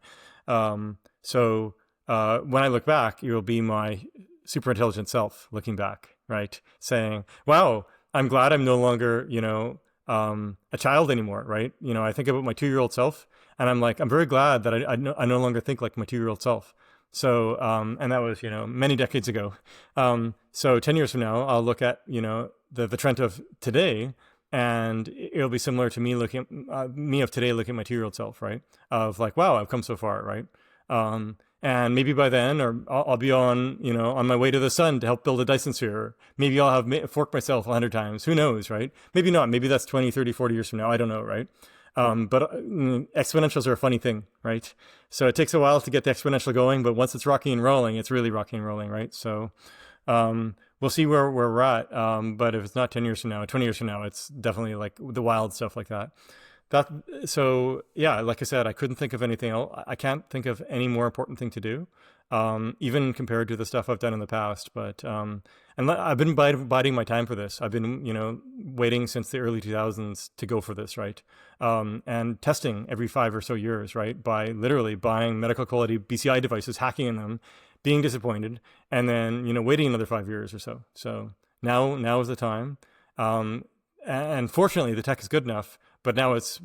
Speaker 1: So when I look back, it will be my superintelligent self looking back, right? Saying, wow, I'm glad I'm no longer, a child anymore, right? I think about my 2-year-old self and I'm like, I'm very glad that I no longer think like my 2-year-old self. So, and that was, many decades ago. So 10 years from now, I'll look at, the Trent of today, and it'll be similar to me me of today looking at my 2-year-old self, right? Of like, wow, I've come so far, right? And maybe by then, or I'll be on, on my way to the sun to help build a Dyson sphere. Maybe I'll have forked myself 100 times. Who knows, right? Maybe not. Maybe that's 20, 30, 40 years from now. I don't know, right? But exponentials are a funny thing, right? So it takes a while to get the exponential going, but once it's rocking and rolling, it's really rocking and rolling, right? So we'll see where we're at. But if it's not 10 years from now, 20 years from now, it's definitely like the wild stuff like that. So yeah, like I said, I couldn't think of anything else. I can't think of any more important thing to do, even compared to the stuff I've done in the past. But and I've been biding my time for this. I've been waiting since the early 2000s to go for this, right? And testing every 5 or so years, right? By literally buying medical quality BCI devices, hacking in them, being disappointed, and then waiting another 5 years or so. So now is the time. And fortunately, the tech is good enough. But now it's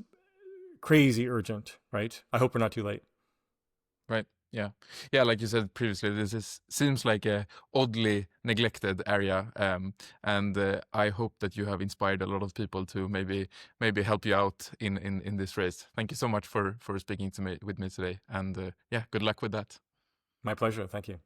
Speaker 1: crazy urgent, right? I hope we're not too late.
Speaker 2: Right. Yeah. Like you said previously, seems like a oddly neglected area, and I hope that you have inspired a lot of people to maybe help you out in this race. Thank you so much for speaking with me today, and good luck with that.
Speaker 1: My pleasure. Thank you.